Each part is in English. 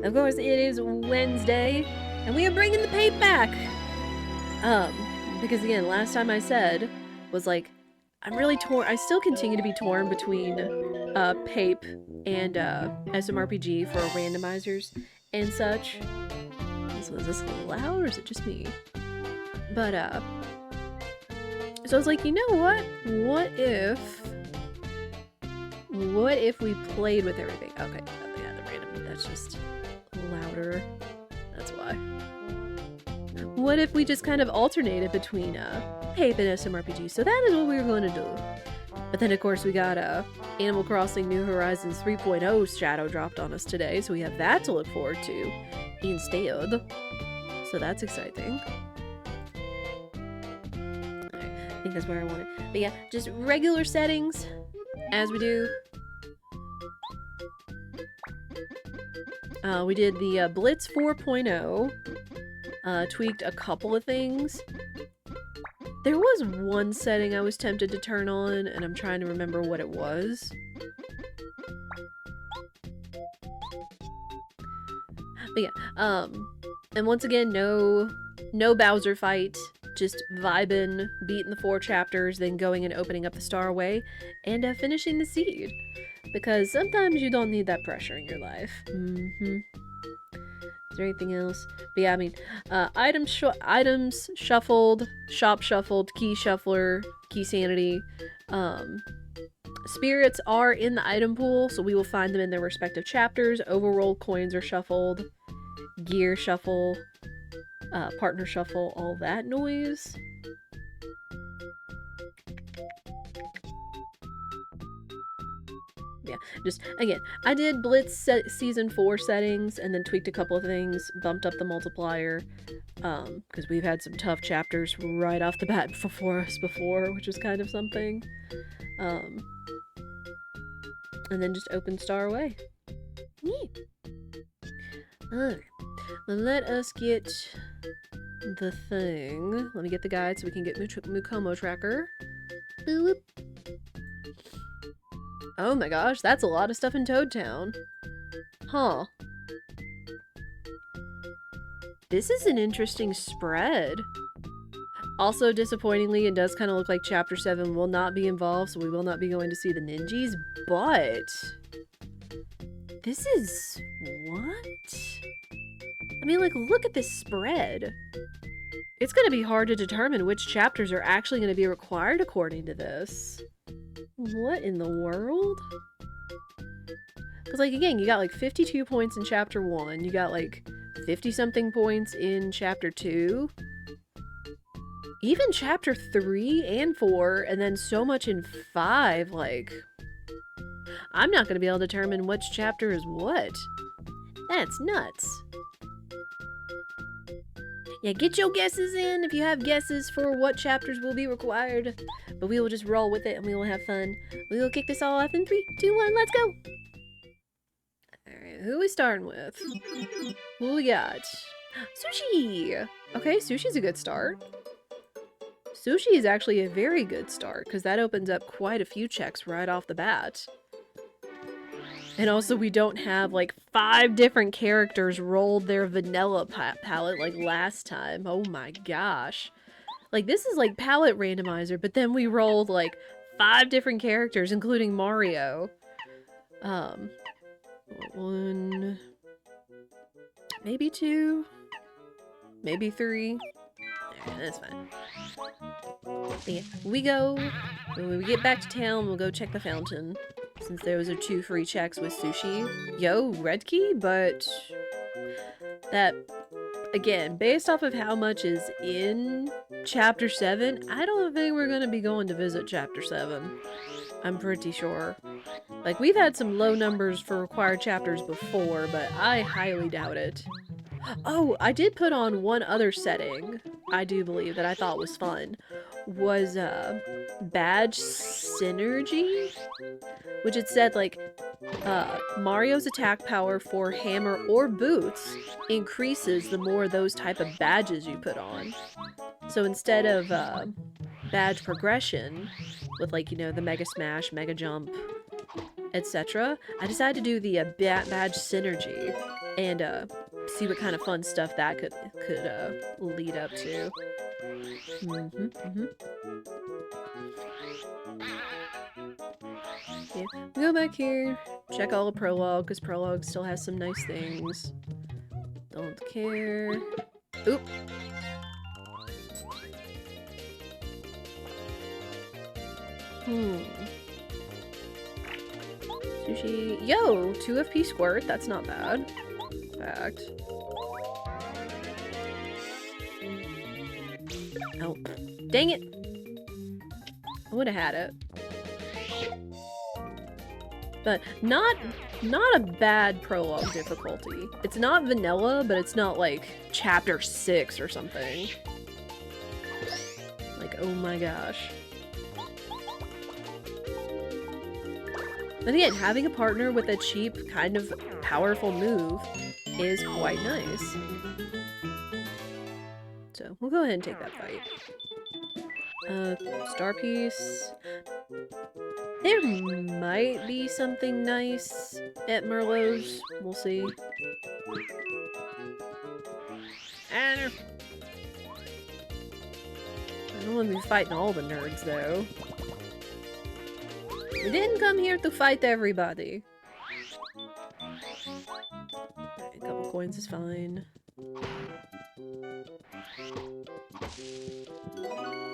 Of course, it is Wednesday, and we are bringing the pape back. Because again, last time I said was like, I'm really torn. I still continue to be torn between pape and SMRPG for randomizers and such. So is this loud or is it just me? But so I was like, you know what? What if we played with everything? Okay, oh, yeah, the random. That's just louder. That's why. What if we just kind of alternated between pape and SMRPG? So that is what we were going to do. But then of course we got Animal Crossing New Horizons 3.0 shadow dropped on us today, so we have that to look forward to instead. So that's exciting. I think that's where I want it. But yeah, just regular settings as we do. We did the Blitz 4.0. Tweaked a couple of things. There was one setting I was tempted to turn on, and I'm trying to remember what it was. But yeah, and once again, no Bowser fight. Just vibing, beating the 4 chapters, then going and opening up the Starway, and finishing the seed. Because sometimes you don't need that pressure in your life. Is there anything else? But yeah, I mean, items shuffled, shop shuffled, key shuffler, key sanity. Spirits are in the item pool, so we will find them in their respective chapters. Overroll coins are shuffled. Gear shuffle. Partner shuffle, all that noise. Yeah, just, again, I did Blitz Season 4 settings, and then tweaked a couple of things, bumped up the multiplier, because we've had some tough chapters right off the bat for us before, which was kind of something. And then just open Star away. Neat. Alright, well, let us get the thing. Let me get the guide so we can get Mukomo Tracker. Boop. Oh my gosh, that's a lot of stuff in Toad Town. Huh. This is an interesting spread. Also, disappointingly, it does kind of look like Chapter 7 will not be involved, so we will not be going to see the ninjas, but... This is... what? I mean, like, look at this spread. It's going to be hard to determine which chapters are actually going to be required according to this. What in the world? Because, like, again, you got, like, 52 points in Chapter 1. You got, like, 50-something points in Chapter 2. Even Chapter 3 and 4, and then so much in 5, like... I'm not going to be able to determine which chapter is what. That's nuts. Yeah, get your guesses in if you have guesses for what chapters will be required. But we will just roll with it and we will have fun. We will kick this all off in 3, 2, 1, let's go! Alright, who are we starting with? Who we got? Sushi! Okay, sushi's a good start. Sushi is actually a very good start, because that opens up quite a few checks right off the bat. And also, we don't have, like, 5 different characters rolled their vanilla palette like last time. Oh my gosh. Like, this is like palette randomizer, but then we rolled, like, 5 different characters, including Mario. 1... maybe 2? Maybe 3? Yeah, that's fine. Yeah, we go, when we get back to town, we'll go check the fountain. Since those are 2 free checks with sushi. Yo, red key, but that, again, based off of how much is in Chapter 7, I don't think we're gonna be going to visit Chapter 7. I'm pretty sure. Like, we've had some low numbers for required chapters before, but I highly doubt it. Oh, I did put on one other setting, I do believe, that I thought was fun. Was, badge synergy? Which it said, like, Mario's attack power for hammer or boots increases the more those type of badges you put on. So instead of, badge progression, with, like, you know, the Mega Smash, Mega Jump, etc., I decided to do the badge synergy. and see what kind of fun stuff that could lead up to. Yeah, we go back here, check all the prologue, because prologue still has some nice things. Don't care. Oop! Sushi. Yo! 2 FP squirt, that's not bad. In fact. Oh. Dang it! I would have had it. But not a bad prologue difficulty. It's not vanilla, but it's not like chapter 6 or something. Like, oh my gosh. And again, having a partner with a cheap, kind of powerful move is quite nice. So, we'll go ahead and take that fight. Star piece. There might be something nice at Merlot's. We'll see. I don't want to be fighting all the nerds, though. We didn't come here to fight everybody. Right, a couple coins is fine.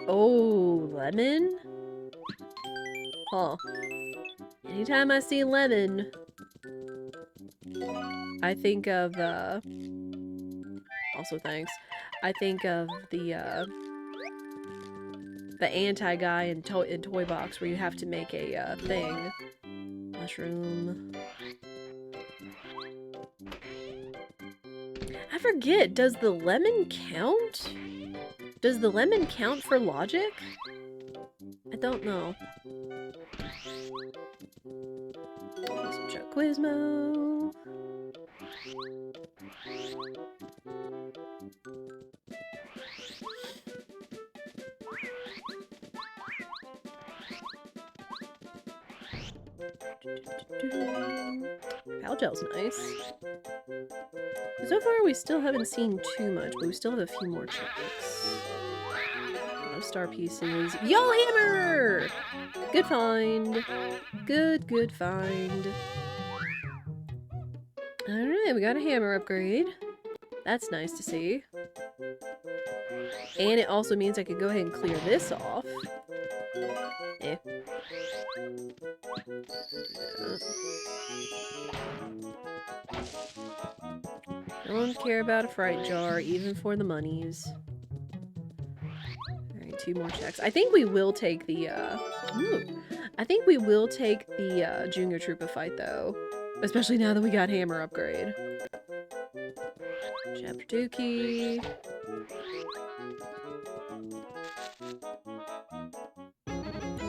Oh, lemon? Huh. Anytime I see lemon, I think of, also thanks, I think of the anti-guy in Toy Box where you have to make a, thing. Mushroom. I forget, does the lemon count? Does the lemon count for logic? I don't know. Some Chuck Quizmo. Pal Gel's nice. So far, we still haven't seen too much, but we still have a few more checks. No star pieces. Yo, hammer! Good find. Good find. Alright, we got a hammer upgrade. That's nice to see. And it also means I could go ahead and clear this off. Eh. Don't care about a fright jar, even for the monies. Alright, 2 more checks. I think we will take the, I think we will take the, Junior Troopa fight, though. Especially now that we got hammer upgrade. Chapter 2 key.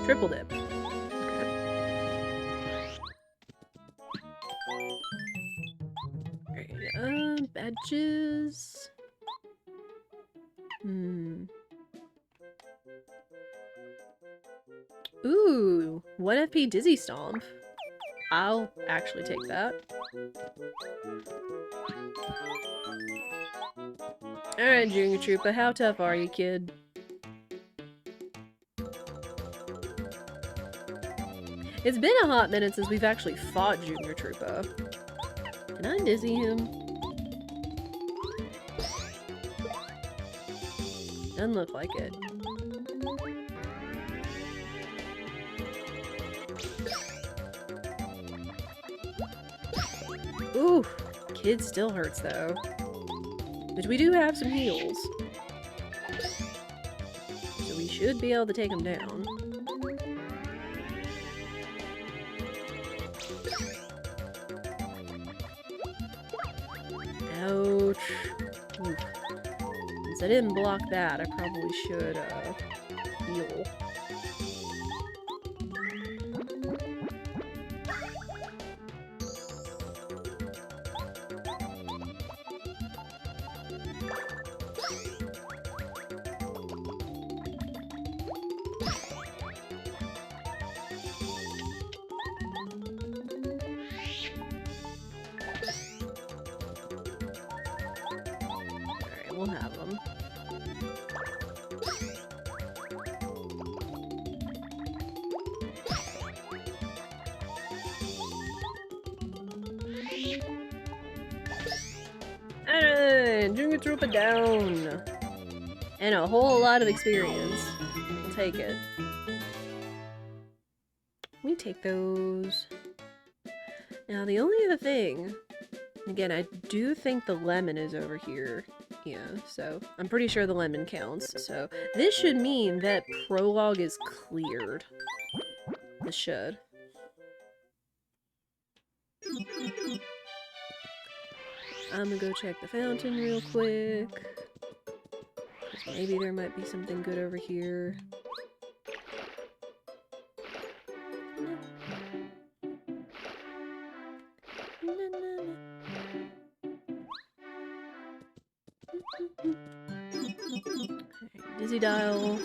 Triple dip. Alright, badges. Ooh, 1 FP Dizzy Stomp. I'll actually take that. Alright, Junior Troopa, how tough are you, kid? It's been a hot minute since we've actually fought Junior Troopa. Can I dizzy him? Doesn't look like it. Ooh, kid still hurts though. But we do have some heals. So we should be able to take him down. Ouch. Oof. Since I didn't block that, I probably should, heal. and Jingatrupa down. And a whole lot of experience. We'll take it. We take those. Now the only other thing, again, I do think the lemon is over here. Yeah, so I'm pretty sure the lemon counts. So this should mean that prologue is cleared. This should. I'm gonna go check the fountain real quick. 'Cause maybe there might be something good over here. Dizzy dial.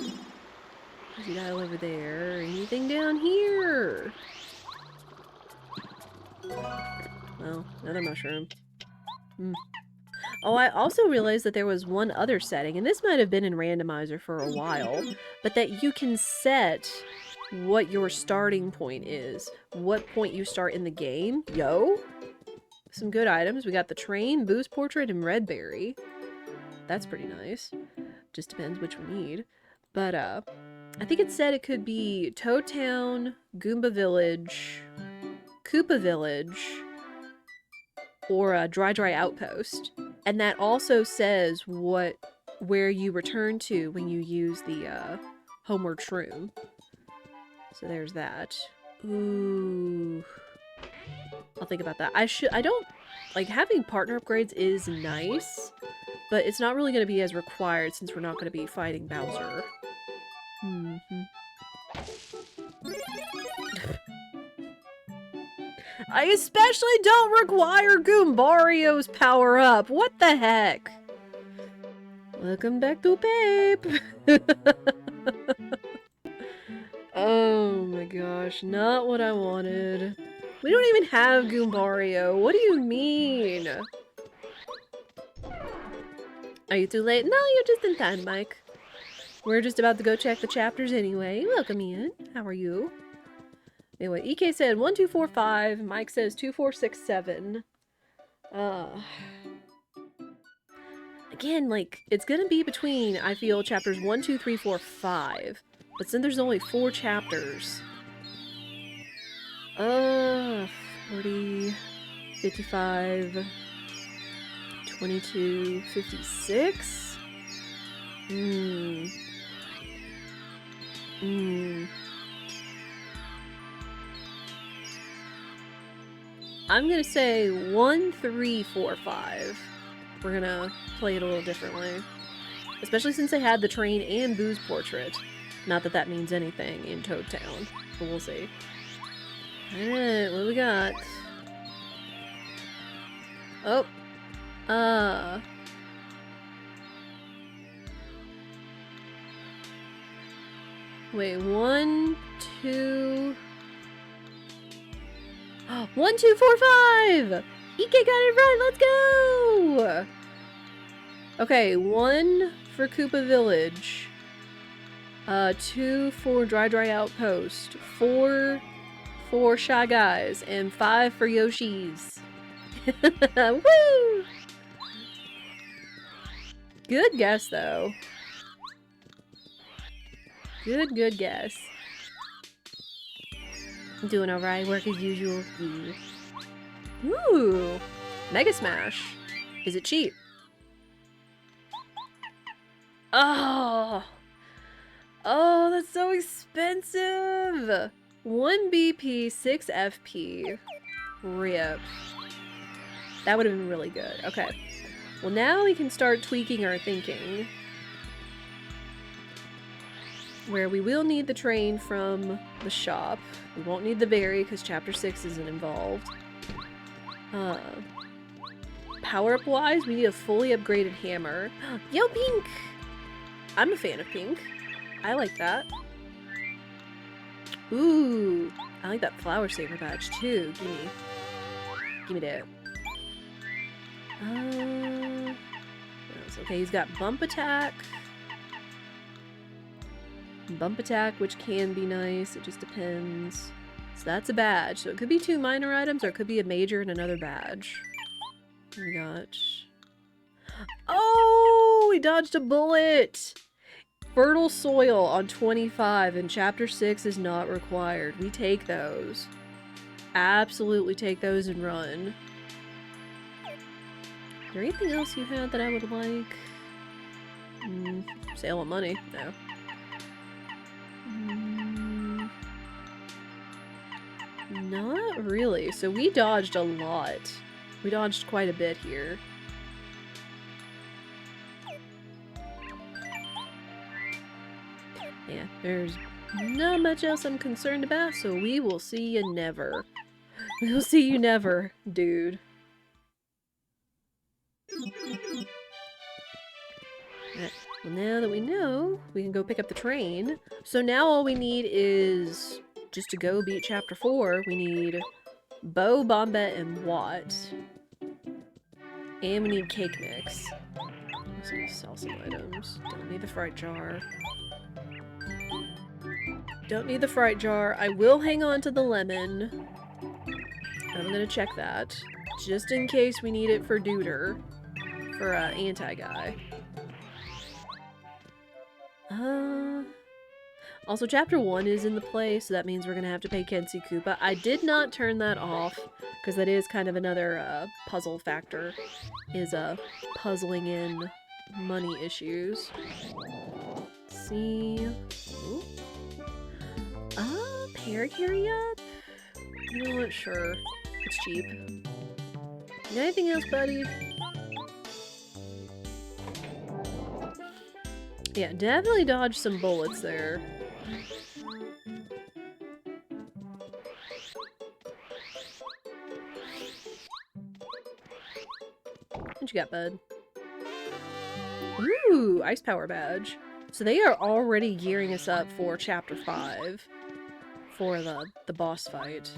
Dizzy dial over there. Anything down here? Well, another mushroom. Oh, I also realized that there was one other setting, and this might have been in Randomizer for a while, but that you can set what your starting point is. What point you start in the game. Yo! Some good items. We got the train, Boo's portrait, and red berry. That's pretty nice. Just depends which we need. But, I think it said it could be Toad Town, Goomba Village, Koopa Village, or a Dry Outpost. And that also says where you return to when you use the, Homeward Shroom. So there's that. Ooh. I'll think about that. I don't, like, having partner upgrades is nice, but it's not really going to be as required since we're not going to be fighting Bowser. I especially don't require Goombario's power up. What the heck? Welcome back to Pape. Oh my gosh, not what I wanted. We don't even have Goombario. What do you mean? Are you too late? No, you're just in time, Mike. We're just about to go check the chapters anyway. Welcome in. How are you? Anyway, EK said 1245. Mike says 2467. Again, like, it's gonna be between, I feel, chapters 1, 2, 3, 4, 5. But since there's only 4 chapters. 40, 55, 22, 56? I'm gonna say 1, 3, 4, 5. We're gonna play it a little differently. Especially since they had the train and Boo's portrait. Not that that means anything in Toad Town, but we'll see. Alright, what do we got? Oh. Wait, 1, 2... 1, 2, 4, 5! EK got it right, let's go! Okay, 1 for Koopa Village. 2 for Dry Outpost. 4 for Shy Guys. And 5 for Yoshi's. Woo! Good guess, though. Good guess. Doing alright, work as usual. Yeah. Ooh! Mega Smash. Is it cheap? Oh! Oh, that's so expensive! 1 BP, 6 FP. RIP. That would have been really good. Okay. Well, now we can start tweaking our thinking. Where we will need the train from the shop. We won't need the berry because chapter 6 isn't involved. Power-up wise, we need a fully upgraded hammer. Yo, Pink! I'm a fan of Pink. I like that. Ooh, I like that Flower Saver badge too. Gimme that. What else? Okay, he's got Bump Attack. Bump Attack, which can be nice. It just depends. So that's a badge. So it could be 2 minor items, or it could be a major and another badge. We got... Oh, we dodged a bullet! Fertile soil on 25 and chapter 6 is not required. We take those. Absolutely take those and run. Is there anything else you had that I would like? Sale of money? No. Not really. So we dodged a lot. We dodged quite a bit here. Yeah, there's not much else I'm concerned about, so we will see you never. We will see you never, dude. Right. Well, now that we know, we can go pick up the train. So now all we need is, just to go beat Chapter 4, we need Bo, Bombette, and Watt. And we need Cake Mix. Let's see, sell some items. Don't need the Fright Jar. Don't need the Fright Jar. I will hang on to the lemon. I'm gonna check that. Just in case we need it for Duder. For, Anti-Guy. Also, Chapter 1 is in the play, so that means we're gonna have to pay Kenshi Koopa. I did not turn that off, because that is kind of another, puzzle factor. Is, puzzling in money issues. Let's see... Ooh. Carry up? You know what? Sure. It's cheap. Got anything else, buddy? Yeah, definitely dodged some bullets there. What you got, bud? Ooh, Ice Power Badge. So they are already gearing us up for Chapter 5. For the boss fight.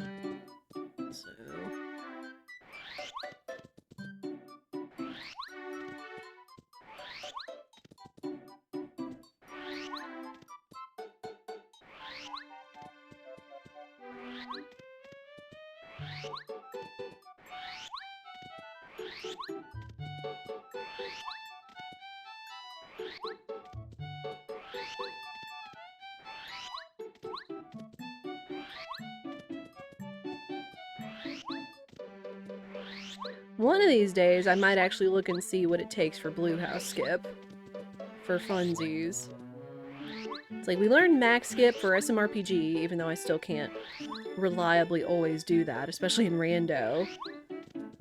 So... One of these days, I might actually look and see what it takes for Blue House Skip. For funsies. It's like, we learned Max Skip for SMRPG, even though I still can't reliably always do that, especially in Rando.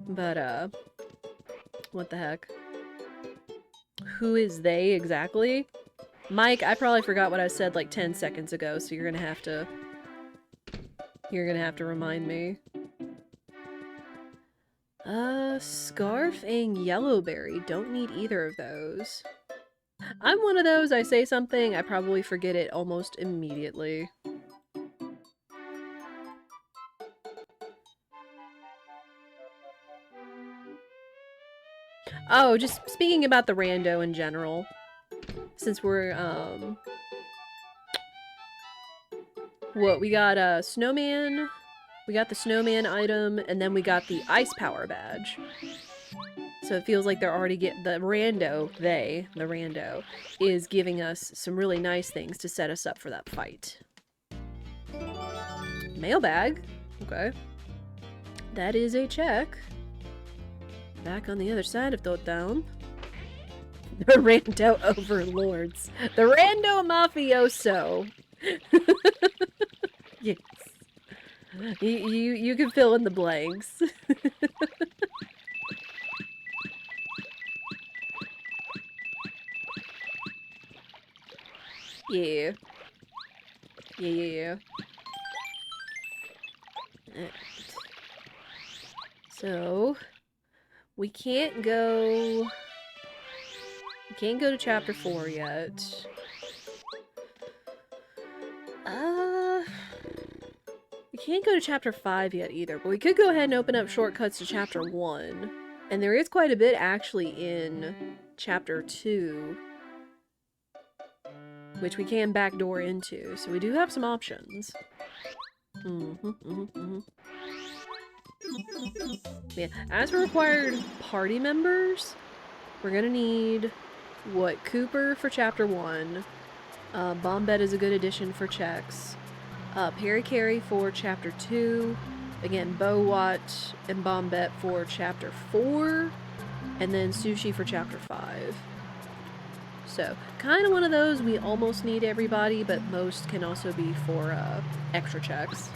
But, what the heck? Who is they exactly? Mike, I probably forgot what I said like 10 seconds ago, so you're gonna have to remind me. Scarf and Yellowberry. Don't need either of those. I'm one of those, I say something, I probably forget it almost immediately. Oh, just speaking about the rando in general. Since we're, what, we got, Snowman... We got the Snowman item, and then we got the Ice Power Badge. So it feels like they're already the rando, the rando, is giving us some really nice things to set us up for that fight. Mailbag. Okay. That is a check. Back on the other side of Totown. The rando overlords. The rando mafioso. Yes. You can fill in the blanks. Yeah. Yeah. Alright. So, we can't go to chapter 4 yet. We can't go to chapter 5 yet either, but we could go ahead and open up shortcuts to chapter 1. And there is quite a bit actually in chapter 2, which we can backdoor into, so we do have some options. Yeah, as for required party members, We're gonna need, what, Cooper for Chapter 1. Bombette is a good addition for checks. Perry for Chapter 2. Again, Bowat and Bombette for Chapter 4. And then Sushi for Chapter 5. So, kind of one of those, we almost need everybody, but most can also be for extra checks.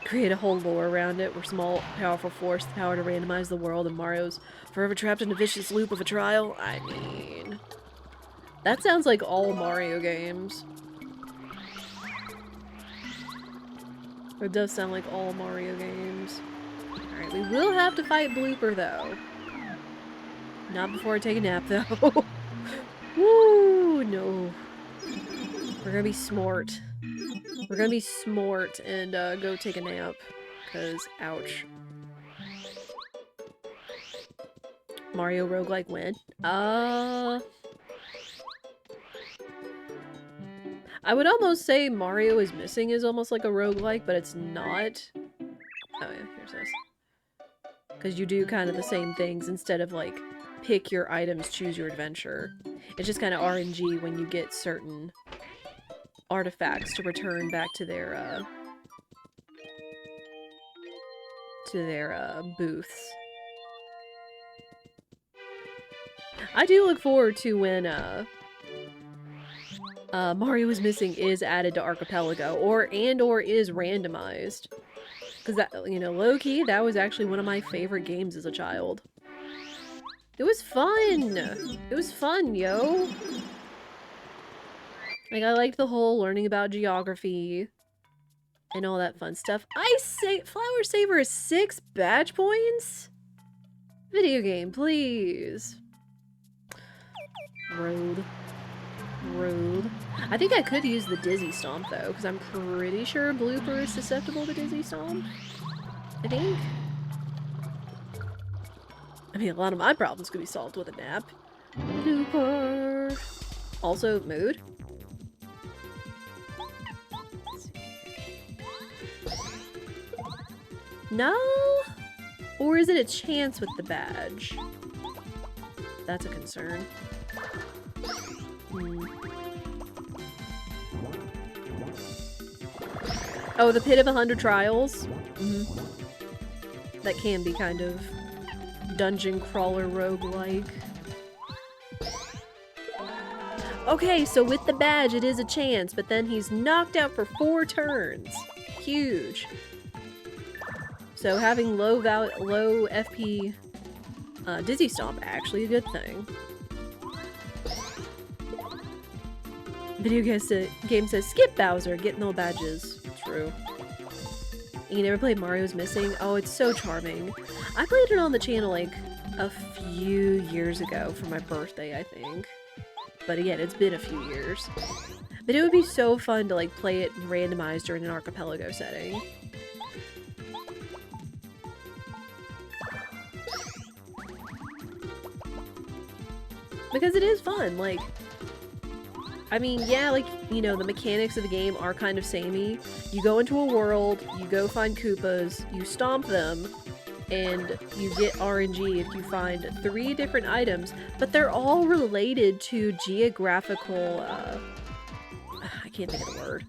Create a whole lore around it. We're small, powerful force, the power to randomize the world, and Mario's forever trapped in a vicious loop of a trial. I mean, that sounds like all Mario games. It does sound like all Mario games. Alright, we will have to fight Blooper, though. Not before I take a nap, though. Woo! No. We're gonna be smart. We're gonna be smart and go take a nap. Because, ouch. Mario roguelike win? I would almost say Mario is Missing is almost like a roguelike, but it's not. Oh yeah, here's this. Because you do kind of the same things instead of like pick your items, choose your adventure. It's just kind of RNG when you get certain artifacts to return back to their booths. I do look forward to when Mario is Missing is added to Archipelago, or is randomized. Because that, you know, low-key, that was actually one of my favorite games as a child. It was fun! It was fun, yo! Like, I liked the whole learning about geography and all that fun stuff. Flower Saver is 6 badge points? Video game, please. Rude. Rude. I think I could use the Dizzy Stomp, though, because I'm pretty sure Blooper is susceptible to Dizzy Stomp. I think. I mean, a lot of my problems could be solved with a nap. Blooper. Also, mood. No? Or is it a chance with the badge? That's a concern. Oh, the Pit of 100 Trials? That can be kind of dungeon crawler roguelike. Okay, so with the badge it is a chance, but then he's knocked out for 4 turns. Huge. So having low FP Dizzy Stomp actually a good thing. Video game says skip Bowser, get no badges. True. You never played Mario's Missing? Oh, it's so charming. I played it on the channel like a few years ago for my birthday, I think. But again, it's been a few years. But it would be so fun to like play it randomized or in an archipelago setting. Because it is fun, like... I mean, yeah, like, you know, the mechanics of the game are kind of samey. You go into a world, you go find Koopas, you stomp them, and you get RNG if you find 3 different items, but they're all related to geographical, I can't think of the word.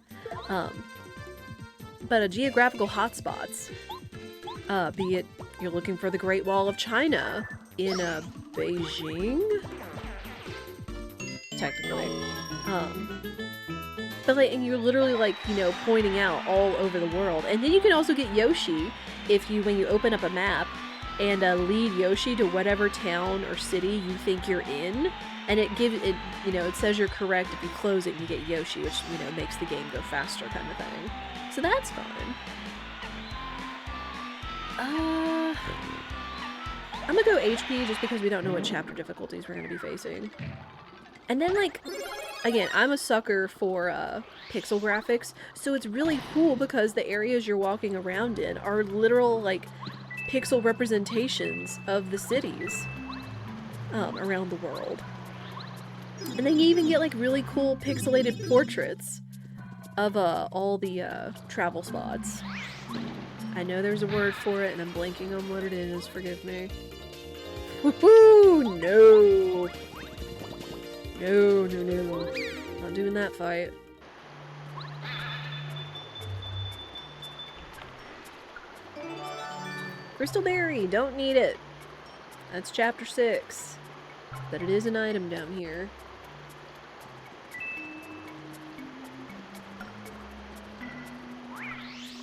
But geographical hotspots. Be it you're looking for the Great Wall of China in, Beijing? Technically. But like, and you're literally like, you know, pointing out all over the world. And then you can also get Yoshi when you open up a map and lead Yoshi to whatever town or city you think you're in. And it gives it, you know, it says you're correct. If you close it, you get Yoshi, which, you know, makes the game go faster kind of thing. So that's fun. I'm gonna go HP just because we don't know what chapter difficulties we're gonna be facing. And then, like, again, I'm a sucker for pixel graphics, so it's really cool because the areas you're walking around in are literal, like, pixel representations of the cities around the world. And then you even get, like, really cool pixelated portraits of all the travel spots. I know there's a word for it, and I'm blanking on what it is, forgive me. Woohoo! No! No, no, no. Not doing that fight. Crystal Berry, don't need it. That's chapter 6. But it is an item down here.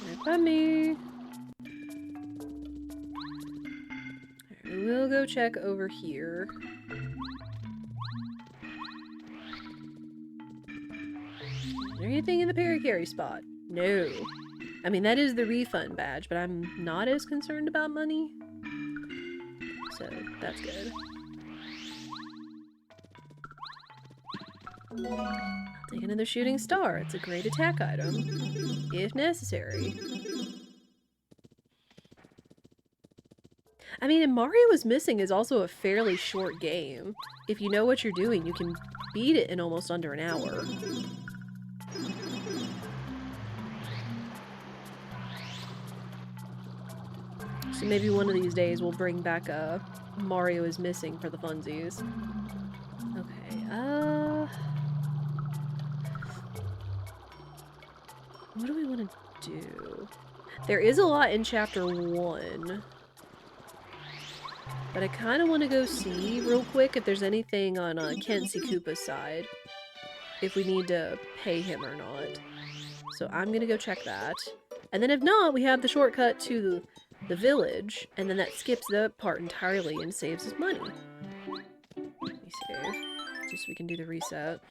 Right by me. Alright, we'll go check over here. Is there anything in the Parakarry spot? No. I mean, that is the refund badge, but I'm not as concerned about money. So, that's good. I'll take another shooting star. It's a great attack item, if necessary. I mean, and Mario is Missing is also a fairly short game. If you know what you're doing, you can beat it in almost under an hour. So maybe one of these days we'll bring back Mario is Missing for the funsies. Okay, what do we want to do? There is a lot in chapter 1. But I kind of want to go see real quick if there's anything on Kenzie Koopa's side. If we need to pay him or not. So I'm going to go check that. And then if not, we have the shortcut to the village. And then that skips the part entirely and saves us money. Let me save. Just so we can do the reset.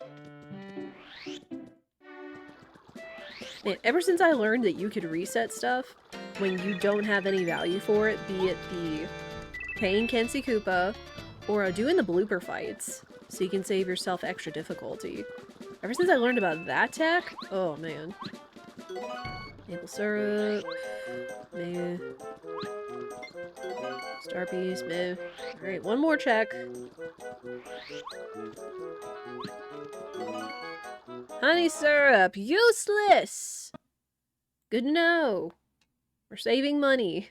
Man, ever since I learned that you could reset stuff when you don't have any value for it, be it the paying Kenzie Koopa or doing the blooper fights so you can save yourself extra difficulty. Ever since I learned about that tech, oh man. Maple syrup, meh. Star piece, meh. Alright, one more check. Honey syrup, useless! Good to know. We're saving money.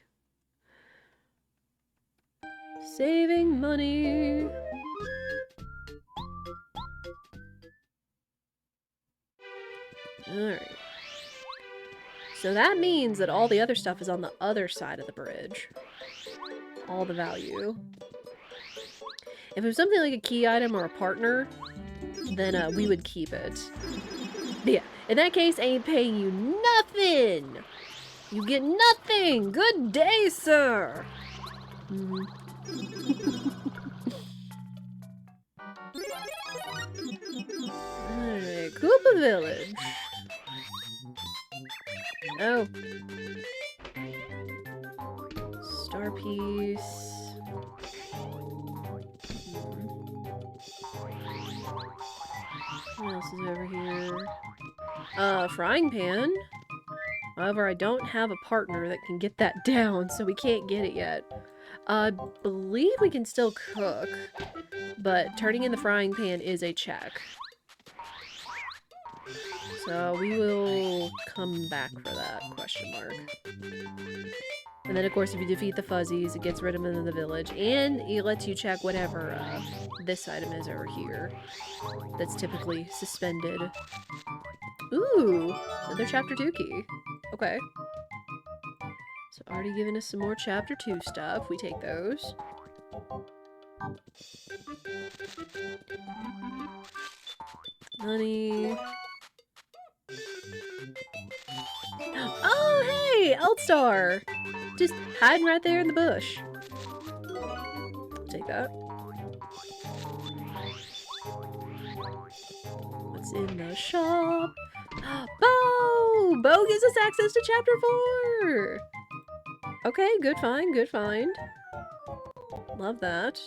Saving money. Alright. So that means that all the other stuff is on the other side of the bridge. All the value. If it was something like a key item or a partner, then we would keep it. But yeah, in that case, I ain't paying you nothing! You get nothing! Good day, sir! Alright, Koopa Village. Oh. Star piece. What else is over here? Frying pan. However, I don't have a partner that can get that down, so we can't get it yet. I believe we can still cook, but turning in the frying pan is a check. So we will come back for that, question mark. And then, of course, if you defeat the fuzzies, it gets rid of them in the village, and it lets you check whatever this item is over here that's typically suspended. Ooh, another chapter 2 key. Okay. So already giving us some more chapter 2 stuff. We take those. Money. Oh, hey! Eldstar! Just hiding right there in the bush. Take that. What's in the shop? Bo! Bo gives us access to chapter 4! Okay, good find, good find. Love that.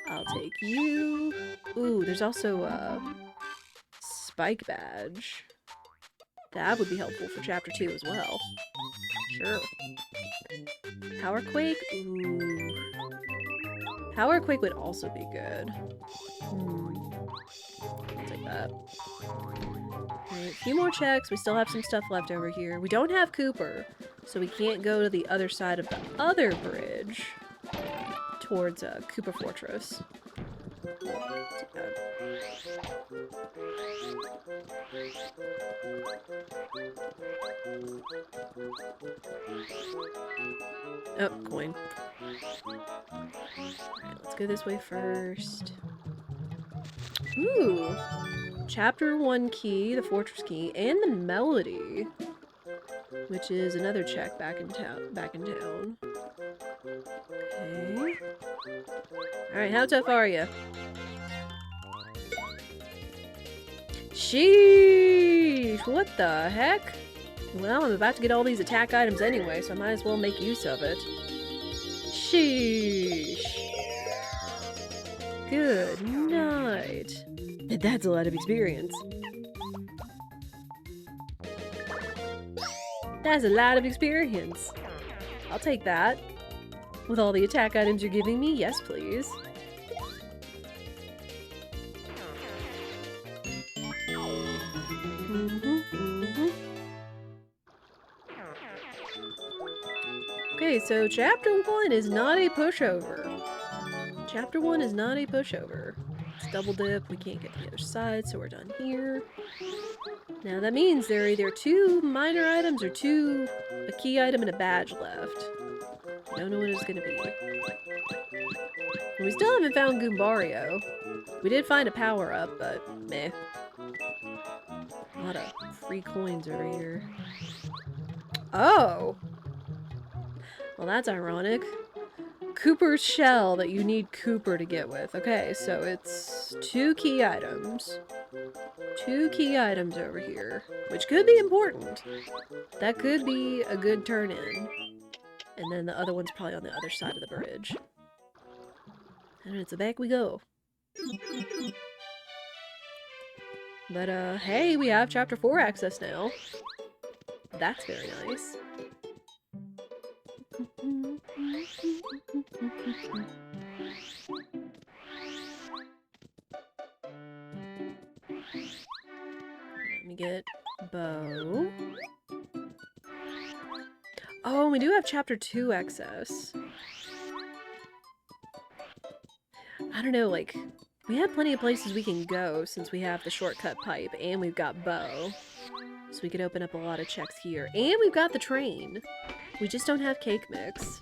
I'll take you. Ooh, there's also a spike badge. That would be helpful for chapter 2 as well. Sure. Power Quake? Ooh. Power Quake would also be good. I'll take that. Alright, a few more checks. We still have some stuff left over here. We don't have Cooper, so we can't go to the other side of the other bridge. towards Koopa Fortress. Oh, coin. Alright, let's go this way first. Ooh! Chapter 1 key, the fortress key, and the melody. Which is another check back in town. Okay. Alright, how tough are you? Sheesh! What the heck? Well, I'm about to get all these attack items anyway, so I might as well make use of it. Sheesh! Good night. That's a lot of experience. That's a lot of experience. I'll take that. With all the attack items you're giving me, yes please. Okay, so chapter 1 is not a pushover. Chapter 1 is not a pushover. It's double dip, we can't get to the other side, so we're done here. Now that means there are either 2 minor items or a key item and a badge left. Don't know what it's gonna be. And we still haven't found Goombario. We did find a power-up, but meh. A lot of free coins over here. Oh! Well, that's ironic. Kooper's shell that you need Kooper to get with. Okay, so it's 2 key items. 2 key items over here, which could be important. That could be a good turn-in. And then the other one's probably on the other side of the bridge. And it's back we go. But, hey, we have Chapter 4 access now. That's very nice. Let me get bow. Oh, we do have Chapter 2 access. I don't know, like, we have plenty of places we can go since we have the shortcut pipe and we've got bow. So we could open up a lot of checks here. And we've got the train. We just don't have cake mix.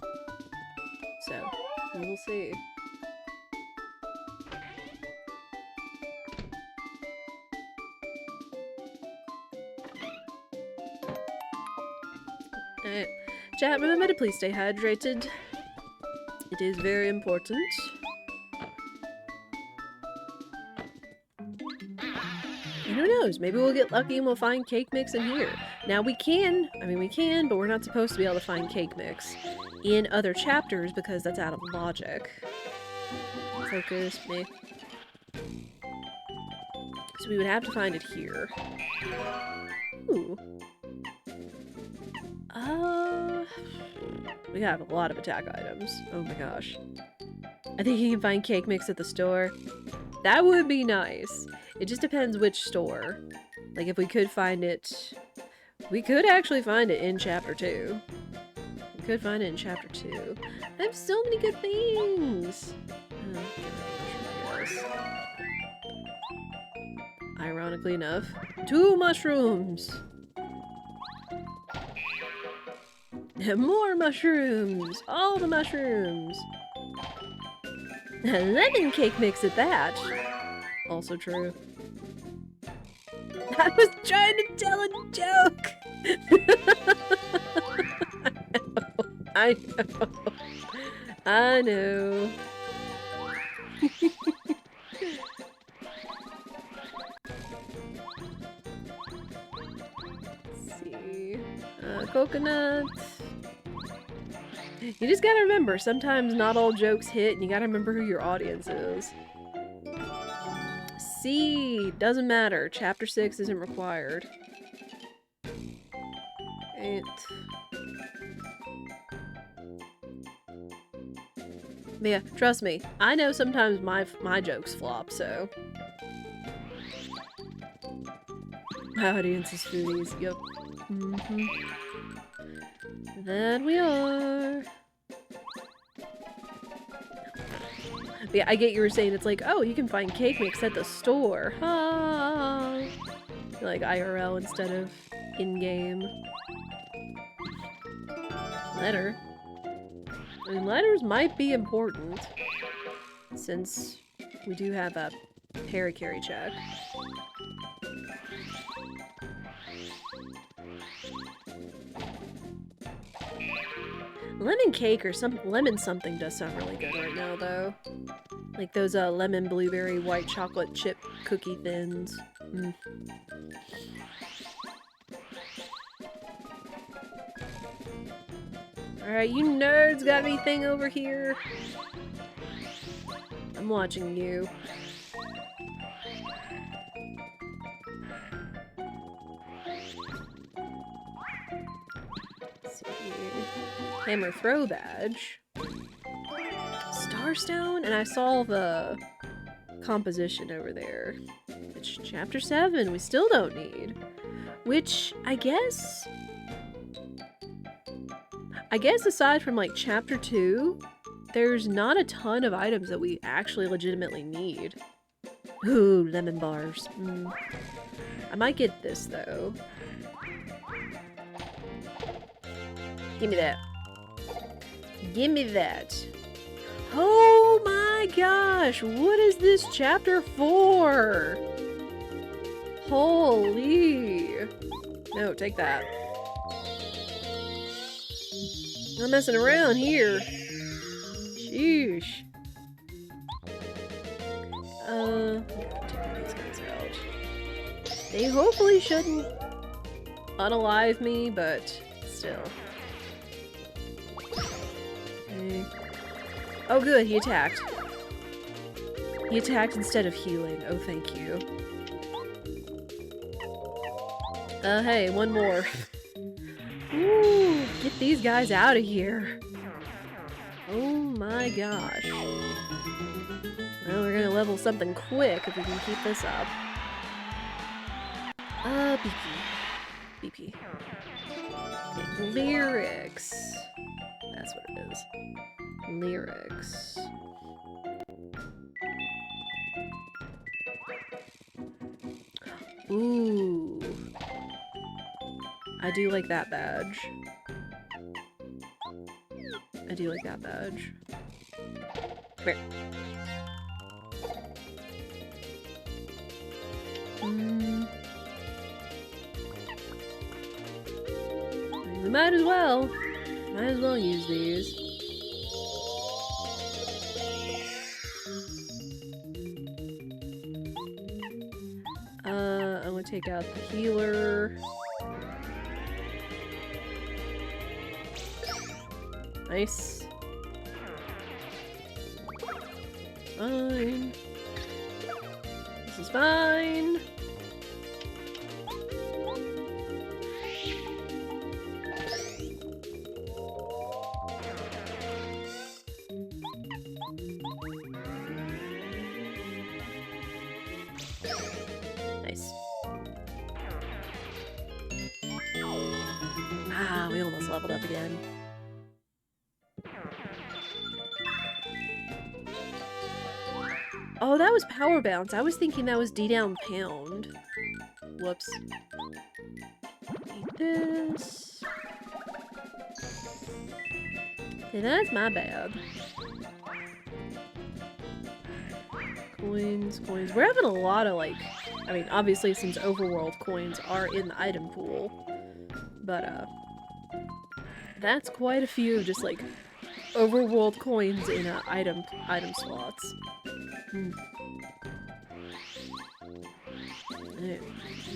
So, we will see. Alright. Chat, remember to please stay hydrated. It is very important. And who knows, maybe we'll get lucky and we'll find cake mix in here. Now we can, but we're not supposed to be able to find cake mix in other chapters because that's out of logic. Focus, me. So we would have to find it here. Ooh. We have a lot of attack items. Oh my gosh. I think you can find cake mix at the store. That would be nice. It just depends which store. Like, if we could find it... We could actually find it in Chapter 2. We could find it in Chapter 2. I have so many good things! Oh, ironically enough, 2 mushrooms! And more mushrooms! All the mushrooms! A lemon cake mix at that! Also true. I was trying to tell a joke! I know. I know. Let's see. Coconut. You just gotta remember, sometimes not all jokes hit, and you gotta remember who your audience is. C! Doesn't matter. Chapter 6 isn't required. But yeah, trust me. I know sometimes my jokes flop, so... My audience is foodies. Yep. Mm-hmm. That we are. But yeah, I get you were saying it's like, oh, you can find cake mix at the store. Ah. Like IRL instead of in-game. Letter. I mean, letters might be important, since we do have a Paracarry check. Lemon cake or some lemon something does sound really good right now, though. Like those lemon blueberry white chocolate chip cookie thins. Mm. Alright, you nerds got anything over here? I'm watching you. Let's see here. Hammer throw badge. Starstone? And I saw the composition over there. It's chapter 7 we still don't need. Which, I guess aside from like chapter 2, there's not a ton of items that we actually legitimately need. Ooh, lemon bars. Mm. I might get this though. Give me that. Give me that. Oh my gosh, what is this chapter for? Holy. No, take that. Not messing around here. Sheesh. Take these guys out. They hopefully shouldn't unalive me, but still. Okay. Oh good, he attacked. He attacked instead of healing. Oh, thank you. Hey, one more. Ooh, get these guys out of here. Oh my gosh. Well, we're gonna level something quick if we can keep this up. BP. BP. Okay, lyrics. That's what it is. Lyrics. Ooh. I do like that badge. I do like that badge. Come here. We might as well. Might as well use these. I'm gonna take out the healer. Nice. Fine. This is fine. Nice. Ah, we almost leveled up again. Oh, that was power bounce. I was thinking that was D down pound. Whoops. Need this. Okay, that's my bad. Coins, coins. We're having a lot of like, I mean, obviously since overworld coins are in the item pool, but that's quite a few just like overworld coins in item slots. Right.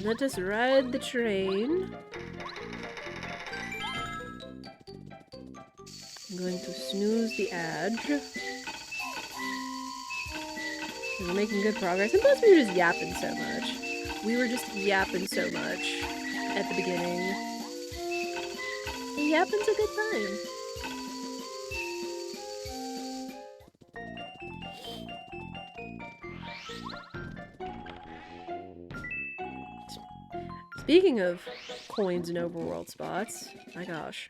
Let us ride the train. I'm going to snooze the edge. We're making good progress. And plus we were just yapping so much. We were just yapping so much at the beginning. And yapping's a good time. Speaking of coins and overworld spots, my gosh.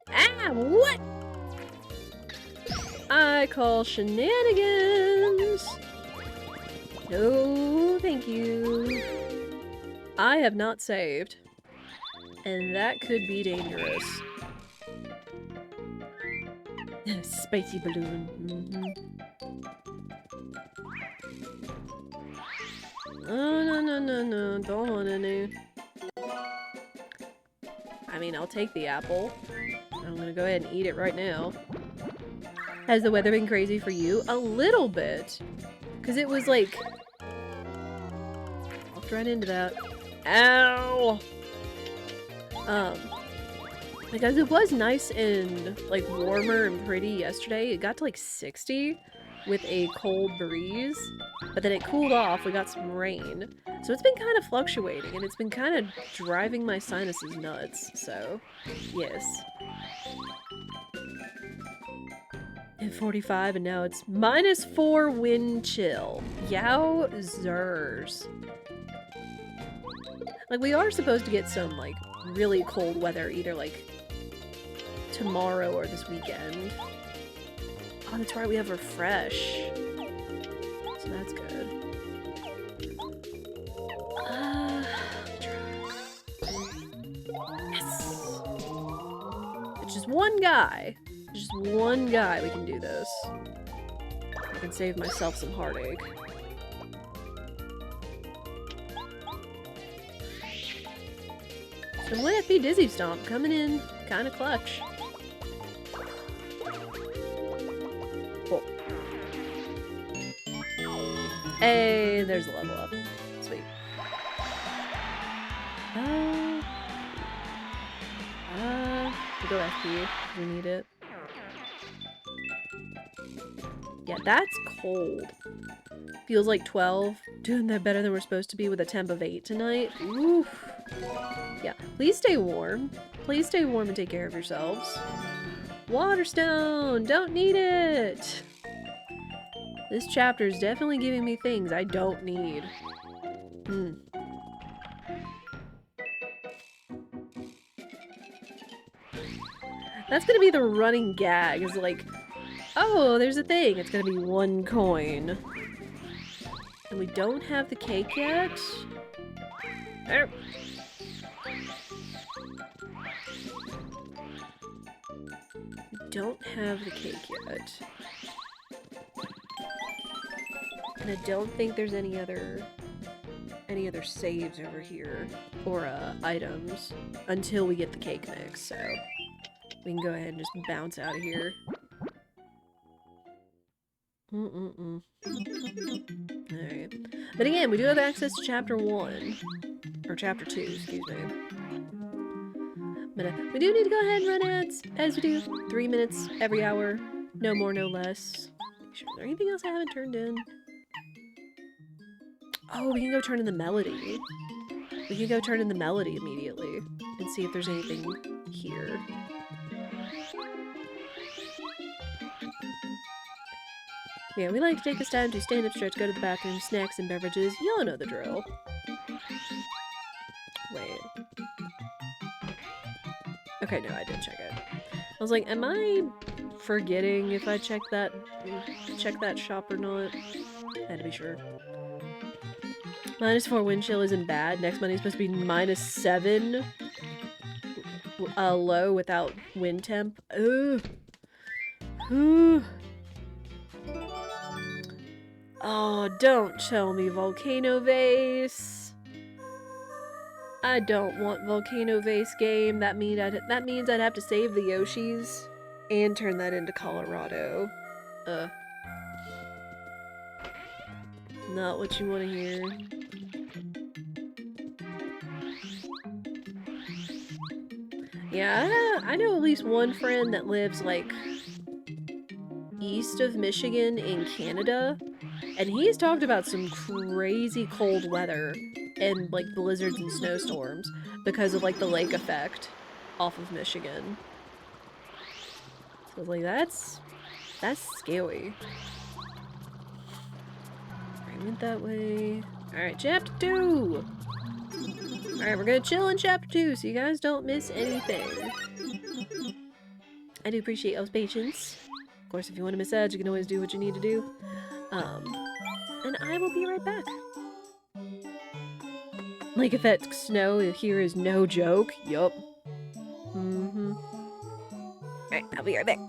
Ah, what? I call shenanigans. No, thank you. I have not saved. And that could be dangerous. Spicy balloon. Oh, no. Don't want any. I mean, I'll take the apple. I'm gonna go ahead and eat it right now. Has the weather been crazy for you? A little bit. Because it was like... Walked right into that. Ow! Because it was nice and, like, warmer and pretty yesterday. It got to, like, 60 with a cold breeze. But then it cooled off. We got some rain. So it's been kind of fluctuating, and it's been kind of driving my sinuses nuts. So, yes. At 45, and now it's -4 wind chill. Yowzers. Like, we are supposed to get some, like, really cold weather, either, like, tomorrow or this weekend. Oh, that's right, we have Refresh. So that's good. Yes! It's just one guy. Just one guy we can do this. I can save myself some heartache. So 1 FP Dizzy Stomp coming in kind of clutch. Cool. Hey, there's a level up. Sweet. We'll go FP if we need it. Yeah, that's cold. Feels like 12. Doing that better than we're supposed to be with a temp of 8 tonight. Oof. Yeah, please stay warm. Please stay warm and take care of yourselves. Waterstone! Don't need it! This chapter is definitely giving me things I don't need. That's gonna be the running gag, is like, oh, there's a thing. It's gonna be 1 coin. And we don't have the cake yet? Oh. We don't have the cake yet. And I don't think there's any other saves over here or items until we get the cake mix, so we can go ahead and just bounce out of here. Alright. But again, we do have access to chapter 1. Or chapter 2, excuse me. But we do need to go ahead and run ads, as we do. 3 minutes every hour. No more, no less. Is there anything else I haven't turned in? Oh, we can go turn in the melody. We can go turn in the melody immediately. And see if there's anything here. Yeah, we like to take this time to stand up, stretch, go to the bathroom, snacks and beverages. Y'all know the drill. Wait. Okay, no, I did check it. I was like, am I forgetting if I check that shop or not? I had to be sure. -4 wind chill isn't bad. Next Monday's supposed to be -7 low without wind temp. Ugh. Oh, don't tell me Volcano Vase. I don't want Volcano Vase game. That means I'd have to save the Yoshis and turn that into Colorado. Not what you want to hear. Yeah, I know at least one friend that lives, like, east of Michigan in Canada, and he's talked about some crazy cold weather and, like, blizzards and snowstorms because of, like, the lake effect off of Michigan. So I was like, that's scary. I went that way. Alright, chapter 2! Alright, we're gonna chill in chapter 2 so you guys don't miss anything. I do appreciate y'all's patience. course, if you want a massage, you can always do what you need to do. And I will be right back. Like, if that snow here is no joke, yup. Alright, I'll be right back.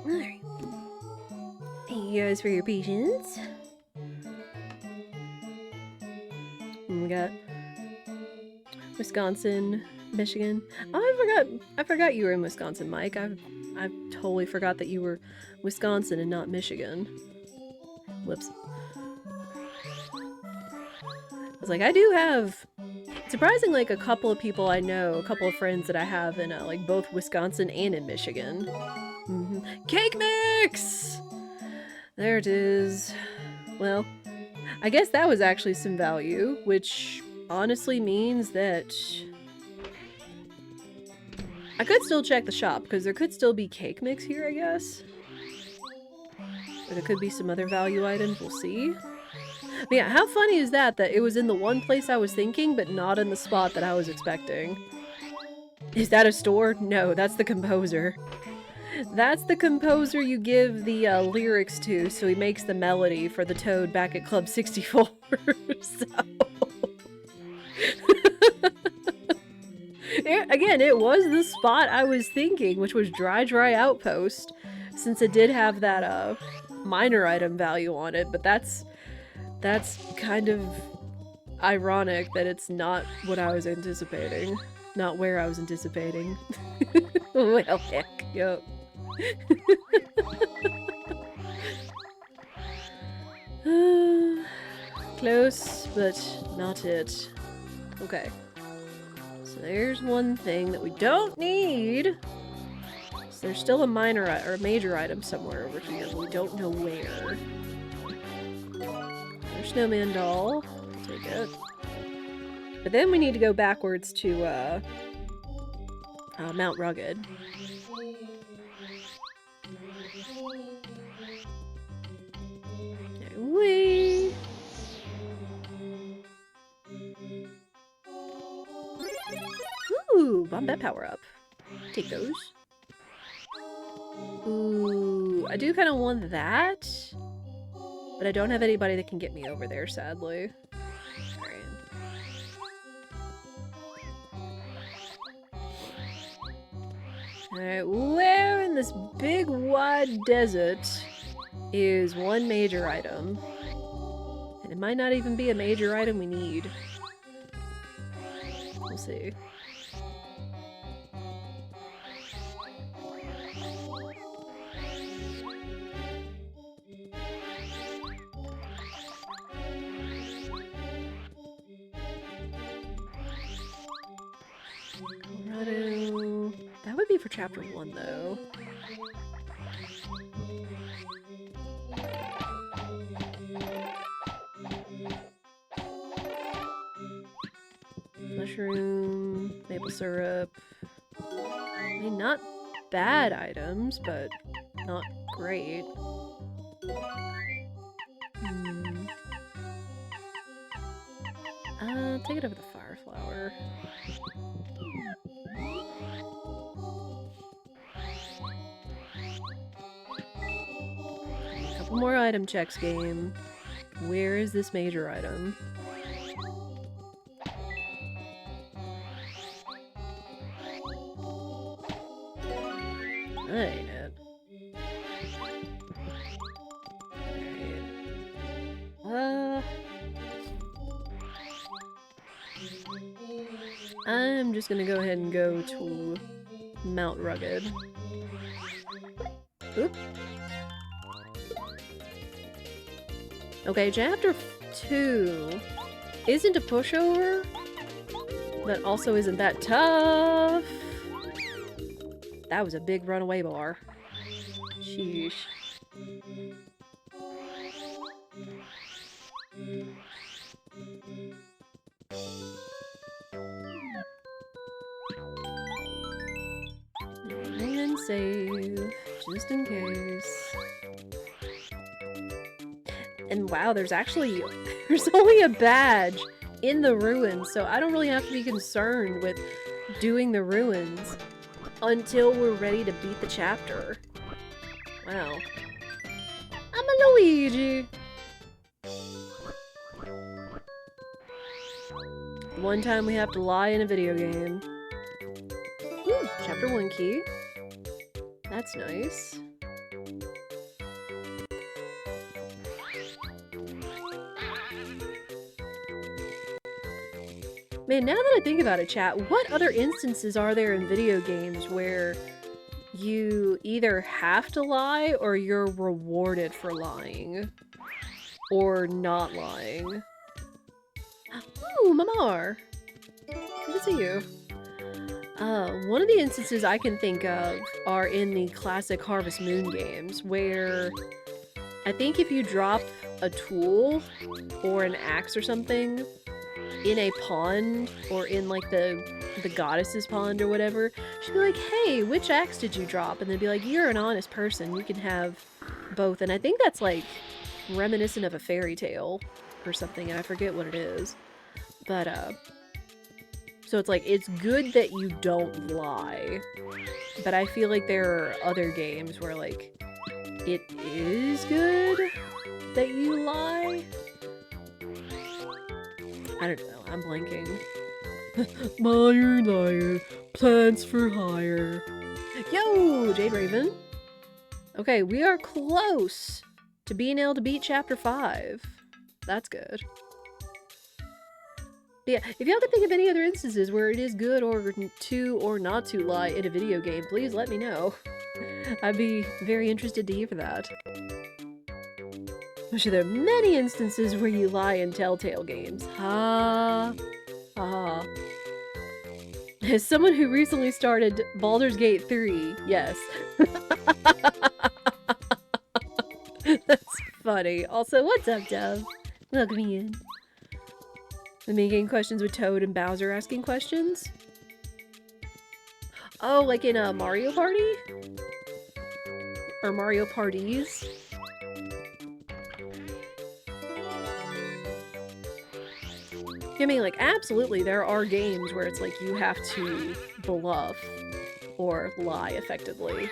Alright. Thank you guys for your patience. at. Wisconsin, Michigan. Oh, I forgot you were in Wisconsin, Mike. I totally forgot that you were Wisconsin and not Michigan. Whoops. I was like, I do have, surprisingly, like a couple of people I know, a couple of friends that I have in like both Wisconsin and in Michigan. Cake mix! There it is. Well, I guess that was actually some value, which honestly means that I could still check the shop, because there could still be cake mix here, I guess. Or there could be some other value items, we'll see. But yeah, how funny is that it was in the one place I was thinking, but not in the spot that I was expecting? Is that a store? No, that's the composer. That's the composer you give the lyrics to, so he makes the melody for the Toad back at Club 64. So... Again, it was the spot I was thinking, which was Dry Outpost, since it did have that minor item value on it, but that's kind of ironic that it's not what I was anticipating. Not where I was anticipating. Well, heck, yep. Close, but not it. Okay. So there's one thing that we don't need. So there's still a minor or a major item somewhere over here, but we don't know where. There's Snowman Doll. I'll take it. But then we need to go backwards to Mount Rugged. Whee! Ooh, Bombette power up. Take those. Ooh, I do kind of want that, but I don't have anybody that can get me over there, sadly. Alright, where in this big wide desert is one major item? And it might not even be a major item we need. We'll see. Colorado. That would be for chapter 1, though. Mushroom, maple syrup. I mean, not bad items, but not great. Take it over the fire flower. A couple more item checks, game. Where is this major item? That ain't it. Alright. I'm just gonna go ahead and go to Mount Rugged. Oop. Okay, chapter 2 isn't a pushover, but also isn't that tough. That was a big runaway bar. Sheesh. And save, just in case. And wow, there's only a badge in the ruins, so I don't really have to be concerned with doing the ruins until we're ready to beat the chapter. Wow. I'm a Luigi! One time we have to lie in a video game. Ooh, chapter 1 key. That's nice. Man, now that I think about it, chat, what other instances are there in video games where you either have to lie or you're rewarded for lying? Or not lying? Ooh, Mamar! Good to see you. One of the instances I can think of are in the classic Harvest Moon games, where I think if you drop a tool or an axe or something in a pond, or in like the goddess's pond or whatever, she'd be like, hey, which axe did you drop? And they'd be like, you're an honest person, you can have both. And I think that's like reminiscent of a fairy tale or something, and I forget what it is. But, so it's like, it's good that you don't lie. But I feel like there are other games where, like, it is good that you lie. I don't know, I'm blanking. Liar, plans for hire. Yo, Jade Raven. Okay, we are close to being able to beat Chapter 5. That's good. But yeah, if you have to think of any other instances where it is good or not to lie in a video game, please let me know. I'd be very interested to hear that. I'm sure there are many instances where you lie in Telltale games. Ha. Ha. As someone who recently started Baldur's Gate 3, yes. That's funny. Also, what's up, Dove? Welcome in. The main questions with Toad and Bowser asking questions? Oh, like in a Mario Party? Or Mario Parties? I mean, like, absolutely, there are games where it's like you have to bluff or lie effectively.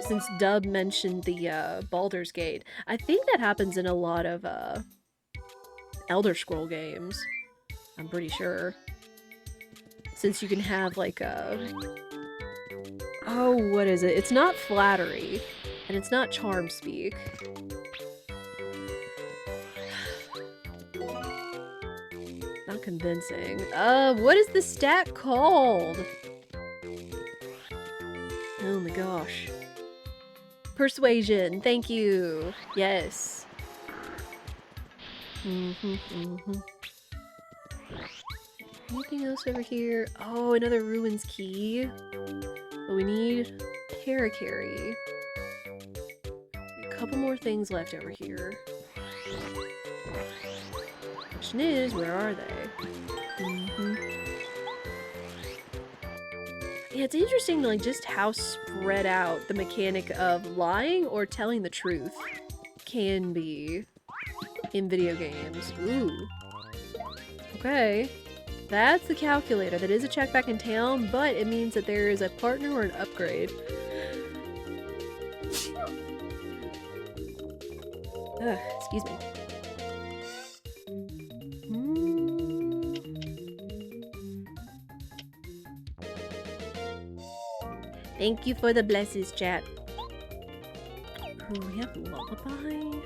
Since Dub mentioned the Baldur's Gate, I think that happens in a lot of Elder Scroll games. I'm pretty sure. Since you can have like oh, what is it? It's not flattery, and it's not charm speak. Not convincing. What is the stat called? Oh my gosh. Persuasion, thank you. Yes. Anything else over here? Oh, another Ruins key. But we need Paracarry. A couple more things left over here. Question is, where are they? Yeah, it's interesting, like, just how spread out the mechanic of lying or telling the truth can be in video games. Ooh. Okay. That's the calculator. That is a check back in town, but it means that there is a partner or an upgrade. Ugh, excuse me. Thank you for the blesses, chat. Ooh, we have Lullaby?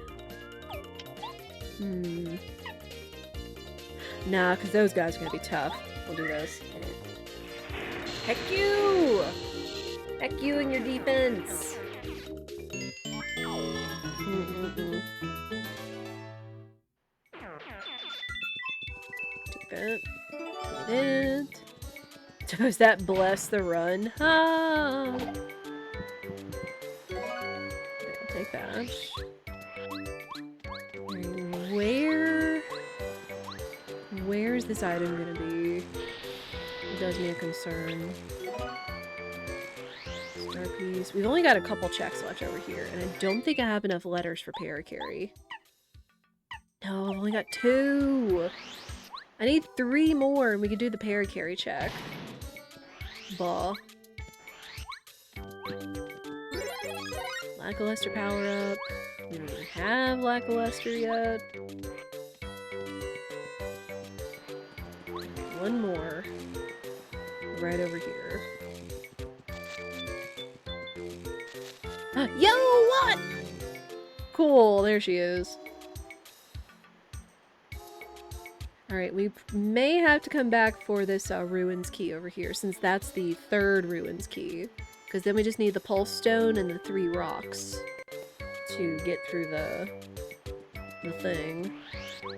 Nah, because those guys are going to be tough. We'll do this. Heck you! Heck you and your defense! Take that. Take it. Does that bless the run? Ah! I'll take that. Where's this item gonna be? It does me a concern. Star piece. We've only got a couple checks left over here, and I don't think I have enough letters for Paracarry. No, I've only got 2! I need 3 more, and we can do the Paracarry check. Bah. Lackluster power up. We don't even have Lackluster yet. One more. Right over here. Yo, what? Cool, there she is. Alright, we may have to come back for this ruins key over here, since that's the third ruins key. Because then we just need the pulse stone and the 3 rocks to get through the thing. Go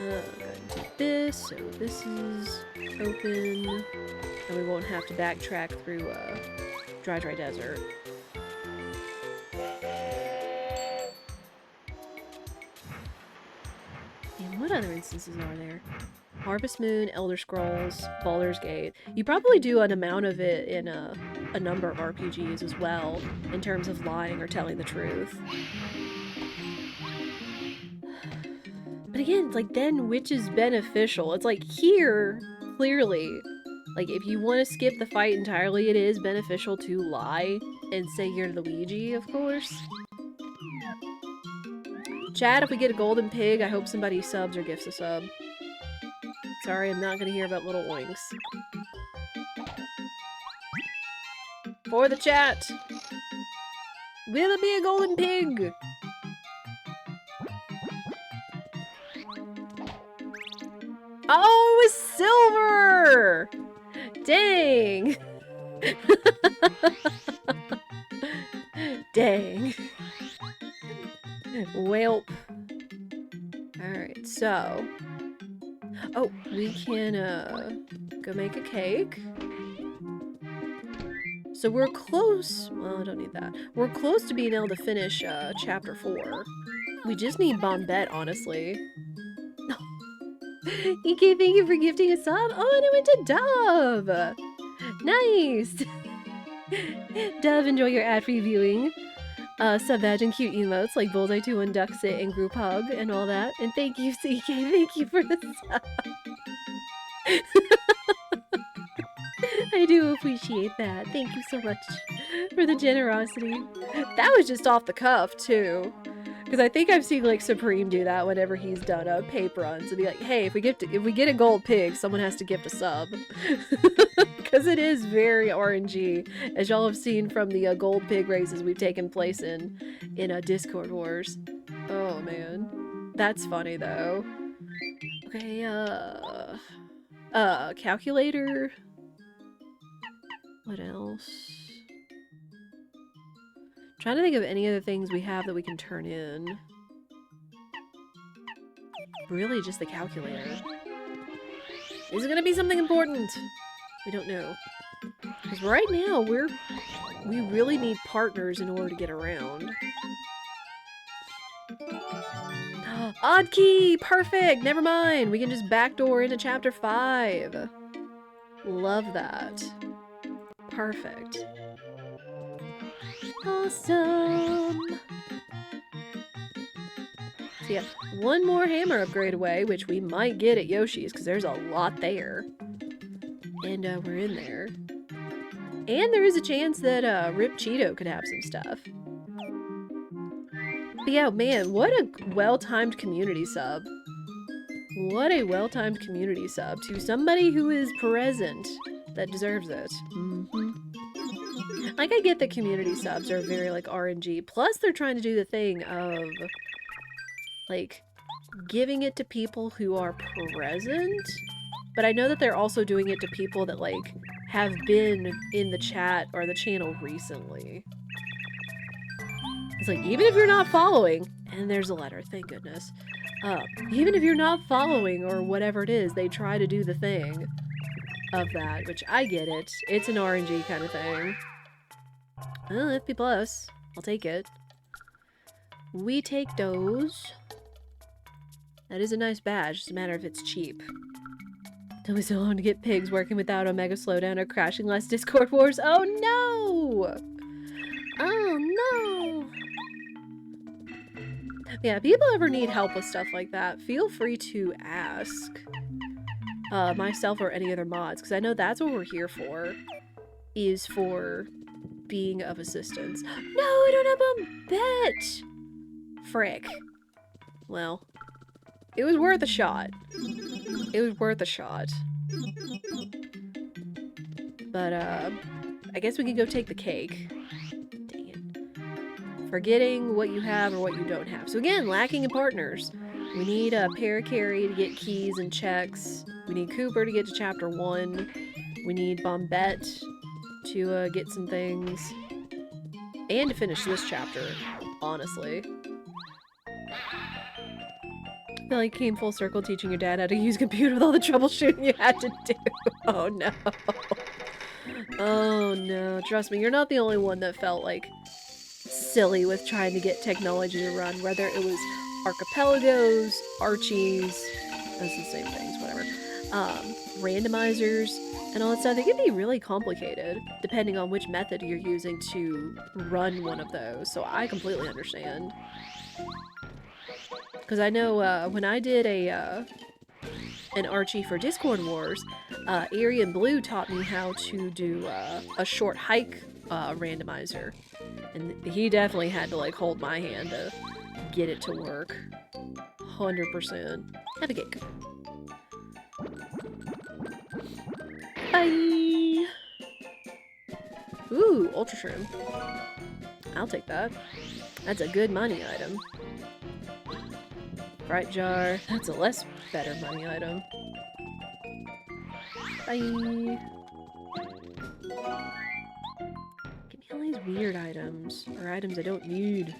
ahead and do this, so this is open, and we won't have to backtrack through dry desert. And what other instances are there? Harvest Moon, Elder Scrolls, Baldur's Gate. You probably do an amount of it in a number of RPGs as well, in terms of lying or telling the truth. But again, it's like, then which is beneficial? It's like, here, clearly, like, if you want to skip the fight entirely, it is beneficial to lie and say you're Luigi, of course. Chat, if we get a golden pig, I hope somebody subs or gifts a sub. Sorry, I'm not gonna hear about little oinks. For the chat! Will it be a golden pig? Oh, it was silver! Dang! Dang. Welp. Alright, so... Oh, we can, go make a cake. So we're close... Well, I don't need that. We're close to being able to finish, chapter 4. We just need Bombette, honestly. EK, thank you for gifting a sub. Oh, and it went to Dove! Nice! Dove, enjoy your ad-free viewing. Savage and cute emotes like Bullseye21, Duxit, and Group Hug, and all that. And thank you, CK. Thank you for the sub. I do appreciate that. Thank you so much for the generosity. That was just off the cuff, too. Because I think I've seen, like, Supreme do that whenever he's done pape runs. And be like, hey, if we get a gold pig, someone has to gift a sub. Because it is very RNG, as y'all have seen from the gold pig races we've taken place in Discord Wars. Oh, man. That's funny, though. Okay, calculator. What else? Trying to think of any other things we have that we can turn in. Really, just the calculator. Is it gonna be something important? We don't know. Because right now, we really need partners in order to get around. Odd key! Perfect! Never mind! We can just backdoor into chapter 5. Love that. Perfect. Awesome! So yeah, one more hammer upgrade away, which we might get at Yoshi's, because there's a lot there. And we're in there. And there is a chance that Rip Cheeto could have some stuff. But yeah, man, what a well-timed community sub. What a well-timed community sub to somebody who is present that deserves it. Mm-hmm. Like, I get that community subs are very, like, RNG. Plus, they're trying to do the thing of, like, giving it to people who are present. But I know that they're also doing it to people that, like, have been in the chat or the channel recently. It's like, even if you're not following, and there's a letter, thank goodness. Even if you're not following or whatever it is, they try to do the thing of that, which I get it. It's an RNG kind of thing. Well, FP+, I'll take it. We take those. That is a nice badge, just a matter if it's cheap. Don't we still want to get pigs working without Omega Slowdown or crashing less Discord Wars? Oh no! Oh no! Yeah, if people ever need help with stuff like that, feel free to ask. Myself or any other mods, because I know that's what we're here for. Is for being of assistance. No, I don't have a bet! Frick. Well, it was worth a shot. It was worth a shot. But, I guess we can go take the cake. Dang it. Forgetting what you have or what you don't have. So again, lacking in partners. We need a Parakarry to get keys and checks. We need Cooper to get to chapter 1. We need Bombette to get some things. And to finish this chapter, honestly. I feel like came full circle teaching your dad how to use a computer with all the troubleshooting you had to do. Oh no. Oh no. Trust me, you're not the only one that felt like silly with trying to get technology to run, whether it was archipelagos, Archies, that's the same things, whatever. Randomizers, and all that stuff. They can be really complicated depending on which method you're using to run one of those, so I completely understand. Because I know when I did an Archie for Discord Wars, Eerie and Blue taught me how to do a short hike randomizer. And he definitely had to like hold my hand to get it to work. 100%. Have a cake. Bye! Ooh, Ultra Shroom. I'll take that. That's a good money item. Bright Jar. That's a less better money item. Bye! Give me all these weird items. Or items I don't need.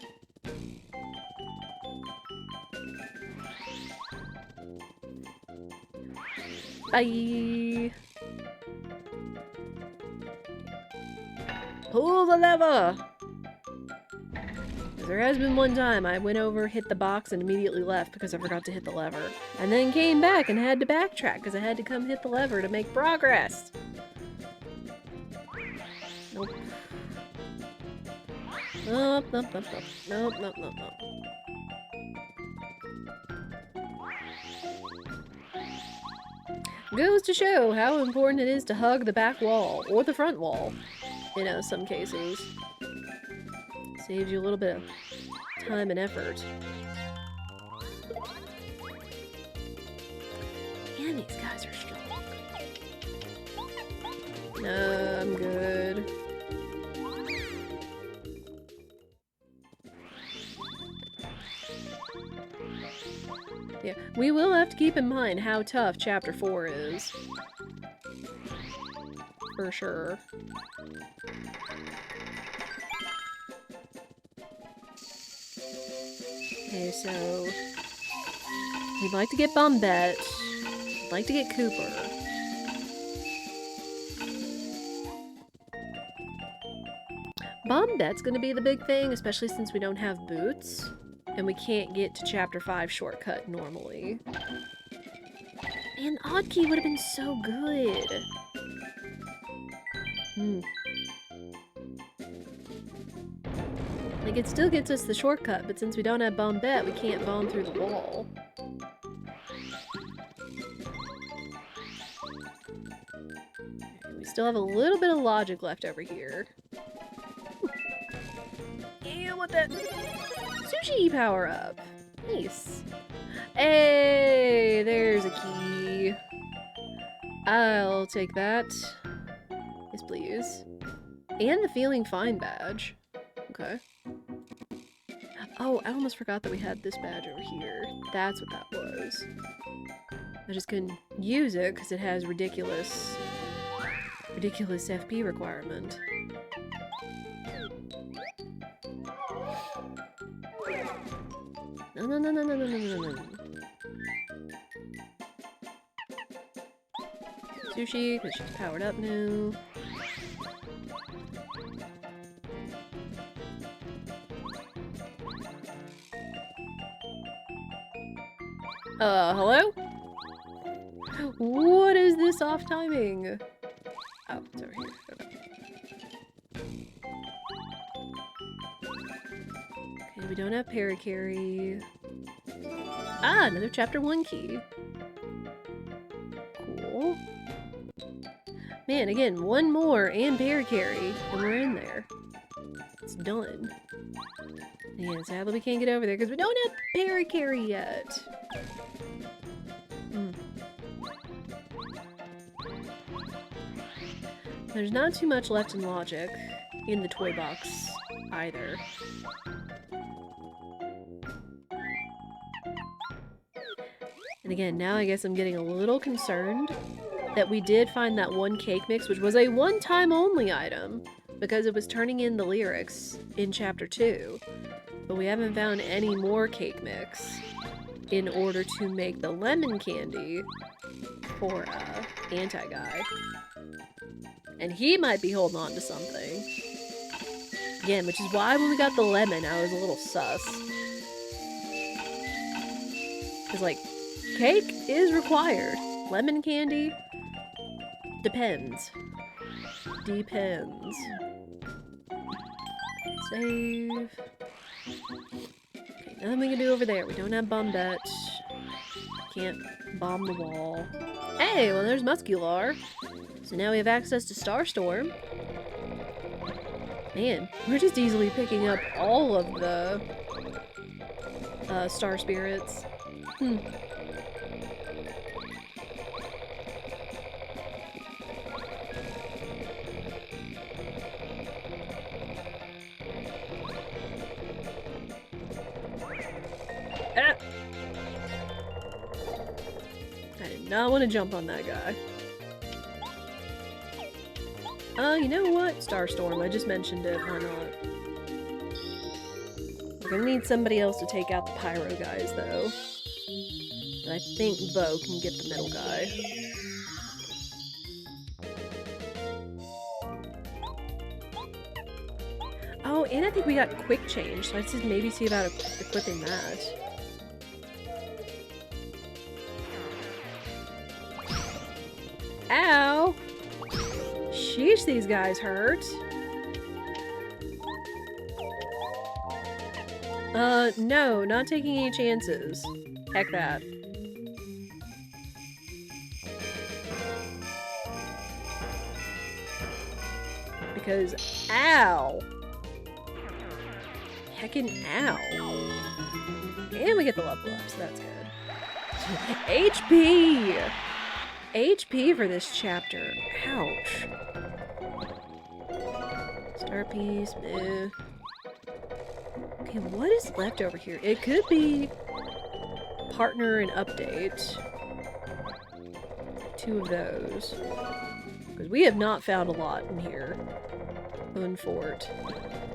Bye! Pull the lever! There has been one time I went over, hit the box, and immediately left because I forgot to hit the lever. And then came back and had to backtrack because I had to come hit the lever to make progress. Nope. Nope, nope, nope, nope. Nope, nope, nope, nope. Goes to show how important it is to hug the back wall, or the front wall, in some cases. Saves you a little bit of time and effort. Man, these guys are strong. No, I'm good. Yeah, we will have to keep in mind how tough Chapter 4 is. For sure. Okay, so... we'd like to get Bombette. We'd like to get Cooper. Bombette's gonna be the big thing, especially since we don't have boots. And we can't get to Chapter 5 shortcut normally. Man, Oddkey would have been so good. Like, it still gets us the shortcut, but since we don't have Bombette, we can't bomb through the wall. We still have a little bit of logic left over here. Yeah, what that... Sushi power-up! Nice. Hey, there's a key. I'll take that. Yes, please. And the Feeling Fine badge. Okay. Oh, I almost forgot that we had this badge over here. That's what that was. I just couldn't use it because it has ridiculous FP requirement. No, no, no, no, no, no, no, no, no. Sushi, because she's powered up now. Hello? What is this off timing? Oh, it's over here. Okay, we don't have Parakarry. Ah, another Chapter 1 key. Cool. Man, again, one more and Parakarry, and we're in there. It's done. And sadly we can't get over there because we don't have Parakarry yet. There's not too much left in logic in the toy box either. And again, now I guess I'm getting a little concerned that we did find that one cake mix, which was a one-time only item, because it was turning in the lyrics in Chapter 2. But we haven't found any more cake mix in order to make the lemon candy for Anti-Guy. And he might be holding on to something. Again, which is why when we got the lemon, I was a little sus. Because, like, cake is required. Lemon candy? Depends. Depends. Save. Okay, nothing we can do over there. We don't have bomb Dutch. Can't bomb the wall. Hey, well there's Muscular. So now we have access to Starstorm. Man, we're just easily picking up all of the Star Spirits. Ah! I did not want to jump on that guy. You know what? Starstorm, I just mentioned it, why not? We're gonna need somebody else to take out the Pyro guys, though. But I think Bo can get the middle guy. Oh, and I think we got quick change, so I should maybe see about equipping that. Ow! Sheesh, these guys hurt. No, not taking any chances. Heck that. Because, ow! Heckin' ow. And we get the level up, so that's good. HP! HP for this chapter. Ouch. Star piece, meh. Okay, what is left over here? It could be partner and update. 2 of those. Because we have not found a lot in here. Unfort.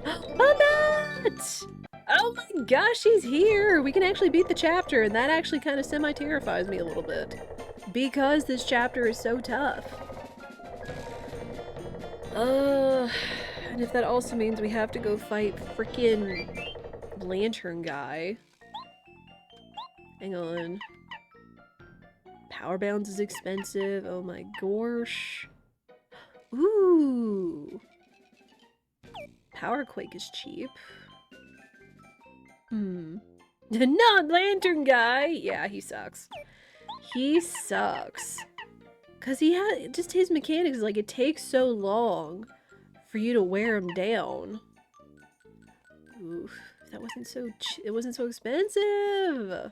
Babette! Oh my gosh, she's here! We can actually beat the chapter, and that actually kind of semi-terrifies me a little bit. Because this chapter is so tough. And if that also means we have to go fight frickin' Lantern Guy. Hang on. Power Bounce is expensive. Oh my gosh. Ooh. Power Quake is cheap. Not Lantern Guy! Yeah, he sucks. He sucks. Cause he had just his mechanics, like it takes so long for you to wear him down. Oof, that wasn't so it wasn't so expensive.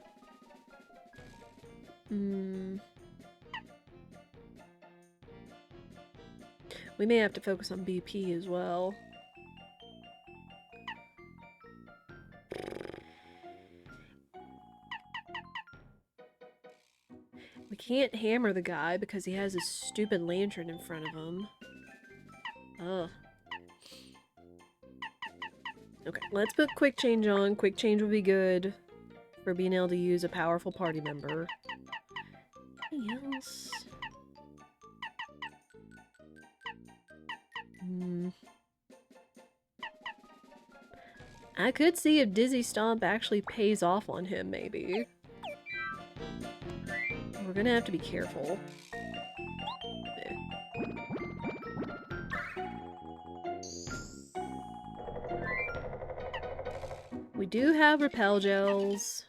We may have to focus on BP as well. We can't hammer the guy because he has a stupid lantern in front of him. Ugh. Okay, let's put quick change on. Quick change will be good for being able to use a powerful party member. Anything else? I could see if Dizzy Stomp actually pays off on him, maybe. We're gonna have to be careful. We do have repel gels.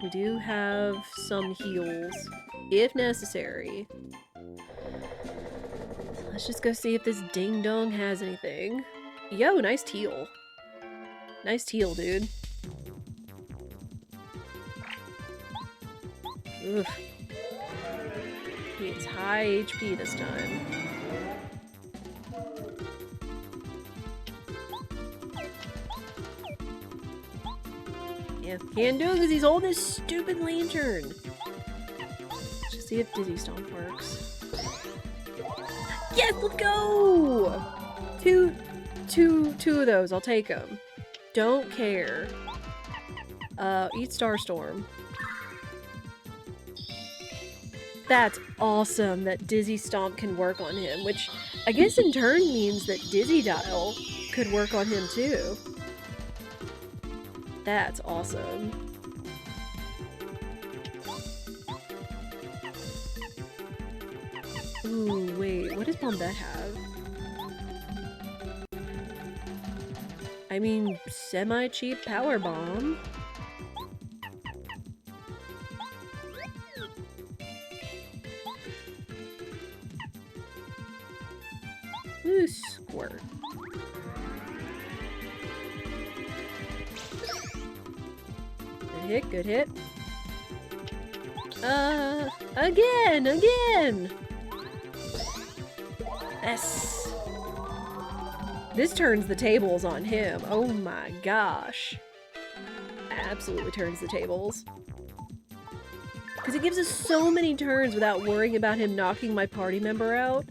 We do have some heals, if necessary. So let's just go see if this ding dong has anything. Yo, nice teal. Nice teal, dude. Oof. It's high HP this time. Yeah, can't do it because he's holding this stupid lantern. See if Dizzy Stomp works. Yes, let's go! Two of those. I'll take them. Don't care. Eat Starstorm. That's awesome that Dizzy Stomp can work on him, which I guess in turn means that Dizzy Dial could work on him too. That's awesome. Ooh, wait, what does Bombette have? I mean, semi-cheap Power Bomb. Ooh, Squirt. Good hit, good hit. Again! Yes! This turns the tables on him. Oh my gosh. Absolutely turns the tables. Because it gives us so many turns without worrying about him knocking my party member out.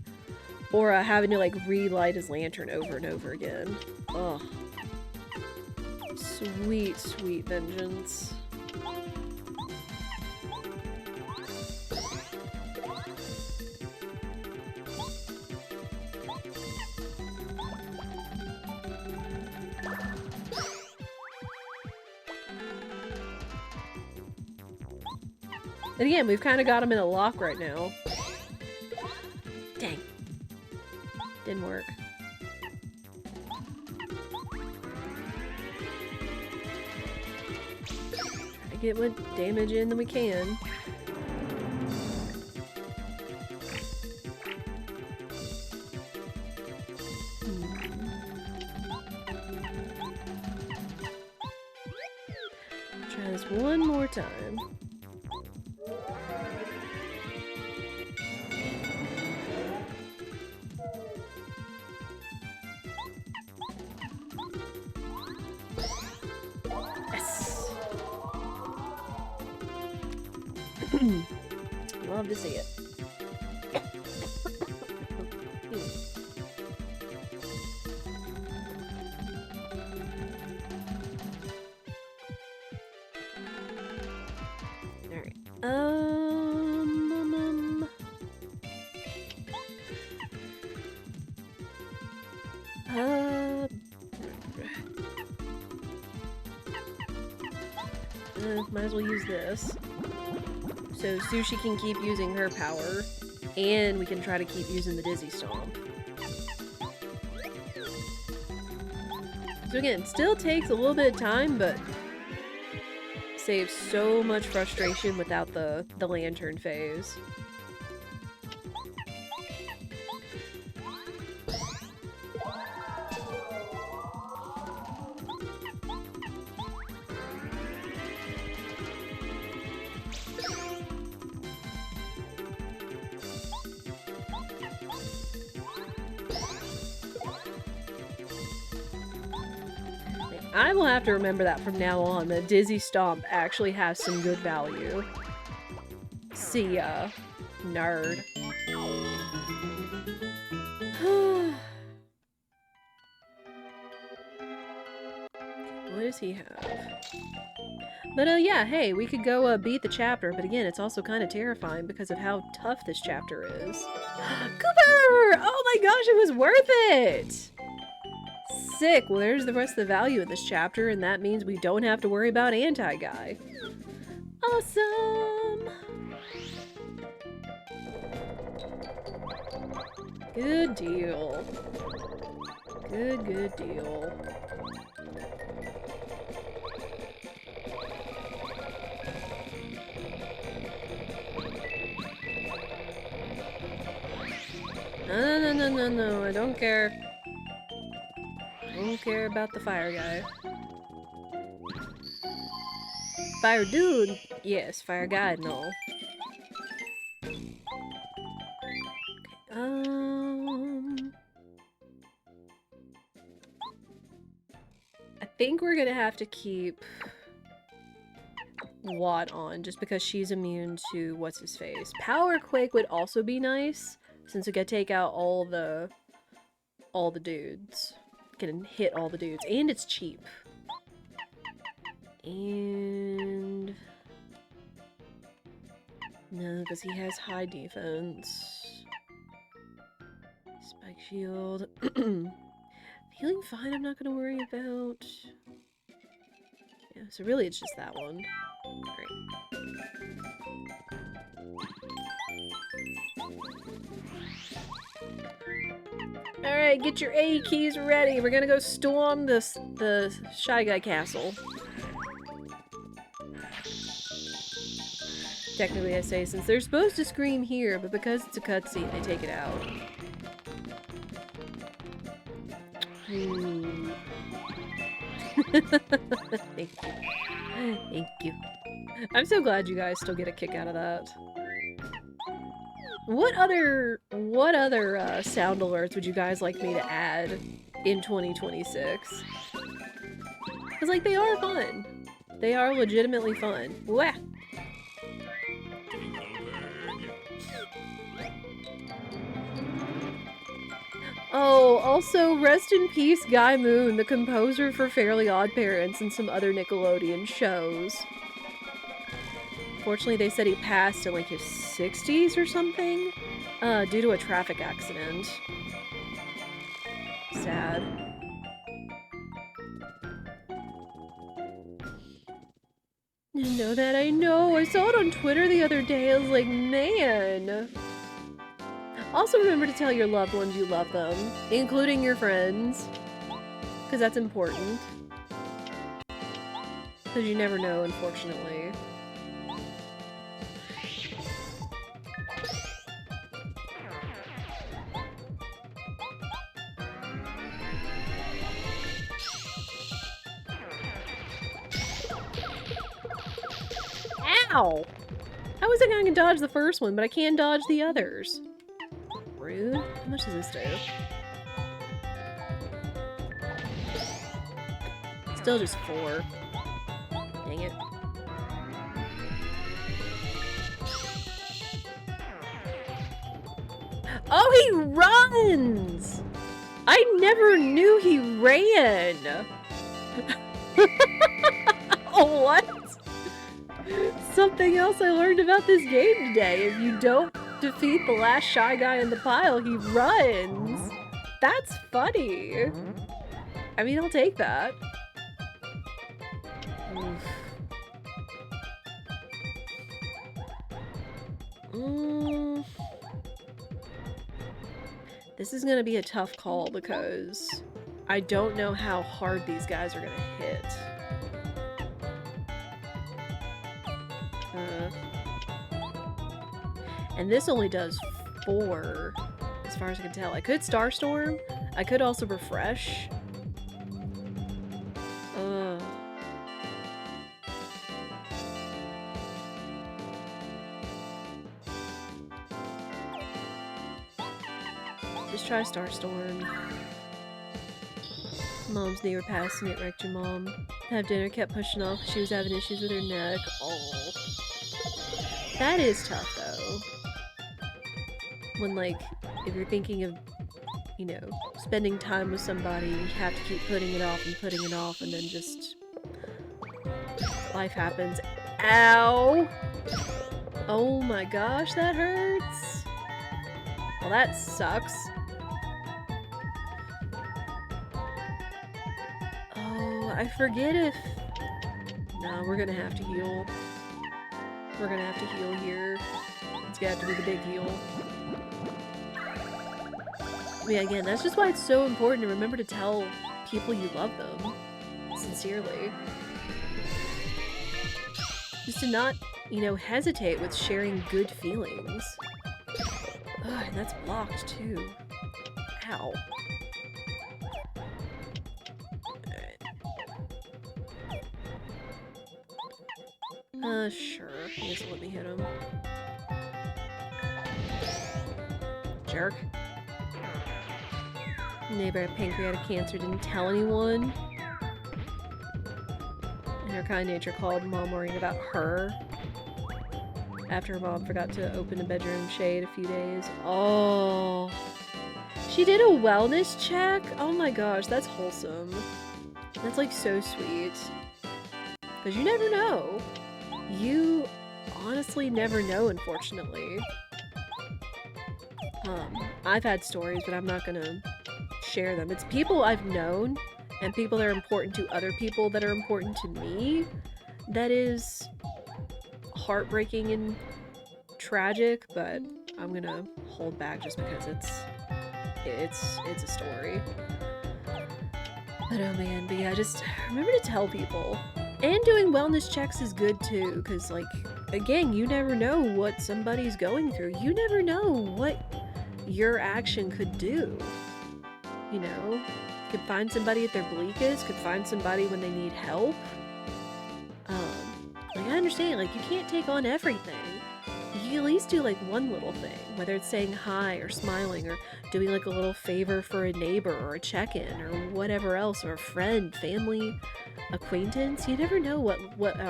Or having to, like, relight his lantern over and over again. Ugh. Sweet, sweet vengeance. And again, we've kind of got him in a lock right now. Dang. Didn't work. Try to get what damage in that we can. Try this one more time. Love to see it. Alright. Might as well use this. So Sushi can keep using her power, and we can try to keep using the Dizzy Stomp. So again, still takes a little bit of time, but saves so much frustration without the lantern phase. I will have to remember that from now on, that Dizzy Stomp actually has some good value. See ya, nerd. What does he have? But yeah, hey, we could go beat the chapter, but again, it's also kind of terrifying because of how tough this chapter is. Cooper! Oh my gosh, it was worth it! Sick. Well, there's the rest of the value in this chapter, and that means we don't have to worry about Anti-Guy. Awesome! Good deal. Good deal. No, I don't care. Don't care about the fire guy. Fire dude? Yes, fire guy, no. Okay, I think we're gonna have to keep Watt on, just because she's immune to what's-his-face. Power Quake would also be nice, since we could take out all the dudes. Can hit all the dudes. And it's cheap. And... no, because he has high defense. Spike shield. Healing fine, I'm not going to worry about. Yeah, so really it's just that one. Alright. Alright, get your A keys ready. We're gonna go storm the Shy Guy castle. Technically, I say, since they're supposed to scream here, but because it's a cutscene, they take it out. Ooh. Thank you. Thank you. I'm so glad you guys still get a kick out of that. What other sound alerts would you guys like me to add in 2026? Because, like, they are fun. They are legitimately fun. Wah! Oh, also, rest in peace Guy Moon, the composer for Fairly OddParents and some other Nickelodeon shows. Fortunately, they said he passed in, like, his 60s or something, due to a traffic accident. Sad. I know that, I know! I saw it on Twitter the other day, I was like, man! Also remember to tell your loved ones you love them, including your friends, because that's important. Because you never know, unfortunately. Ow! How is it I can dodge the first one, but I can't dodge the others? Rude. How much does this do? Still just 4. Dang it. Oh, he runs! I never knew he ran! Oh, what? Something else I learned about this game today. If you don't defeat the last Shy Guy in the pile, he runs. That's funny. I mean, I'll take that. This is gonna be a tough call because I don't know how hard these guys are gonna hit. And this only does 4, as far as I can tell. I could Starstorm. I could also refresh. Just try Starstorm. Mom's knee were passing it, wrecked your mom. Have dinner, kept pushing off. She was having issues with her neck. Oh. That is tough, though. When, like, if you're thinking of, you know, spending time with somebody, you have to keep putting it off, and then just... life happens. Ow! Oh my gosh, that hurts! Well, that sucks. Oh, I forget if... No, we're gonna have to heal. We're gonna have to heal here. It's gonna have to be the big heal. Yeah, again, that's just why it's so important to remember to tell people you love them. Sincerely. Just to not, you know, hesitate with sharing good feelings. Ugh, and that's blocked, too. Ow. Alright. Sure. I guess let me hit him. Jerk. Neighbor had pancreatic cancer, didn't tell anyone. Her kind nature called Mom worrying about her after her mom forgot to open a bedroom shade a few days. Oh. She did a wellness check? Oh my gosh, that's wholesome. That's like so sweet. Because you never know. You honestly never know, unfortunately. I've had stories, but I'm not gonna share them. It's people I've known and people that are important to other people that are important to me that is heartbreaking and tragic, but I'm gonna hold back just because it's a story. But oh man, but yeah, just remember to tell people. And doing wellness checks is good too, because like, again, you never know what somebody's going through. You never know what your action could do. You know? Could find somebody at their bleakest, could find somebody when they need help. Like I understand, like you can't take on everything. You can at least do like one little thing, whether it's saying hi or smiling or doing like a little favor for a neighbor or a check-in or whatever else, or a friend, family, acquaintance. You never know what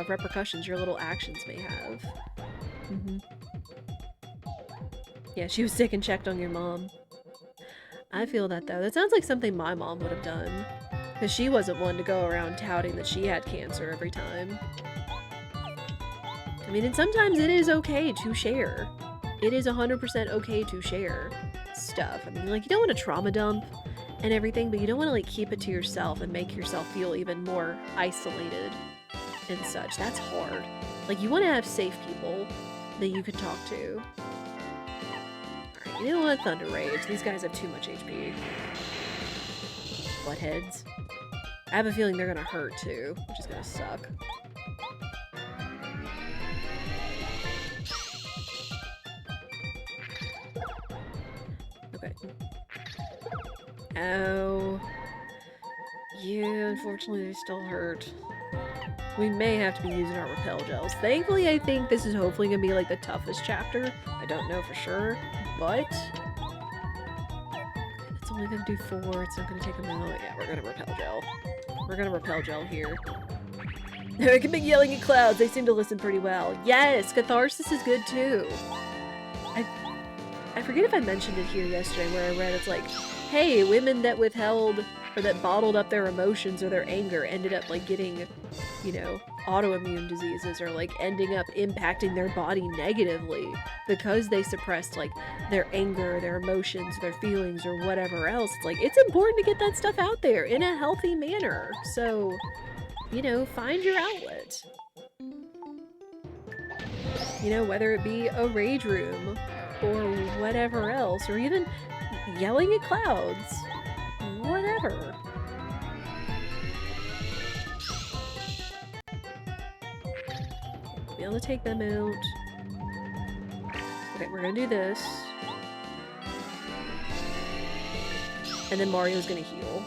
repercussions your little actions may have. Yeah, she was sick and checked on your mom. I feel that though. That sounds like something my mom would have done. Because she wasn't one to go around touting that she had cancer every time. I mean, and sometimes it is okay to share. It is 100% okay to share stuff. I mean, like, you don't want to trauma dump and everything, but you don't want to, like, keep it to yourself and make yourself feel even more isolated and such. That's hard. Like, you want to have safe people that you can talk to. Alright, you don't want Thunder Rage. These guys have too much HP. Buttheads. I have a feeling they're gonna hurt, too, which is gonna suck. Okay. Ow. Yeah, unfortunately they still hurt. We may have to be using our repel gels. Thankfully, I think this is hopefully gonna be like the toughest chapter. I don't know for sure, but it's only gonna do 4. It's not gonna take them out. Yeah, we're gonna repel gel. We're gonna repel gel here. I can be yelling at clouds. They seem to listen pretty well. Yes, catharsis is good too. I forget if I mentioned it here yesterday where I read it's like, hey, women that withheld or that bottled up their emotions or their anger ended up like getting, you know, autoimmune diseases or like ending up impacting their body negatively because they suppressed like their anger, their emotions, their feelings or whatever else. It's like, it's important to get that stuff out there in a healthy manner. So, you know, find your outlet. You know, whether it be a rage room or whatever else, or even yelling at clouds. Whatever. Be able to take them out. Okay, we're gonna do this. And then Mario's gonna heal.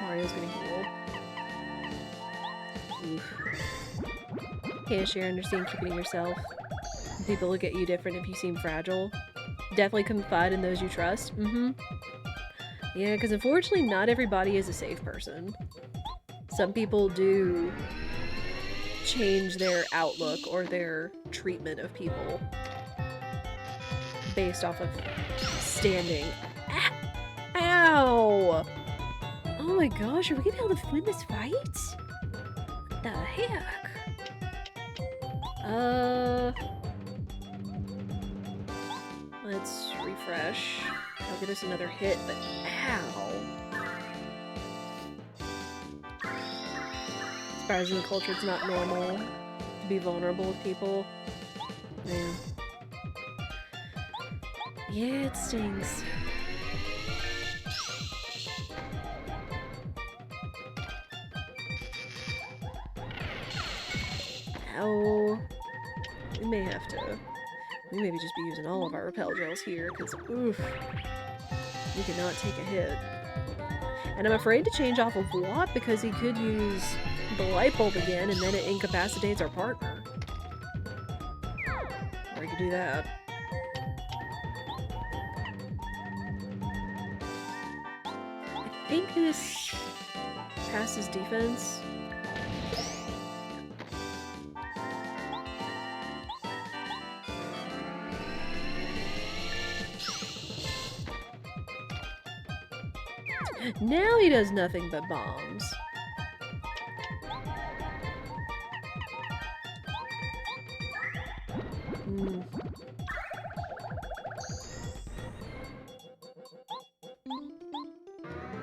Mario's gonna heal. Oof. Okay, share, understand keeping it yourself. People look at you different if you seem fragile. Definitely confide in those you trust. Yeah, because unfortunately not everybody is a safe person. Some people do change their outlook or their treatment of people based off of standing. Ah! Ow! Oh my gosh, are we gonna be able to win this fight? What the heck? Let's refresh. I'll give us another hit, but ow. As far as in the culture, it's not normal to be vulnerable with people. Man. Yeah, it stings. Ow. We may have to. We maybe just be using all of our repel gels here, because, oof. We cannot take a hit. And I'm afraid to change off of Watt because he could use the light bulb again, and then it incapacitates our partner. Or he could do that. I think this past his defense. Now he does nothing but bombs.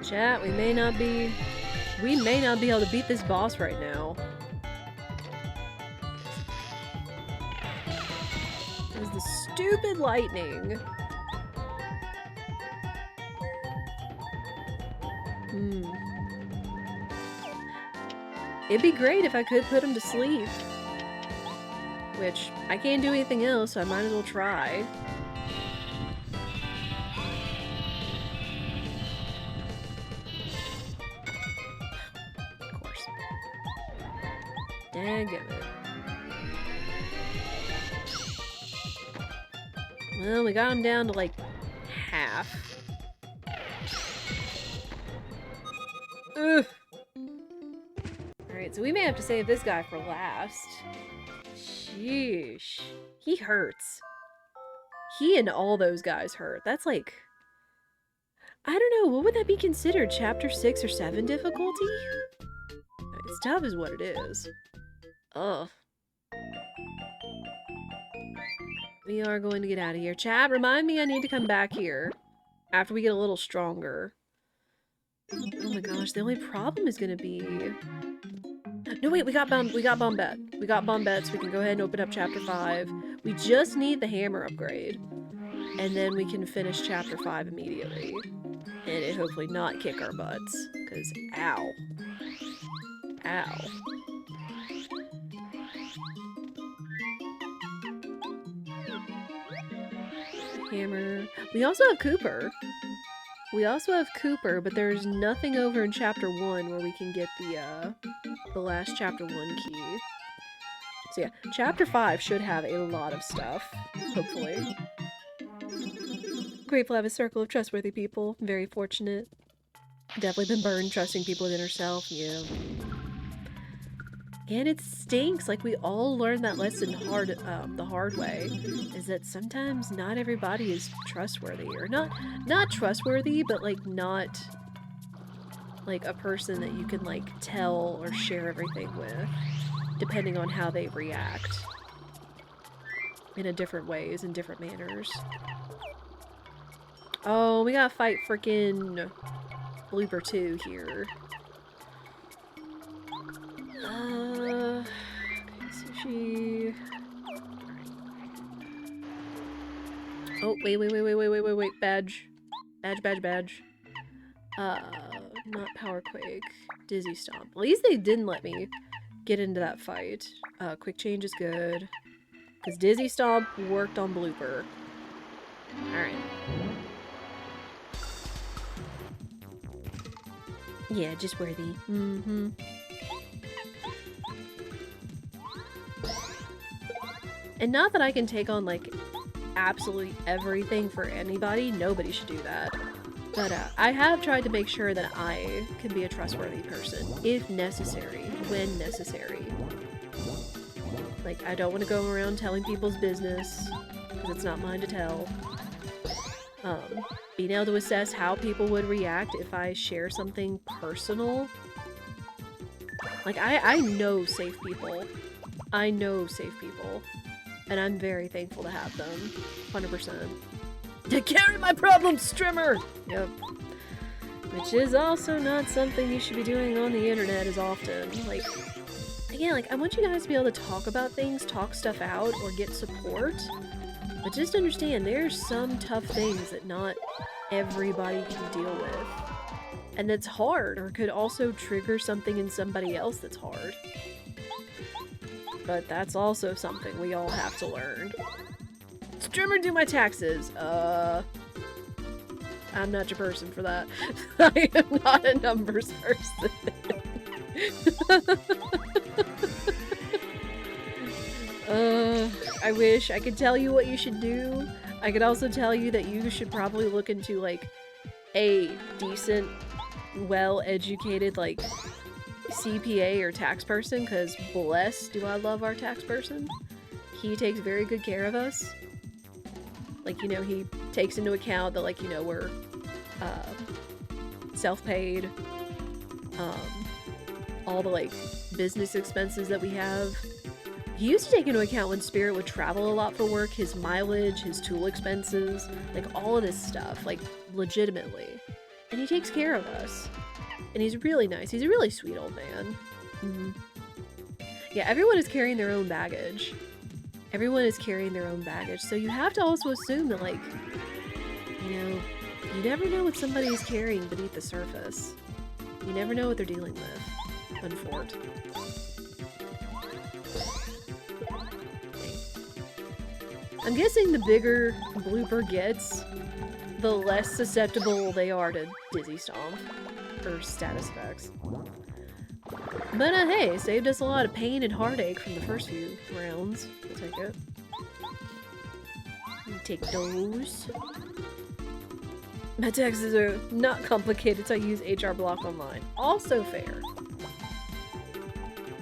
Chat, we may not be able to beat this boss right now. There's the stupid lightning. It'd be great if I could put him to sleep. Which, I can't do anything else, so I might as well try. Of course. Daggone it. Well, we got him down to like half. Ugh. Alright, so we may have to save this guy for last. Sheesh. He hurts. He and all those guys hurt. That's like... I don't know, what would that be considered? Chapter 6 or 7 difficulty? It's tough is what it is. Ugh. We are going to get out of here. Chat, remind me I need to come back here. After we get a little stronger. Oh my gosh, the only problem is gonna be... No, wait, we got Bombette. We got Bombette, so we can go ahead and open up Chapter 5. We just need the hammer upgrade. And then we can finish Chapter 5 immediately. And it hopefully not kick our butts. Because, ow. Ow. Hammer. We also have Cooper. But there's nothing over in Chapter 1 where we can get the last Chapter 1 key. So yeah, Chapter 5 should have a lot of stuff, hopefully. Grateful to have a circle of trustworthy people. Very fortunate. Definitely been burned trusting people within herself, yeah. And it stinks, like we all learned that lesson the hard way, is that sometimes not everybody is trustworthy, or not trustworthy, but like not like a person that you can like tell or share everything with, depending on how they react in different ways, in different manners. Oh, we gotta fight frickin' Blooper 2 here. Okay, sushi. Oh, wait. Badge. Not Power Quake. Dizzy Stomp. At least they didn't let me get into that fight. Quick Change is good. Because Dizzy Stomp worked on Blooper. Alright. Yeah, just worthy. Mm-hmm. And not that I can take on, like, absolutely everything for anybody. Nobody should do that. But I have tried to make sure that I can be a trustworthy person, if necessary, when necessary. Like, I don't want to go around telling people's business, because it's not mine to tell. Being able to assess how people would react if I share something personal. Like, I know safe people. I know safe people. And I'm very thankful to have them. 100%. To carry my problems, Strimmer! Yep. Which is also not something you should be doing on the internet as often. Like, again, like, I want you guys to be able to talk about things, talk stuff out, or get support. But just understand, there's some tough things that not everybody can deal with. And that's hard, or could also trigger something in somebody else that's hard. But that's also something we all have to learn. Strimmer, do my taxes! I'm not your person for that. I am not a numbers person. I wish I could tell you what you should do. I could also tell you that you should probably look into, like, a decent, well-educated, like, CPA or tax person, because bless do I love our tax person. He takes very good care of us. Like, you know, he takes into account that, like, you know, we're self-paid, all the, like, business expenses that we have. He used to take into account when Spirit would travel a lot for work, his mileage, his tool expenses, like, all of this stuff, like, legitimately. And he takes care of us. And he's really nice. He's a really sweet old man. Mm-hmm. Yeah, everyone is carrying their own baggage. Everyone is carrying their own baggage, so you have to also assume that, like, you know, you never know what somebody is carrying beneath the surface. You never know what they're dealing with. Unfort. I'm guessing the bigger Blooper gets, the less susceptible they are to Dizzy Stomp, or status effects. But hey, saved us a lot of pain and heartache from the first few rounds. We'll take it. We'll take those. My taxes are not complicated, so I use HR Block Online. Also fair.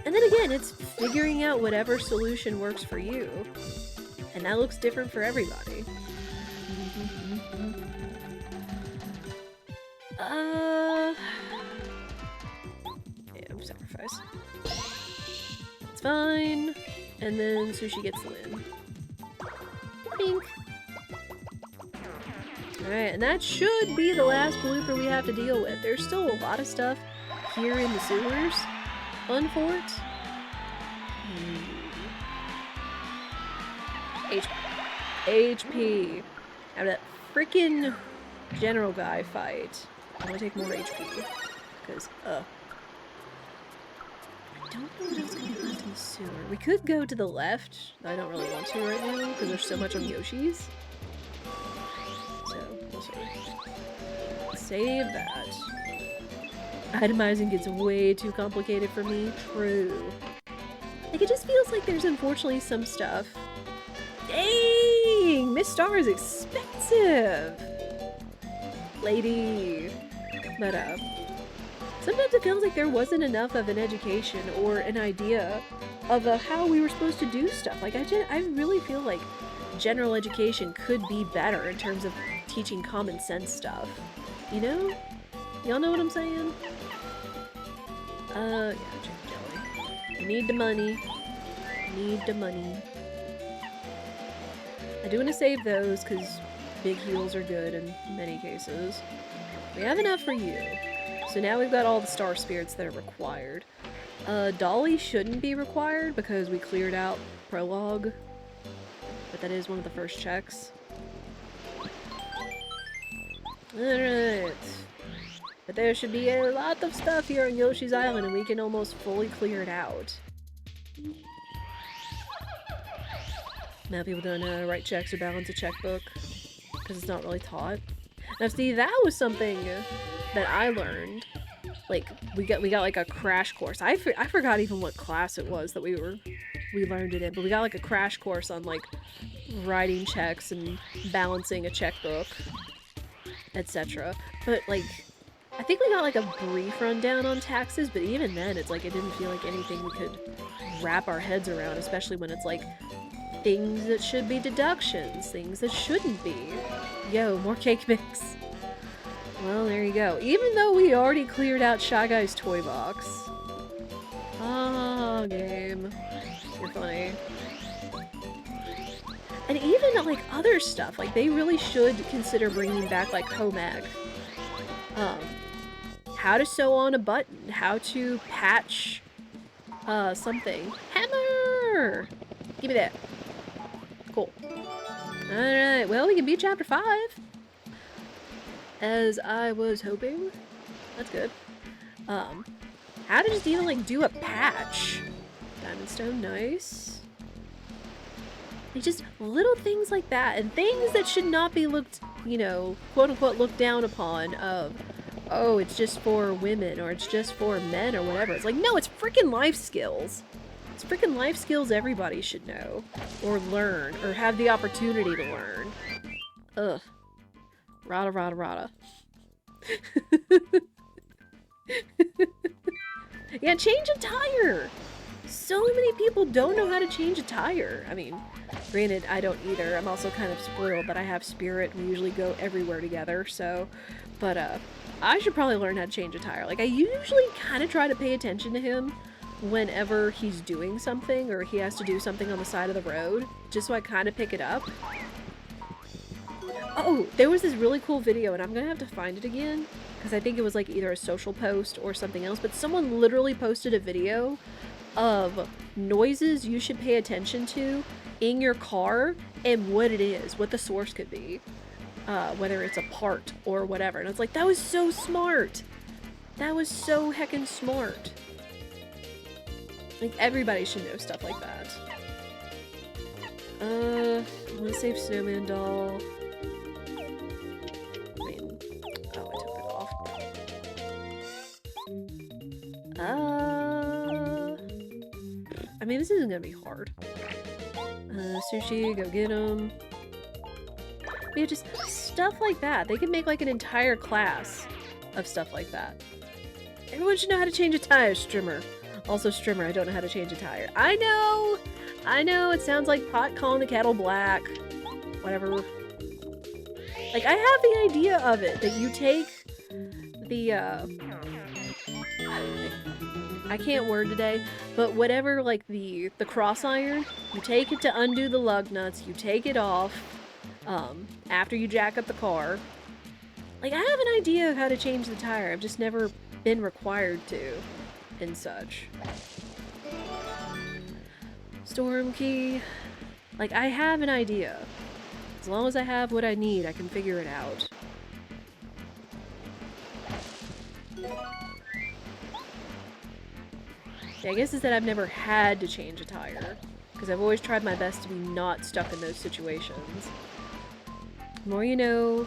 And then again, it's figuring out whatever solution works for you. And that looks different for everybody. Yeah, sacrifice. It's fine. And then Sushi gets the win. Pink. Alright, and that should be the last blooper we have to deal with. There's still a lot of stuff here in the sewers. Unfort. HP. Out of that freaking general guy fight. I'm gonna take more HP. Because, I don't know what else can be left in the sewer. We could go to the left. I don't really want to right now, because there's so much on Yoshi's. So, we'll save that. Itemizing gets way too complicated for me. True. Like, it just feels like there's unfortunately some stuff. Dang! Miss Star is expensive! Lady. But, sometimes it feels like there wasn't enough of an education or an idea of how we were supposed to do stuff. Like, I really feel like general education could be better in terms of teaching common sense stuff. You know? Y'all know what I'm saying? Yeah, chicken jelly. Need the money. Need the money. I do want to save those, because big heals are good in many cases. We have enough for you. So now we've got all the star spirits that are required. Dolly shouldn't be required, because we cleared out Prologue. But that is one of the first checks. Alright. But there should be a lot of stuff here on Yoshi's Island, and we can almost fully clear it out. Now people don't know how to write checks or balance a checkbook, because it's not really taught. Now see, that was something that I learned. Like, we got like a crash course. I forgot even what class it was that we learned it in, but we got like a crash course on like writing checks and balancing a checkbook, etc. But like, I think we got like a brief rundown on taxes, but even then it's like it didn't feel like anything we could wrap our heads around, especially when it's like things that should be deductions, things that shouldn't be. Yo, more cake mix. Well, there you go. Even though we already cleared out Shy Guy's toy box. Ah, game. You're funny. And even, like, other stuff. Like, they really should consider bringing back, like, home ec. How to sew on a button. How to patch, something. Hammer! Give me that. Cool. Alright, well, we can beat Chapter 5. As I was hoping. That's good. How to just even, like, do a patch. Diamond stone, nice. Like, just little things like that, and things that should not be looked, you know, quote-unquote looked down upon of, oh, it's just for women, or it's just for men, or whatever. It's like, no, it's freaking life skills. It's freaking life skills everybody should know, or learn, or have the opportunity to learn. Ugh. Rada, rada, rada. Yeah, change a tire! So many people don't know how to change a tire. I mean, granted, I don't either. I'm also kind of spoiled that I have Spirit. We usually go everywhere together, so... But, I should probably learn how to change a tire. Like, I usually kind of try to pay attention to him whenever he's doing something, or he has to do something on the side of the road, just so I kind of pick it up. Oh, there was this really cool video, and I'm gonna have to find it again, because I think it was like either a social post or something else, but someone literally posted a video of noises you should pay attention to in your car and what it is, what the source could be. Whether it's a part or whatever. And it's like, that was so smart! That was so heckin' smart. Like, everybody should know stuff like that. I'm gonna save Snowman Doll. I mean, oh, I took it off. I mean, this isn't gonna be hard. Sushi, go get him. Yeah, just stuff like that. They could make like an entire class of stuff like that. Everyone should know how to change a tire, Strimmer. Also, Strimmer, I don't know how to change a tire. I know! I know, it sounds like pot calling the kettle black. Whatever. Like, I have the idea of it, that you take the, I can't word today, but whatever, like, the cross iron, you take it to undo the lug nuts, you take it off, after you jack up the car. Like, I have an idea of how to change the tire, I've just never been required to, and such. Storm key. Like, I have an idea. As long as I have what I need, I can figure it out. Yeah, I guess it's that I've never had to change a tire, because I've always tried my best to be not stuck in those situations. The more you know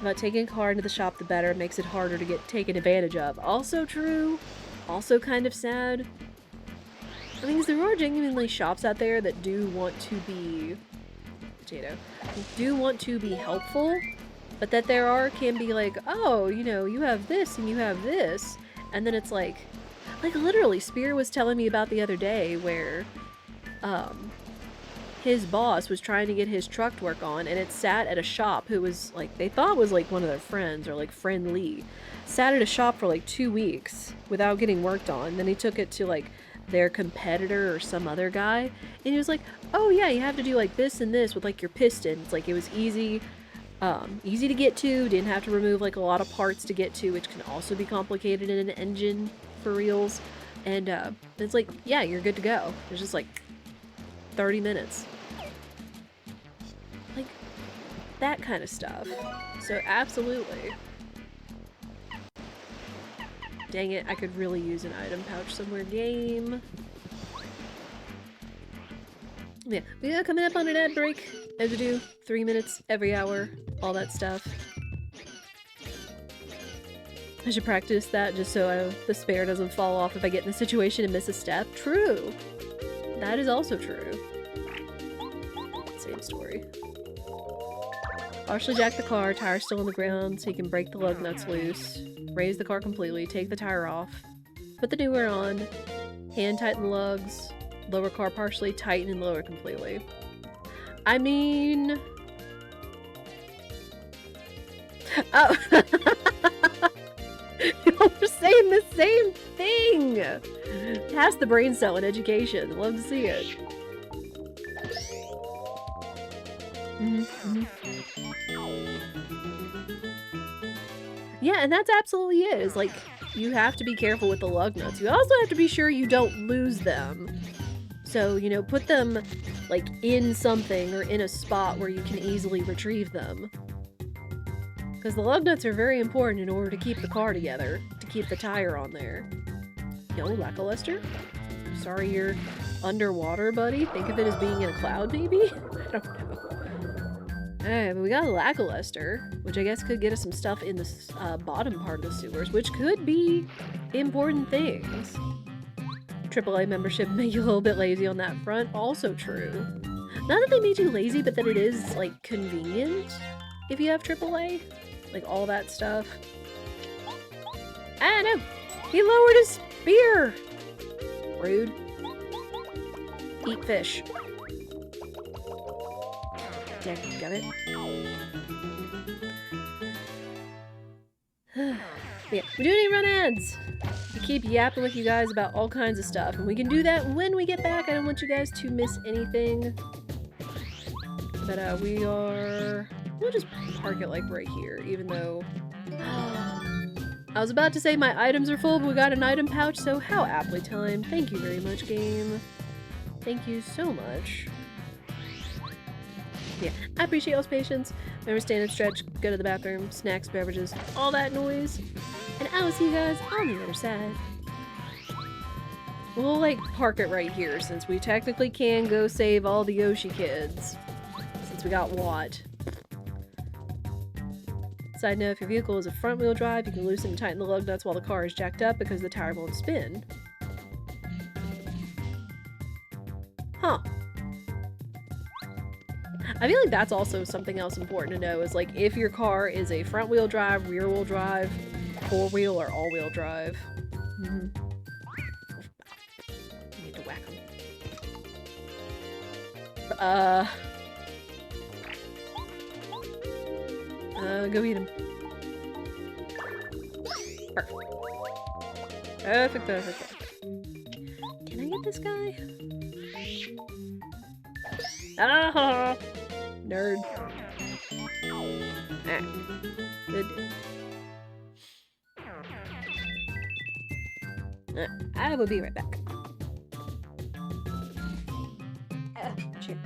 about taking a car into the shop, the better. It makes it harder to get taken advantage of. Also true. Also kind of sad. I mean, there are genuinely shops out there that do want to be... do want to be helpful, but that there can be like, oh, you know, you have this and you have this, and then it's like literally, Spear was telling me about the other day where, his boss was trying to get his truck to work on, and it sat at a shop who was, like, they thought was, like, one of their friends, or, like, friendly. Sat at a shop for, like, 2 weeks without getting worked on. Then he took it to, like, their competitor or some other guy, and he was like, oh, yeah, you have to do, like, this and this with, like, your pistons. Like, it was easy to get to, didn't have to remove, like, a lot of parts to get to, which can also be complicated in an engine, for reals. And, it's like, yeah, you're good to go. It's just, like, 30 minutes. Like, that kind of stuff. So, absolutely. Dang it, I could really use an item pouch somewhere. Game. Yeah, we are coming up on an ad break, as we do. 3 minutes every hour, all that stuff. I should practice that just so the spare doesn't fall off if I get in a situation and miss a step. True. That is also true. Same story. Partially jack the car, tire still on the ground so you can break the lug nuts loose. Raise the car completely, take the tire off. Put the newer on. Hand tighten the lugs. Lower car partially, tighten and lower completely. I mean... Oh! We're saying the same thing! Pass the brain cell in education. Love to see it. Yeah, and that's absolutely it. Is like, you have to be careful with the lug nuts. You also have to be sure you don't lose them. So, you know, put them, like, in something or in a spot where you can easily retrieve them. Because the lug nuts are very important in order to keep the car together, to keep the tire on there. Yo, lackluster? Sorry you're underwater, buddy? Think of it as being in a cloud, maybe? I don't know. Alright, but we got a lackluster, which I guess could get us some stuff in the bottom part of the sewers, which could be important things. AAA membership make you a little bit lazy on that front, also true. Not that they made you lazy, but that it is, like, convenient if you have AAA. Like, all that stuff. I don't know. He lowered his Beer! Rude. Eat fish. Got it? Yeah, we do need run ads. We keep yapping with you guys about all kinds of stuff, and we can do that when we get back. I don't want you guys to miss anything. But we'll just park it like right here, even though I was about to say my items are full, but we got an item pouch, so how aptly timed. Thank you very much, game. Thank you so much. Yeah, I appreciate y'all's patience. Remember, stand up, stretch, go to the bathroom, snacks, beverages, all that noise. And I will see you guys on the other side. We'll, like, park it right here, since we technically can go save all the Yoshi kids. Since we got Watt. Side note, if your vehicle is a front-wheel drive, you can loosen and tighten the lug nuts while the car is jacked up because the tire won't spin. Huh. I feel like that's also something else important to know, is like if your car is a front-wheel drive, rear-wheel drive, four-wheel, or all-wheel drive. I need to whack them. Go eat him. Perfect. Perfect. Can I get this guy? Ah! Nerd. Ah. Good. I will be right back. Shit.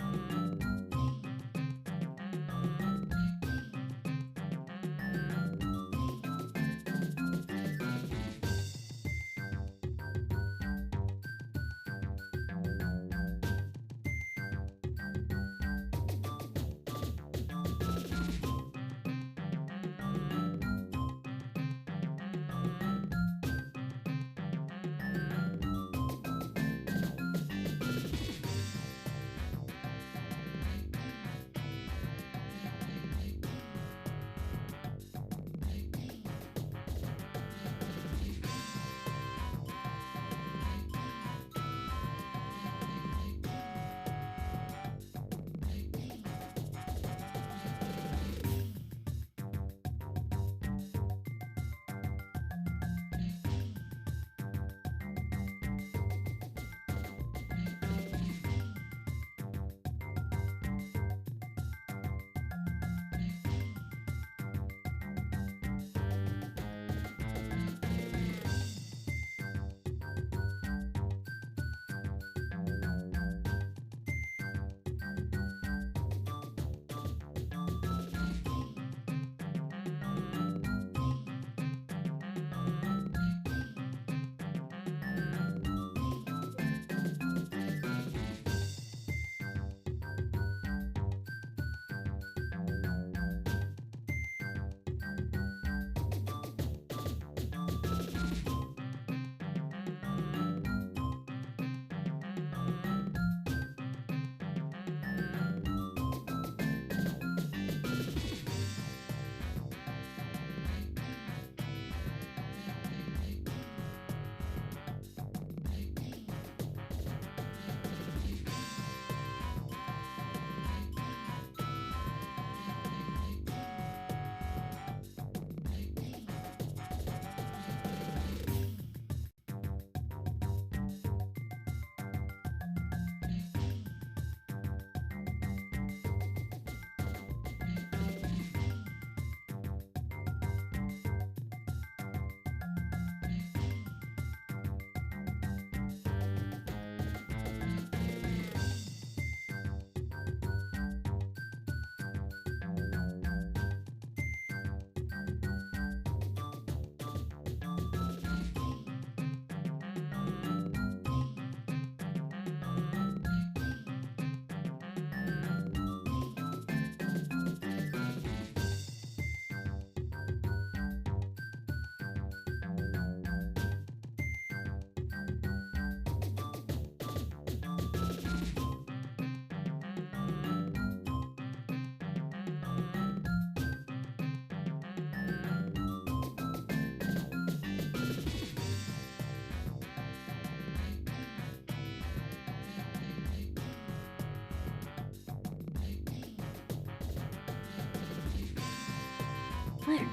There.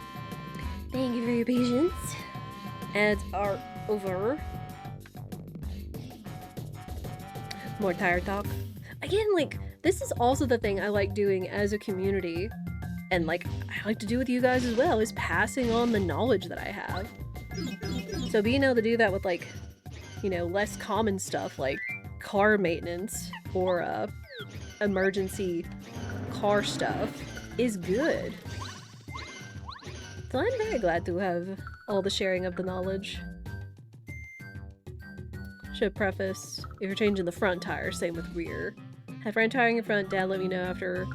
Thank you for your patience. Ads are over. More tire talk. Again, like, this is also the thing I like doing as a community, and like, I like to do with you guys as well, is passing on the knowledge that I have. So being able to do that with, like, you know, less common stuff like car maintenance or emergency car stuff is good. So I'm very glad to have all the sharing of the knowledge. Should preface, if you're changing the front tire, same with rear. Have front tire in your front, Dad let me know after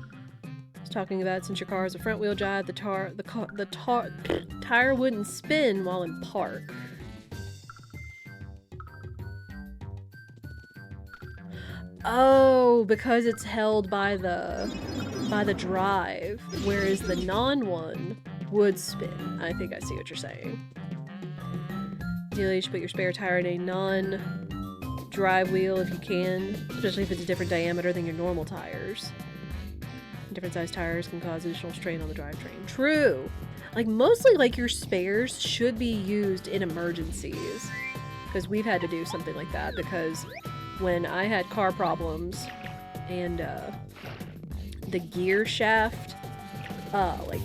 I was talking about, since your car is a front wheel drive, the tire wouldn't spin while in park. Oh, because it's held by the drive, whereas the non-one would spin. I think I see what you're saying. Ideally, you should put your spare tire in a non-drive wheel if you can, especially if it's a different diameter than your normal tires. Different size tires can cause additional strain on the drivetrain. True! Like, mostly, like, your spares should be used in emergencies. Because we've had to do something like that, because when I had car problems and the gear shaft like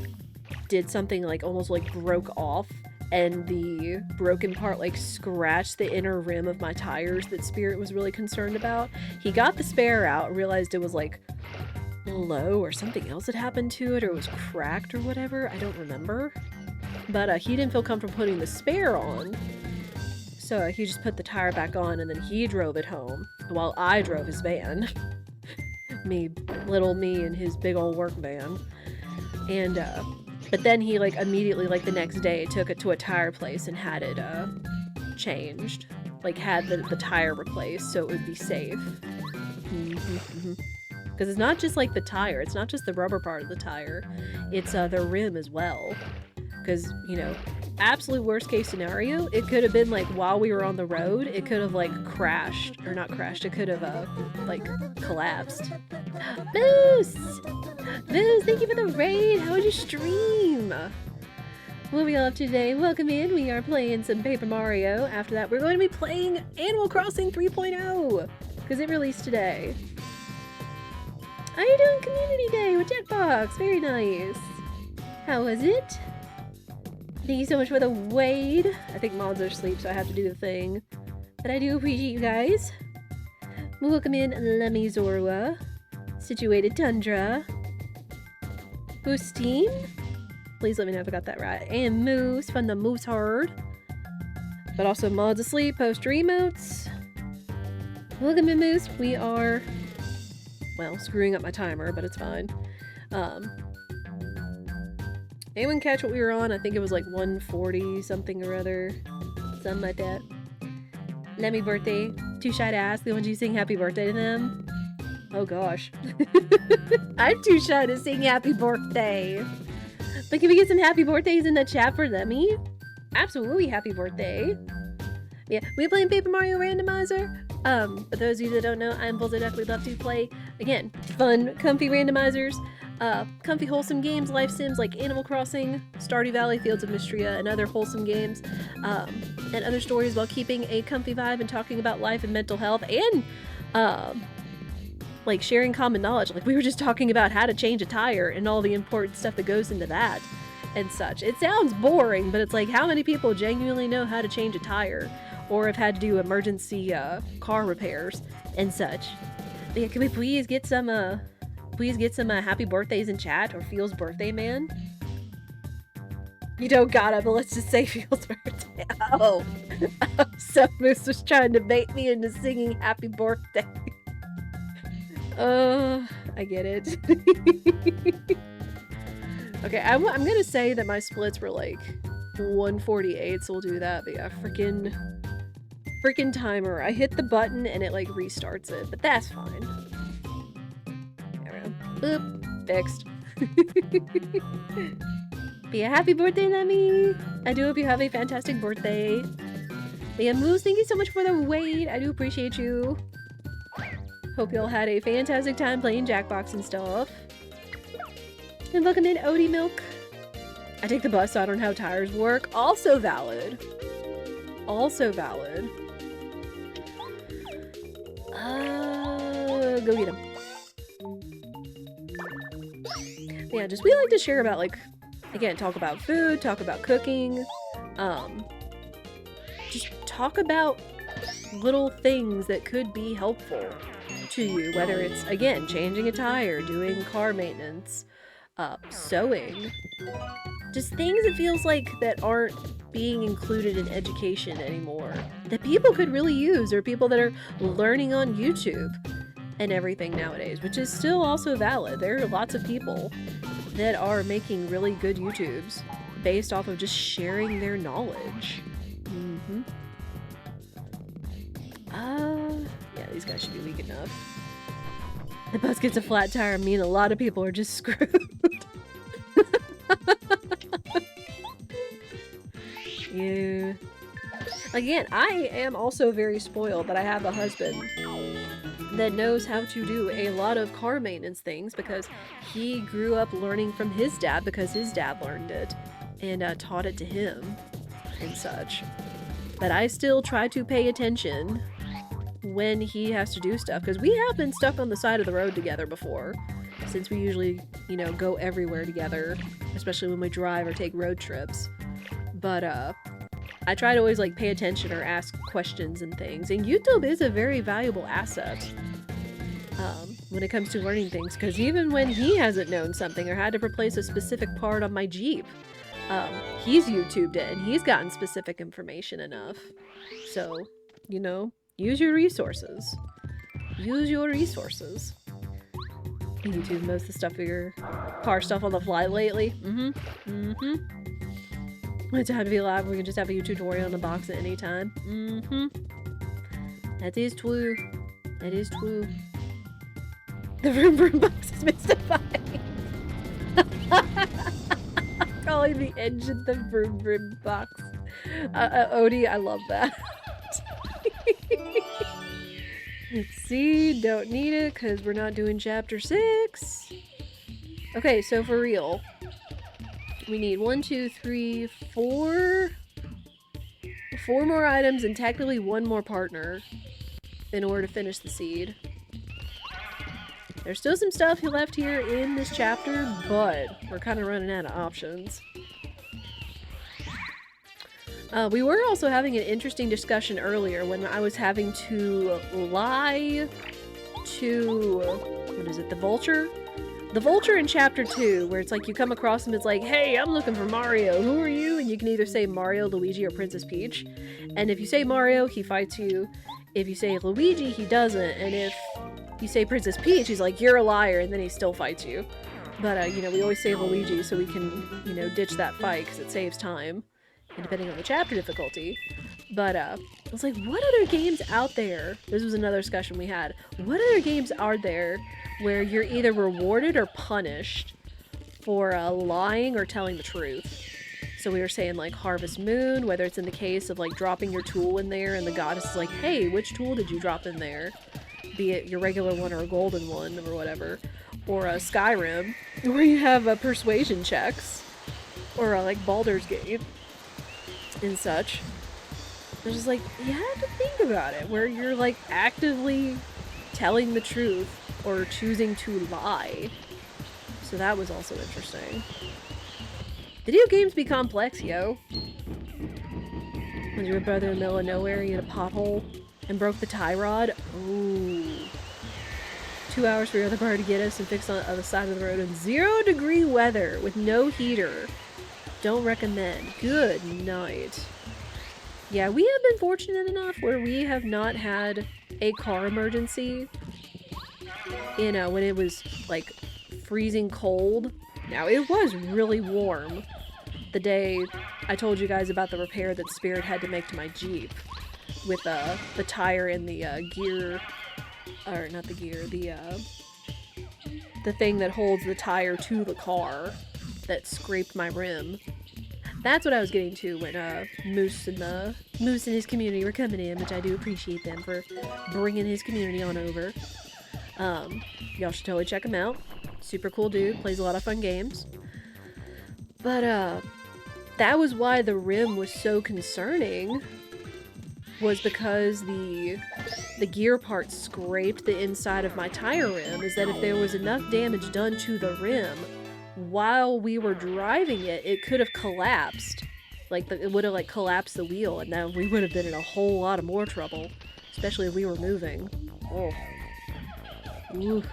did something, like almost like broke off, and the broken part like scratched the inner rim of my tires that Spirit was really concerned about. He got the spare out, realized it was like low or something else had happened to it, or it was cracked or whatever, I don't remember, but he didn't feel comfortable putting the spare on. So he just put the tire back on, and then he drove it home while I drove his van. Little me and his big old work van. And, but then he, like, immediately, like, the next day took it to a tire place and had it, changed. Like, had the tire replaced so it would be safe. Because it's not just, like, the tire. It's not just the rubber part of the tire. It's, the rim as well. Because, you know, absolute worst case scenario, it could have been like while we were on the road, it could have like crashed, or not crashed, it could have like collapsed. Boost! Boost, thank you for the raid! How was your stream? What are we all up to today? Welcome in, we are playing some Paper Mario. After that, we're going to be playing Animal Crossing 3.0, because it released today. How are you doing Community Day with Jackbox? Very nice. How was it? Thank you so much for the wade. I think mods are asleep, so I have to do the thing. But I do appreciate you guys. Welcome in Lemmy Zorua. Situated Tundra. Boostine. Please let me know if I got that right. And Moose from the Moose Herd. But also mods asleep, post remotes. Welcome in Moose. We are, well, screwing up my timer, but it's fine. Anyone catch what we were on? I think it was like 140 something or other. Something like that. Lemmy birthday. Too shy to ask. They want you to sing happy birthday to them. Oh gosh. I'm too shy to sing happy birthday. But can we get some happy birthdays in the chat for Lemmy? Absolutely happy birthday. Yeah, we're playing Paper Mario Randomizer. For those of you that don't know, I'm Bullseye Duck. We love to play, again, fun, comfy randomizers. Comfy, wholesome games, life sims like Animal Crossing, Stardew Valley, Fields of Mystria, and other wholesome games, and other stories while keeping a comfy vibe and talking about life and mental health, and, like, sharing common knowledge. Like, we were just talking about how to change a tire and all the important stuff that goes into that and such. It sounds boring, but it's like, how many people genuinely know how to change a tire or have had to do emergency, car repairs and such? But yeah, can we please get some happy birthdays in chat, or Feel's birthday man? You don't gotta, but let's just say Feel's birthday. Oh, so Moose was trying to bait me into singing happy birthday. I get it. Okay, I'm gonna say that my splits were like 148, so we'll do that. But yeah, freaking timer. I hit the button and it like restarts it, but that's fine. Boop. Fixed. But yeah, happy birthday, Lemmy! I do hope you have a fantastic birthday. But yeah, Moose, thank you so much for the wait. I do appreciate you. Hope you all had a fantastic time playing Jackbox and stuff. And welcome in, Odie Milk. I take the bus, so I don't know how tires work. Also valid. Also valid. Go get him. Yeah, just we like to share about, like, again, talk about food, talk about cooking, just talk about little things that could be helpful to you, whether it's, again, changing a tire, doing car maintenance, sewing, just things it feels like that aren't being included in education anymore, that people could really use, or people that are learning on YouTube and everything nowadays, which is still also valid. There are lots of people that are making really good YouTubes based off of just sharing their knowledge. Yeah, these guys should be weak enough. The bus gets a flat tire, I mean a lot of people are just screwed. Yeah. Again, I am also very spoiled that I have a husband that knows how to do a lot of car maintenance things because he grew up learning from his dad because his dad learned it and taught it to him and such. But I still try to pay attention when he has to do stuff, because we have been stuck on the side of the road together before, since we usually, you know, go everywhere together, especially when we drive or take road trips. But I try to always, like, pay attention or ask questions and things, and YouTube is a very valuable asset when it comes to learning things, because even when he hasn't known something or had to replace a specific part on my Jeep, he's YouTubed it and he's gotten specific information enough. So, you know, use your resources. Use your resources. YouTube most of the stuff for your car stuff on the fly lately. When it's time to be alive, we can just have a YouTube tutorial on the box at any time. That is true. That is true. The vroom vroom box is mystifying. Calling the engine the vroom vroom box. Odie, I love that. See, don't need it because we're not doing chapter 6. Okay, so for real, we need 1, 2, 3, 4 more items and technically 1 more partner in order to finish the seed. There's still some stuff left here in this chapter, but we're kind of running out of options. We were also having an interesting discussion earlier when I was having to lie to, what is it, the vulture? The vulture in chapter 2, where it's like you come across him, it's like, hey, I'm looking for Mario, who are you? And you can either say Mario, Luigi, or Princess Peach. And if you say Mario, he fights you. If you say Luigi, he doesn't. And if you say Princess Peach, he's like, you're a liar, and then he still fights you. But, you know, we always say Luigi so we can, you know, ditch that fight because it saves time. And depending on the chapter difficulty. But, I was like, what other games out there? This was another discussion we had. What other games are there where you're either rewarded or punished for lying or telling the truth? So we were saying, like, Harvest Moon, whether it's in the case of, like, dropping your tool in there and the goddess is like, hey, which tool did you drop in there? Be it your regular one or a golden one or whatever. Or Skyrim, where you have persuasion checks. Or, like, Baldur's Gate. And such. It's just like, you have to think about it, where you're like actively telling the truth or choosing to lie. So that was also interesting. Video games be complex, yo. When your brother in the middle of nowhere, you hit a pothole and broke the tie rod. Ooh. 2 hours for your other car to get us and fix on the other side of the road in 0-degree weather with no heater. Don't recommend. Good night. Yeah, we have been fortunate enough where we have not had a car emergency. You know, when it was like freezing cold. Now, it was really warm the day I told you guys about the repair that Spirit had to make to my Jeep. With the tire and the gear, or not the gear, the thing that holds the tire to the car that scraped my rim. That's what I was getting to when Moose and his community were coming in, which I do appreciate them for bringing his community on over. Y'all should totally check him out. Super cool dude, plays a lot of fun games. But, that was why the rim was so concerning, was because the gear part scraped the inside of my tire rim, is that if there was enough damage done to the rim while we were driving it, it could have collapsed. Like, it would have, like, collapsed the wheel, and then we would have been in a whole lot of more trouble. Especially if we were moving. Oh. Ooh.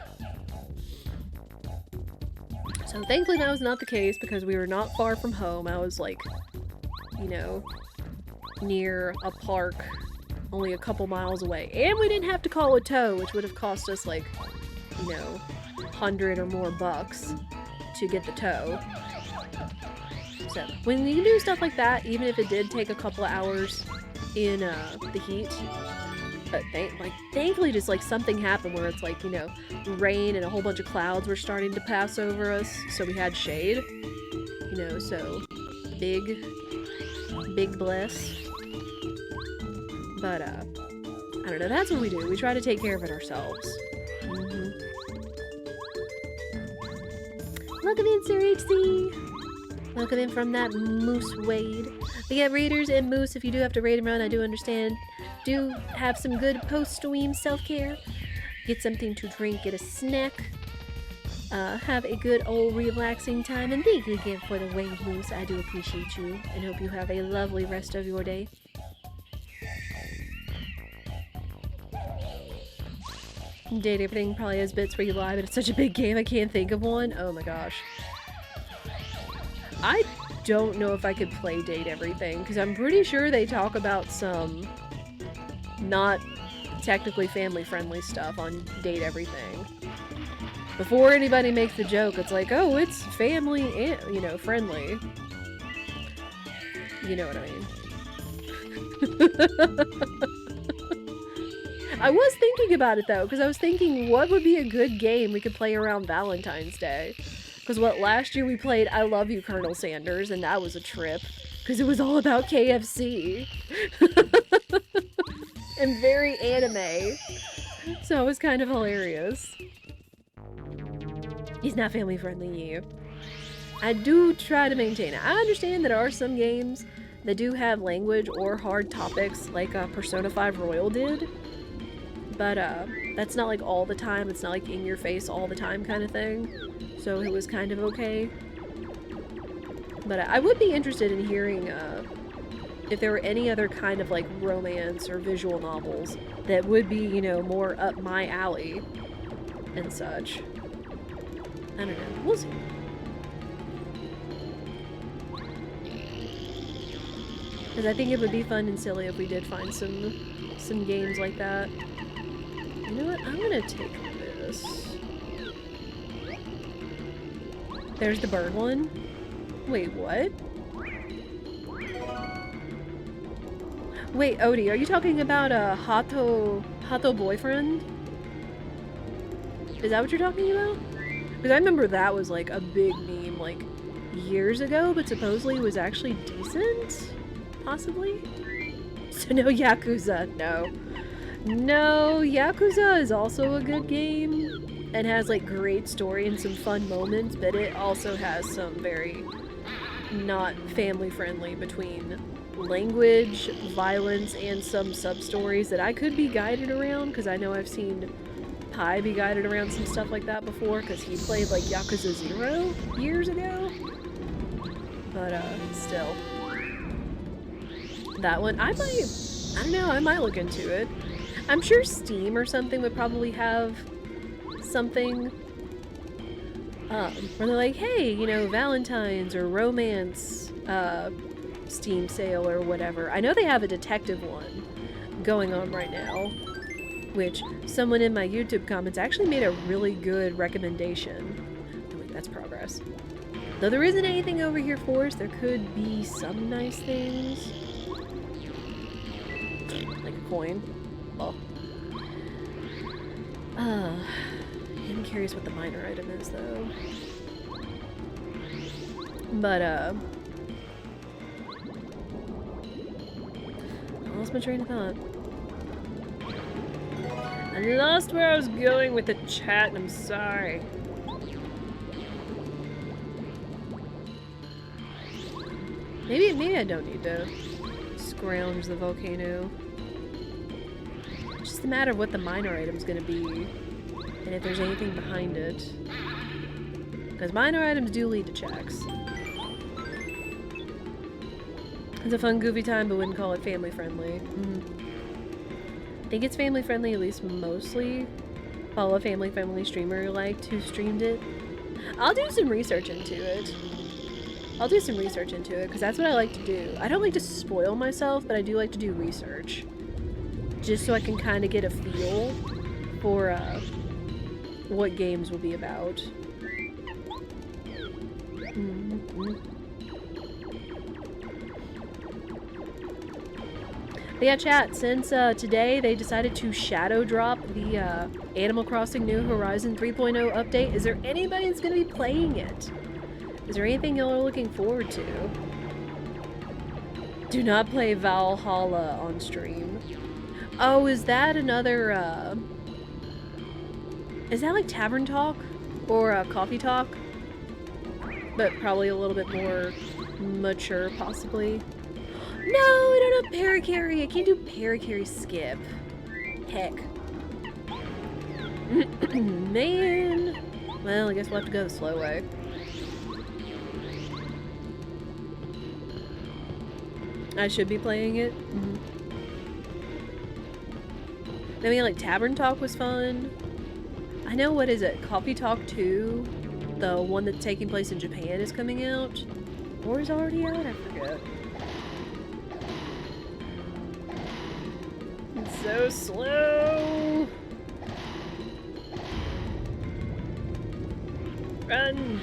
So thankfully that was not the case, because we were not far from home. I was, like, you know, near a park only a couple miles away. And we didn't have to call a tow, which would have cost us, like, you know, $100 or more to get the tow. So, when you do stuff like that, even if it did take a couple of hours in the heat, but thankfully just like something happened where it's like, you know, rain and a whole bunch of clouds were starting to pass over us, so we had shade, you know, so big bless. But I don't know, that's what we do. We try to take care of it ourselves. Welcome in, Sir HC! Welcome in from that Moose Wade. We got raiders and Moose. If you do have to raid and run, I do understand. Do have some good post-stream self-care. Get something to drink, get a snack. Have a good old relaxing time. And thank you again for the wave, Moose. I do appreciate you. And hope you have a lovely rest of your day. Date Everything probably has bits where you lie, but it's such a big game I can't think of one. Oh my gosh. I don't know if I could play Date Everything, because I'm pretty sure they talk about some not technically family-friendly stuff on Date Everything. Before anybody makes the joke, it's like, oh, it's family and, you know, friendly. You know what I mean. I was thinking about it, though, because I was thinking, what would be a good game we could play around Valentine's Day? Because last year we played I Love You, Colonel Sanders, and that was a trip. Because it was all about KFC. And very anime. So it was kind of hilarious. He's not family friendly, you. I do try to maintain it. I understand there are some games that do have language or hard topics, like Persona 5 Royal did. But that's not like all the time. It's not like in your face all the time kind of thing. So it was kind of okay. But I would be interested in hearing if there were any other kind of like romance or visual novels that would be, you know, more up my alley and such. I don't know. We'll see. Because I think it would be fun and silly if we did find some games like that. You know what? I'm gonna take this. There's the bird one. Wait, what? Wait, Odie, are you talking about a Hato boyfriend? Is that what you're talking about? Because I remember that was like a big meme like years ago, but supposedly it was actually decent? Possibly? So no Yakuza, no. No, Yakuza is also a good game and has like great story and some fun moments, but it also has some very not family friendly between language, violence, and some sub-stories that I could be guided around, because I know I've seen Pi be guided around some stuff like that before, because he played like Yakuza 0 years ago. But still. That one, I don't know, I might look into it. I'm sure Steam or something would probably have something where they're like, hey, you know, Valentine's or romance Steam sale or whatever. I know they have a detective one going on right now, which someone in my YouTube comments actually made a really good recommendation. Oh wait, that's progress. Though there isn't anything over here for us, there could be some nice things. Like a coin. Oh. I'm curious what the minor item is, though. But, I lost my train of thought. I lost where I was going with the chat, and I'm sorry. Maybe I don't need to scrounge the volcano. It's just a matter of what the minor item's gonna be, and if there's anything behind it. Because minor items do lead to checks. It's a fun, goofy time, but wouldn't call it family friendly. I think it's family friendly, at least mostly. Follow a family friendly streamer you liked who streamed it. I'll do some research into it. Because that's what I like to do. I don't like to spoil myself, but I do like to do research. Just so I can kind of get a feel for what games will be about. But yeah, chat, since today they decided to shadow drop the Animal Crossing New Horizon 3.0 update, is there anybody that's going to be playing it? Is there anything y'all are looking forward to? Do not play Valhalla on stream. Oh, is that another, is that like Tavern Talk? Or Coffee Talk? But probably a little bit more mature, possibly. No, I don't have Paracarry. I can't do Paracarry skip. Heck. Man. Well, I guess we'll have to go the slow way. I should be playing it. I mean, like, Tavern Talk was fun. I know, what is it? Coffee Talk 2? The one that's taking place in Japan is coming out? Or is already out? I forget. It's so slow! Run!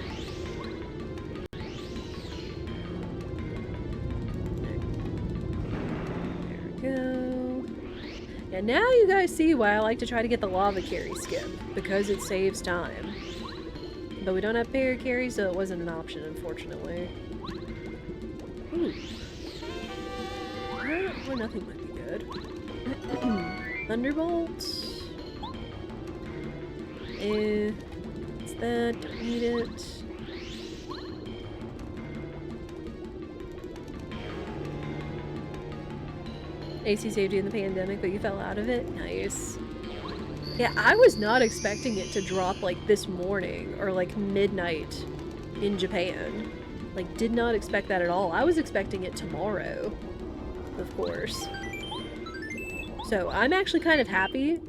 There we go. And now you guys see why I like to try to get the lava carry skip, because it saves time. But we don't have Paracarry, so it wasn't an option, unfortunately. Ooh. Or nothing might be good. Thunderbolt. It's that, don't need it. AC saved you in the pandemic, but you fell out of it? Nice. Yeah, I was not expecting it to drop like this morning or like midnight in Japan. Like, did not expect that at all. I was expecting it tomorrow, of course. So I'm actually kind of happy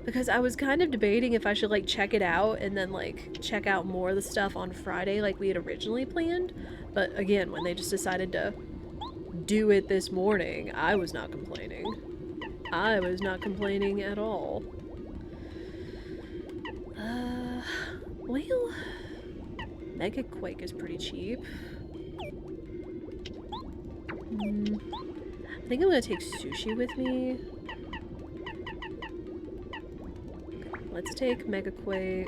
because I was kind of debating if I should like check it out and then like check out more of the stuff on Friday like we had originally planned. But again, when they just decided to do it this morning, I was not complaining. I was not complaining at all. Well, Mega Quake is pretty cheap. I think I'm gonna take sushi with me. Okay, let's take Mega Quake.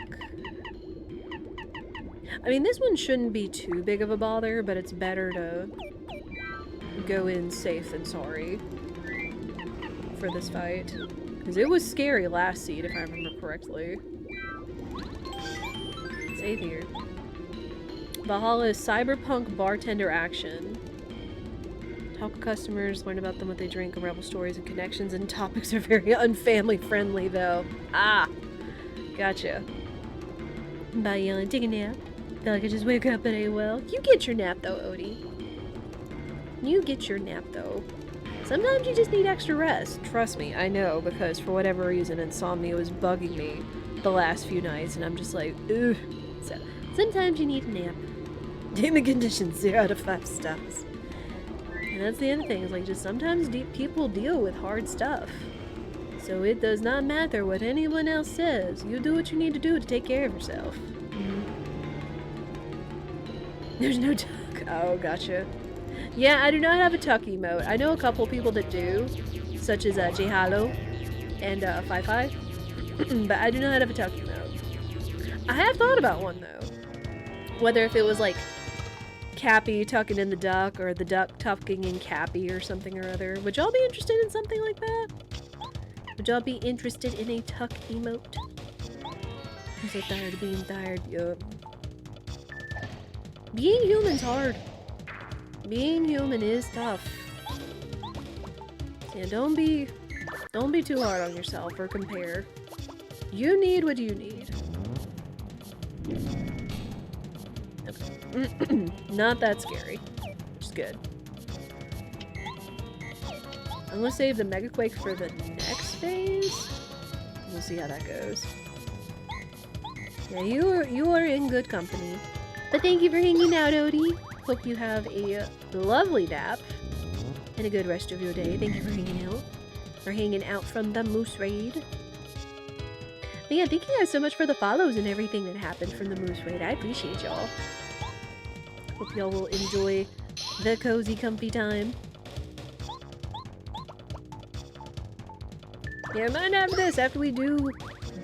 I mean, this one shouldn't be too big of a bother, but it's better to go in safe than sorry for this fight. Because it was scary last seed, if I remember correctly. Save here. Valhalla is cyberpunk bartender action. Talk to customers, learn about them, what they drink, unravel stories and connections, and topics are very unfamily friendly, though. Ah! Gotcha. Bye, yelling. Take a nap. Feel like I just wake up and ate well. You get your nap, though, Odie. You get your nap, though. Sometimes you just need extra rest. Trust me, I know, because for whatever reason, insomnia was bugging me the last few nights, and I'm just like, ugh. So, sometimes you need a nap. Human condition, 0 out of 5 stars. And that's the other thing, is like, just sometimes people deal with hard stuff. So it does not matter what anyone else says. You do what you need to do to take care of yourself. There's no tuck. Oh, gotcha. Yeah, I do not have a tuck emote. I know a couple people that do, such as J-Halo and Fi-Fi, but I do not have a tuck emote. I have thought about one, though. Whether if it was like Cappy tucking in the duck, or the duck tucking in Cappy, or something or other. Would y'all be interested in something like that? Would y'all be interested in a tuck emote? I'm so tired of being tired. Yup. Being human's hard. Being human is tough. So yeah, don't be too hard on yourself or compare. You need what you need. Okay. Not that scary. Which is good. I'm gonna save the Mega Quake for the next phase. We'll see how that goes. Yeah, you are in good company. But thank you for hanging out, Odie. Hope you have a lovely nap and a good rest of your day. Thank you for hanging out from the Moose Raid. But yeah, thank you guys so much for the follows and everything that happened from the Moose Raid. I appreciate y'all. Hope y'all will enjoy the cozy, comfy time. Yeah, mind after this, after we do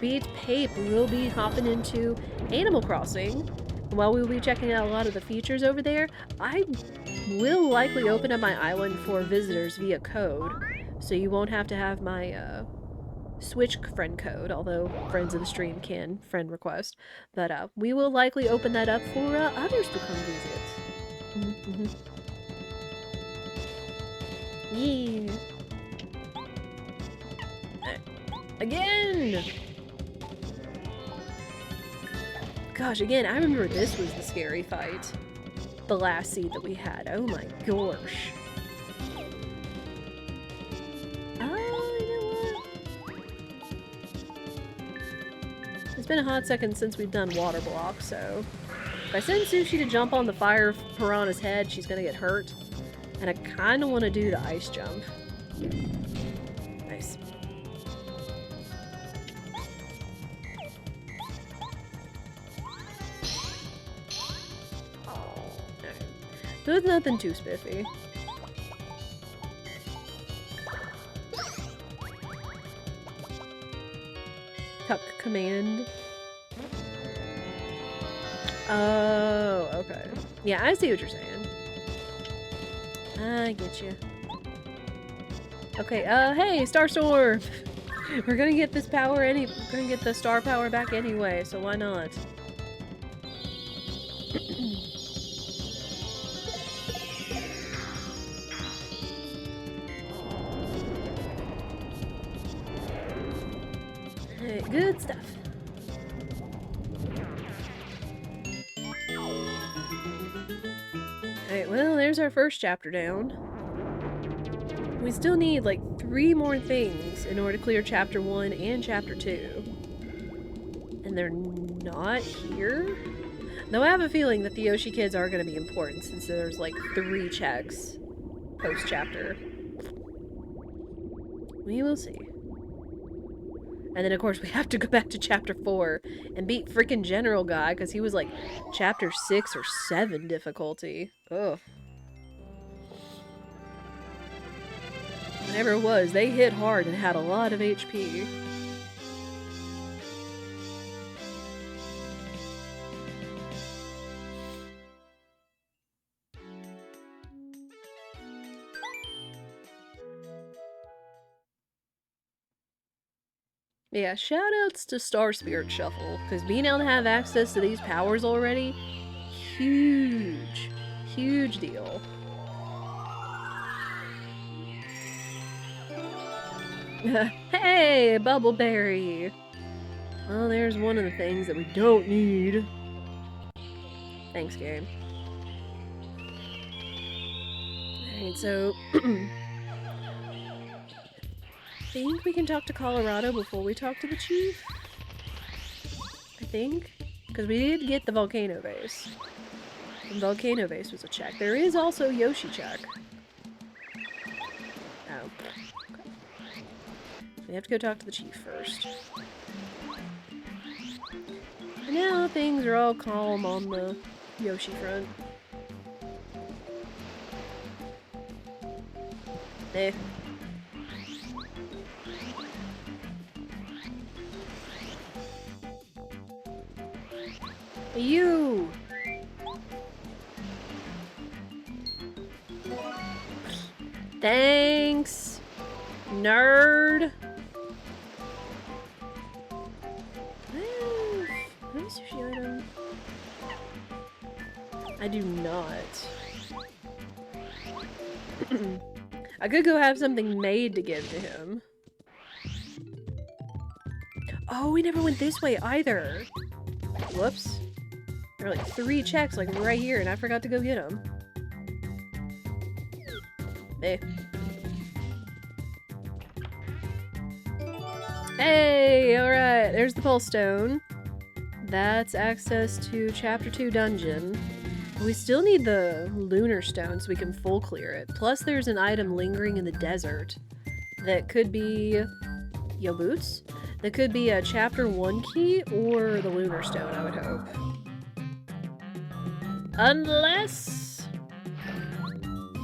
beat Pape, we'll be hopping into Animal Crossing. And while we'll be checking out a lot of the features over there, I will likely open up my island for visitors via code. So you won't have to have my Switch friend code, although friends of the stream can friend request. But we will likely open that up for others to come visit. Yeah. Again! Gosh, again, I remember this was the scary fight. The last seed that we had. Oh my gosh. Oh, you know what? It's been a hot second since we've done water block, so... If I send Sushi to jump on the fire piranha's head, she's gonna get hurt. And I kinda wanna do the ice jump. Nice. There's nothing too spiffy. Tuck command. Oh, okay. Yeah, I see what you're saying. I get you. Okay, hey, Starstorm! We're gonna get this power we're gonna get the star power back anyway, so why not? Alright, good stuff. Alright, well, there's our first chapter down. We still need, like, 3 more things in order to clear Chapter 1 and Chapter 2. And they're not here? Though I have a feeling that the Yoshi kids are going to be important, since there's, like, 3 checks post-chapter. We will see. And then, of course, we have to go back to Chapter 4 and beat freaking General Guy, because he was, like, Chapter 6 or 7 difficulty. Ugh. Whatever it was, they hit hard and had a lot of HP. Yeah, shoutouts to Star Spirit Shuffle, because being able to have access to these powers already, huge, huge deal. Hey, Bubbleberry! Well, there's one of the things that we don't need. Thanks, game. Alright, so... I think we can talk to Colorado before we talk to the chief? I think? Because we did get the Volcano Base. And Volcano Base was a check. There is also Yoshi check. Oh. Okay. We have to go talk to the chief first. And now things are all calm on the Yoshi front. Eh. You! Thanks! Nerd! Nice sushi item. I do not. I could go have something made to give to him. Oh, we never went this way either. Whoops. There are like 3 checks like right here and I forgot to go get them. Hey. Hey, alright, there's the pulse stone. That's access to chapter 2 dungeon. We still need the lunar stone so we can full clear it. Plus there's an item lingering in the desert that could be yo boots? That could be a chapter 1 key or the lunar stone, I would hope. Unless...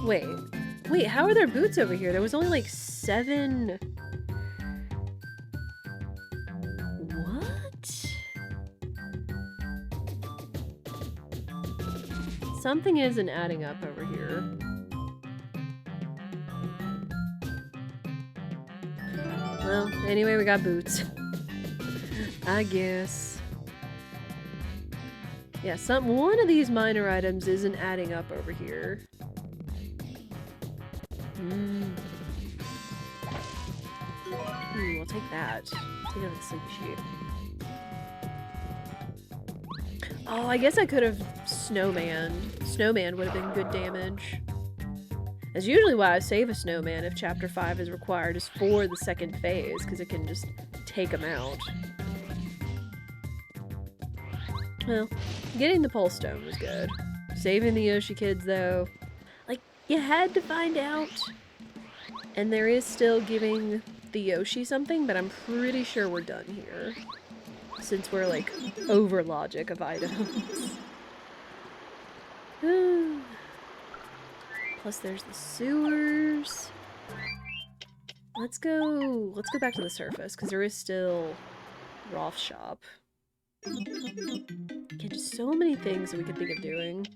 Wait, how are there boots over here? There was only like 7... What? Something isn't adding up over here. Well, anyway, we got boots. I guess. Yeah, one of these minor items isn't adding up over here. We'll take that. Take out the sleepy sheet. Oh, I guess I could have snowman. Snowman would have been good damage. That's usually why I save a snowman if chapter 5 is required, is for the second phase, because it can just take them out. Well, getting the pulse stone was good. Saving the Yoshi kids, though. Like, you had to find out. And there is still giving the Yoshi something, but I'm pretty sure we're done here. Since we're, like, over logic of items. Plus there's the sewers. Let's go back to the surface, because there is still Rolf's shop. Again, just so many things that we could think of doing.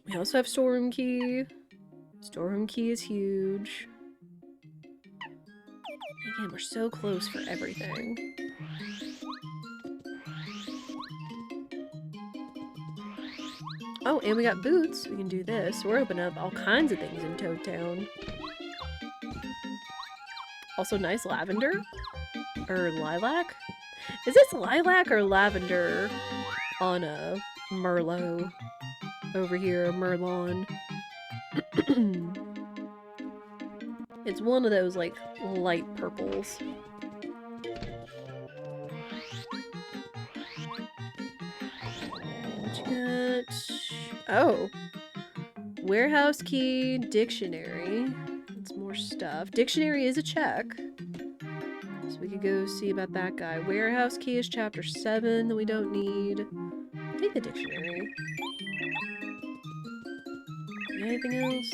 We also have storeroom key. Storeroom key is huge. Again, we're so close for everything. Oh, and we got boots. We can do this. We're opening up all kinds of things in Toad Town. Also, nice lavender. Or lilac? Is this lilac or lavender on a Merlot over here? Merlon. It's one of those, like, light purples. What you got? Oh. Warehouse key, dictionary. That's more stuff. Dictionary is a check. So we could go see about that guy. Warehouse key is chapter 7 that we don't need. Take the dictionary. Anything else?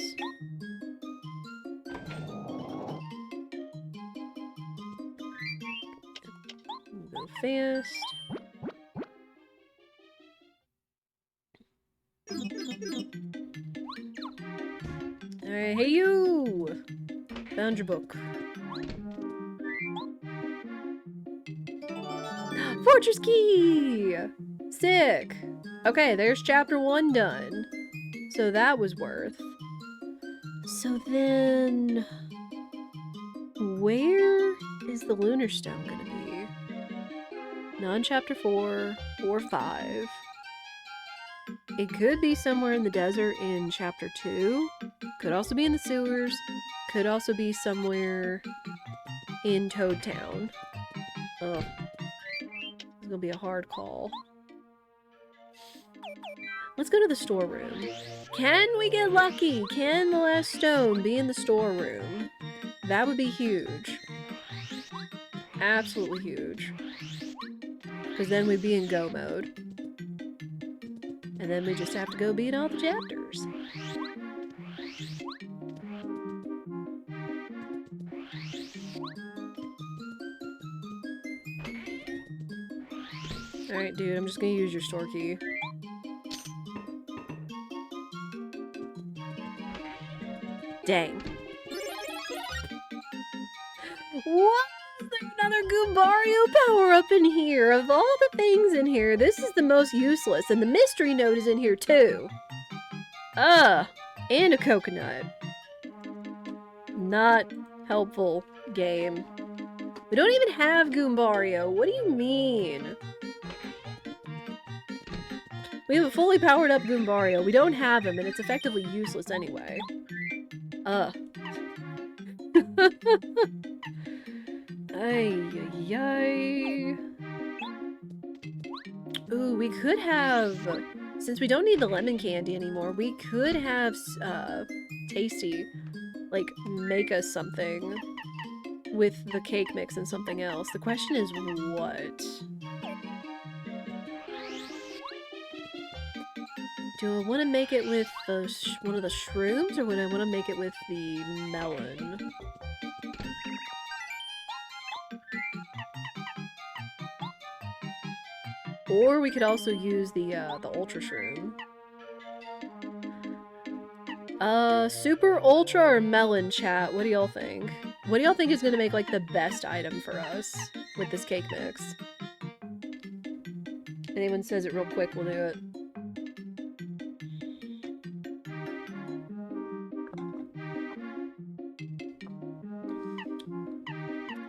Go fast. Alright, hey you! Found your book. Fortress key! Sick! Okay, there's chapter 1 done. So that was worth. So then... where is the lunar stone gonna be? Not in chapter 4 or 5. It could be somewhere in the desert in chapter 2. Could also be in the sewers. Could also be somewhere in Toad Town. Oh. It's gonna be a hard call. Let's go to the storeroom. Can we get lucky? Can the last stone be in the storeroom? That would be huge. Absolutely huge. Because then we'd be in go mode. And then we just have to go beat all the chapters. Alright, dude, I'm just gonna use your store key. Dang. Why is there another Goombario power-up in here. Of all the things in here, this is the most useless. And the mystery note is in here, too. And a coconut. Not helpful, game. We don't even have Goombario. What do you mean? We have a fully powered up Goombario. We don't have him, and it's effectively useless anyway. Ay. Ooh, we could have... Since we don't need the lemon candy anymore, we could have, Tasty, like, make us something with the cake mix and something else. The question is, what? Do I want to make it with the one of the shrooms, or would I want to make it with the melon? Or we could also use the Ultra Shroom. Super Ultra or Melon, chat? What do y'all think? What do y'all think is gonna make, like, the best item for us with this cake mix? If anyone says it real quick, we'll do it.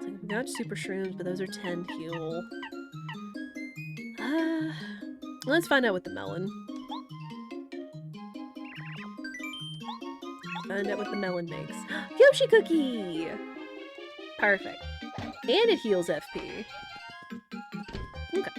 Like, we got Super Shrooms, but those are 10 heal. Let's find out what the melon. Find out what the melon makes. Yoshi cookie! Perfect. And it heals FP. Okay.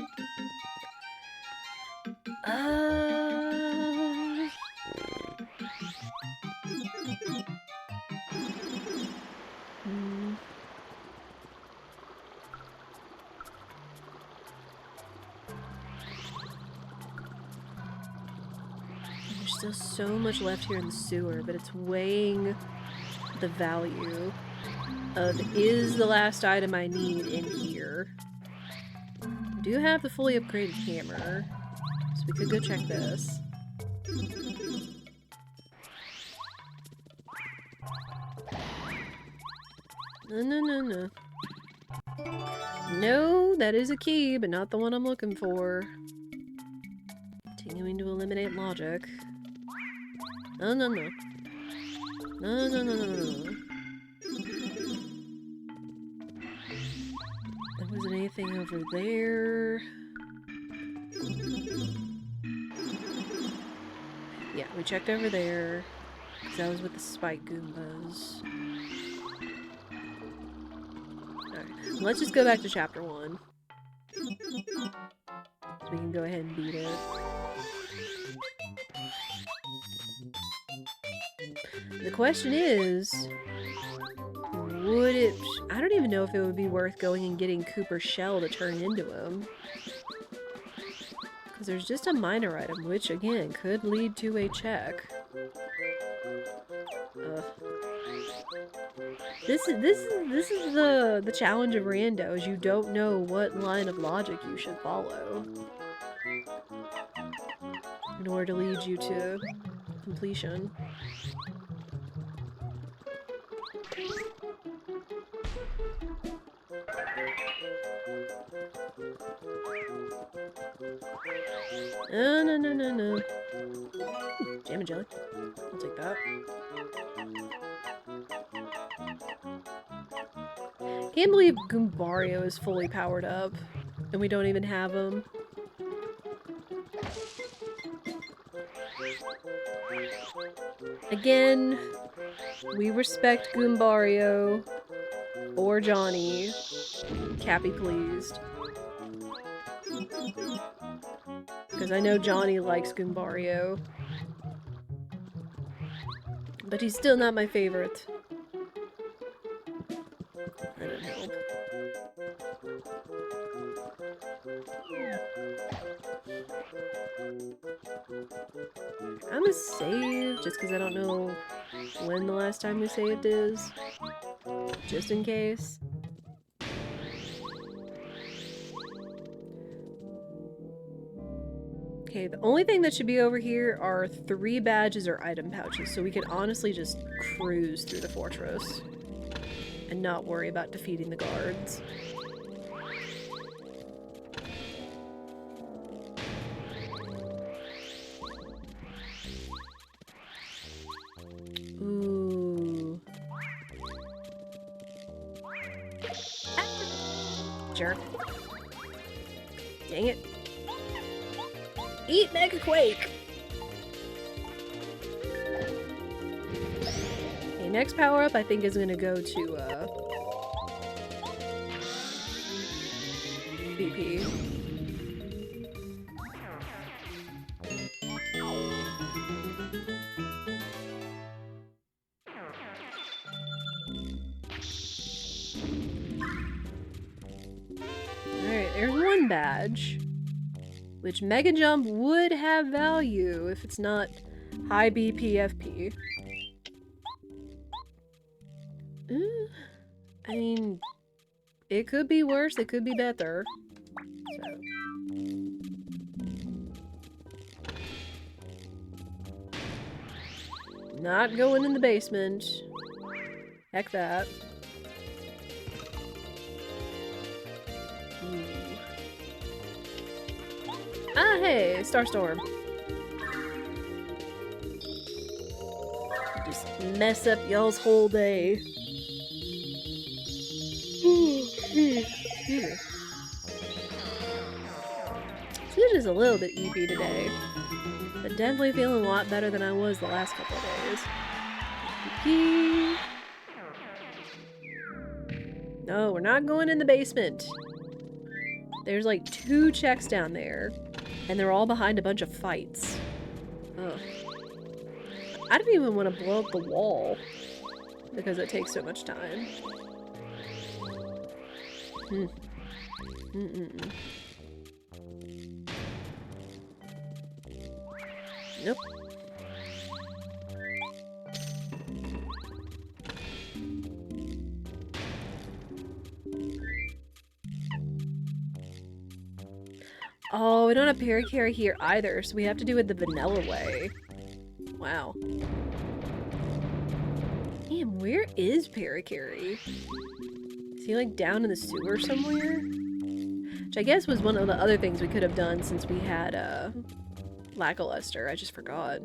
There's still so much left here in the sewer, but it's weighing the value of, is the last item I need in here. I do have the fully upgraded hammer, so we could go check this. No. No, that is a key, but not the one I'm looking for. Continuing to eliminate logic. No. No. There wasn't anything over there. Yeah, we checked over there. Because that was with the spike Goombas. Alright, let's just go back to chapter 1. So we can go ahead and beat it. The question is, would it... I don't even know if it would be worth going and getting Cooper's shell to turn into him. Because there's just a minor item, which, again, could lead to a check. This is the challenge of Rando, is you don't know what line of logic you should follow in order to lead you to completion. No. Jam and jelly. I'll take that. Can't believe Goombario is fully powered up, and we don't even have him. Again, we respect Goombario or Johnny. Cappy pleased. Because I know Johnny likes Goombario. But he's still not my favorite. That didn't help. I'm gonna save, just because I don't know when the last time we saved is. Just in case. Okay, the only thing that should be over here are 3 badges or item pouches, so we could honestly just cruise through the fortress and not worry about defeating the guards. Jerk. Dang it. Eat Mega Quake! Okay, next power-up I think is gonna go to, BP. Alright, there's one badge. Which Mega Jump would have value if it's not high BPFP. I mean, it could be worse, it could be better. So. Not going in the basement. Heck that. Ooh. Ah, hey, Starstorm. Just mess up y'all's whole day. Excuse me. Switch is a little bit EP today, but definitely feeling a lot better than I was the last couple of days. EP. No, we're not going in the basement. There's like 2 checks down there, and they're all behind a bunch of fights. Ugh. I don't even want to blow up the wall, because it takes so much time. Nope. Oh, we don't have Parakarry here either, so we have to do it the vanilla way. Wow. Damn, where is Parakarry? Is he like down in the sewer somewhere? Which I guess was one of the other things we could have done since we had Lackluster. I just forgot.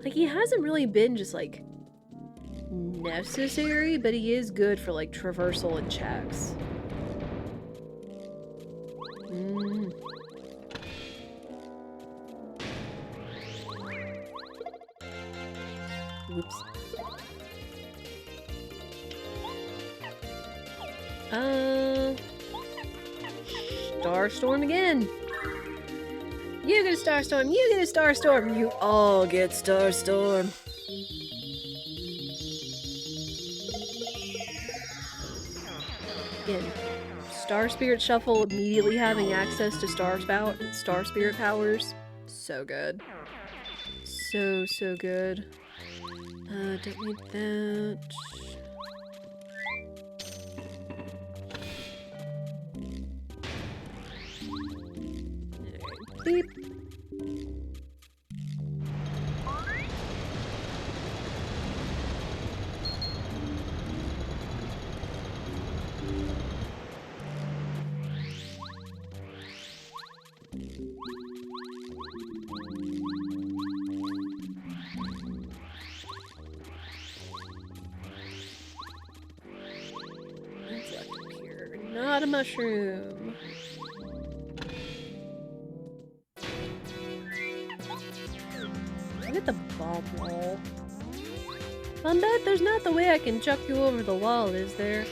Like, he hasn't really been just like necessary, but he is good for like traversal and checks. Whoops. Starstorm again. You get a Starstorm, you get a Starstorm, you all get Starstorm. Again, Star Spirit Shuffle immediately having access to Star Spirit powers. So good. So good. Don't need that. Beep. What's left up here? Not a mushroom. Look at the bomb wall. I bet there's not the way I can chuck you over the wall, is there?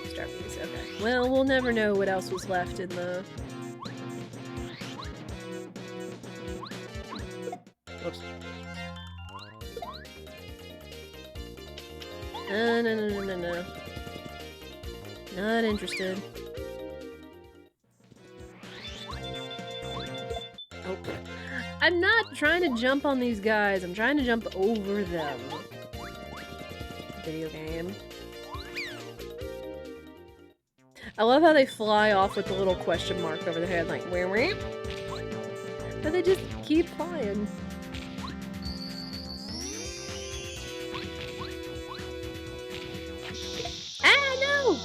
Starpiece, okay. Well, we'll never know what else was left in the... Whoops. No. Not interested. Oh. I'm not trying to jump on these guys. I'm trying to jump over them. Video game. I love how they fly off with the little question mark over their head, like, where? But they just keep flying. Ah, no!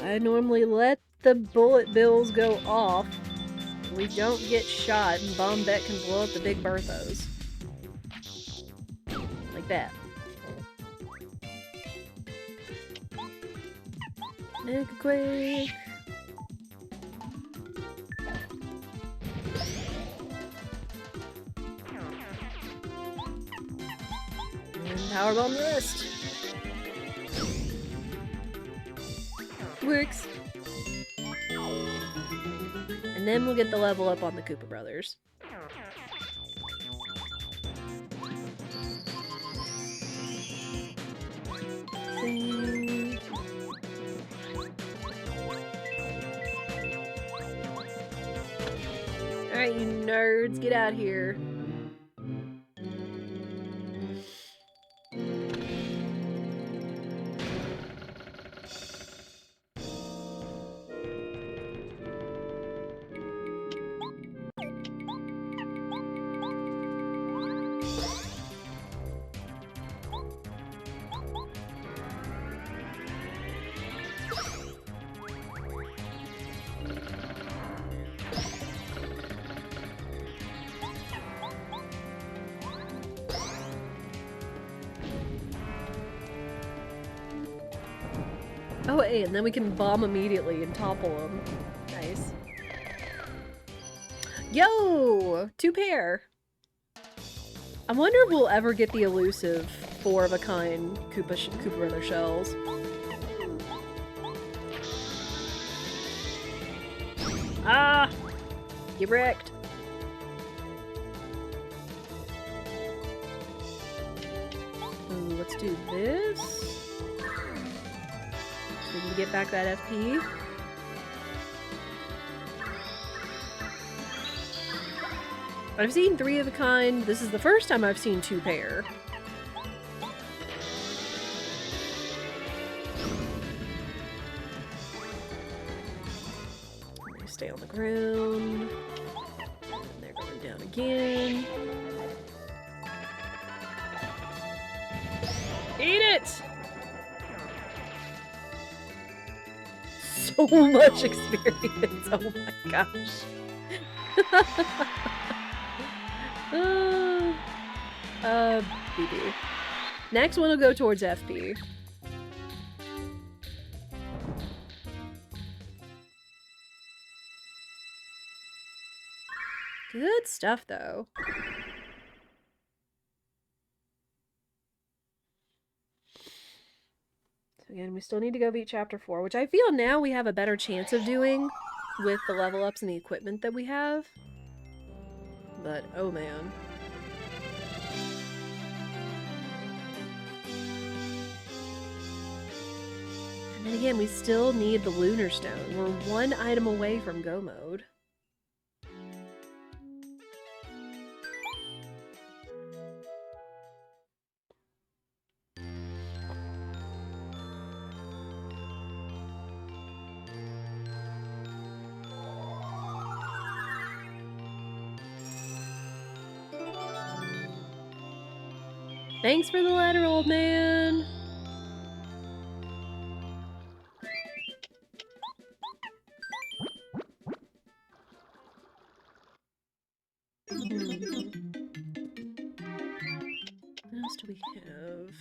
I normally let the bullet bills go off. We don't get shot, and Bombette can blow up the Big Berthos. Like that. Make it quick. And powerbomb the rest. Works. And then we'll get the level up on the Koopa Brothers. Alright, you nerds, get out here. Oh, hey, and then we can bomb immediately and topple them. Nice. Yo! 2 pair! I wonder if we'll ever get the elusive 4-of-a-kind Koopa Brother shells. Ah! Get wrecked. Ooh, let's do this. We can get back that FP. I've seen 3-of-a-kind. This is the first time I've seen 2 pair. They stay on the ground. And they're going down again. Eat it! So much experience. Oh my gosh. BB. Next one will go towards FP. Good stuff, though. So again, we still need to go beat Chapter 4, which I feel now we have a better chance of doing with the level ups and the equipment that we have. But, oh man. And then again, we still need the Lunar Stone. We're 1 item away from Go Mode. Thanks for the letter, old man! What else do we have?